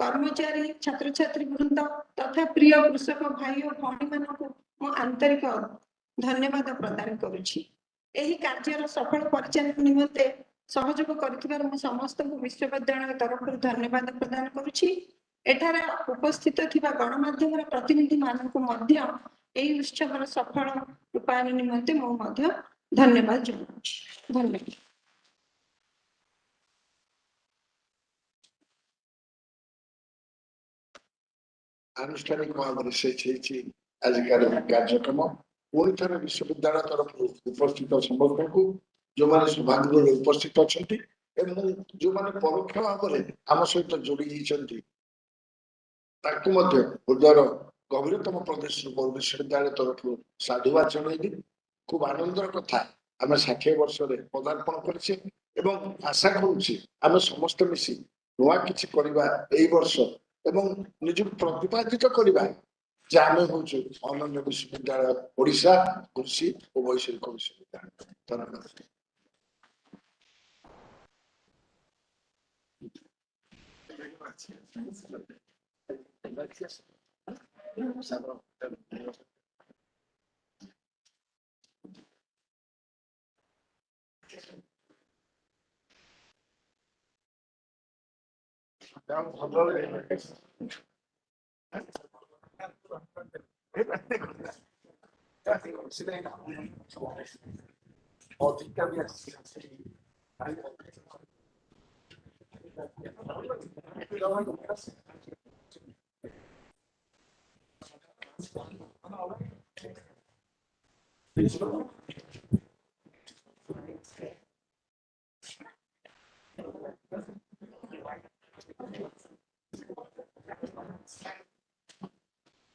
I: कर्मचारी छात्र छात्री वृंद तथा प्रिय कृषक भाई और भौणी मानक मु आंतरिक धन्यवाद प्रदान करुछि। एही कार्यर सफल परिचालन निमंते सहयोग करथिबार मु समस्त विश्वविद्यालय तरफ धन्यवाद प्रदान करुछि। एठारे उपस्थित थिबा गणमाध्यम प्रतिनिधि मानक मध्य एही उत्सवर सफल रूपायन निमंते मु मध्य धन्यवाद जनाउछि। धन्यवाद।
D: आनुष्ठानिक भाव से आजिकार कार्यक्रम पुणी थे विश्वविद्यालय तरफ उपस्थित समस्त को जो मैंने सौभाग्य उपस्थित अच्छा जो मैंने परोक्ष भाव में आम सहित जोड़ी हृदयर गभीरतम प्रदेश विश्वविद्यालय तरफ साधुवाद जनइली। खूब आनंदर कथा आम 60 वर्ष पदार्पण कर आशा करुँ समस्त मिसी नुआ कि वर्ष एवं निज प्रतिपादित करवा जे आम हूँ अनन्य विश्वविद्यालय ओडिशा कृषि और वैषयिक विश्वविद्यालय। धन्यवाद।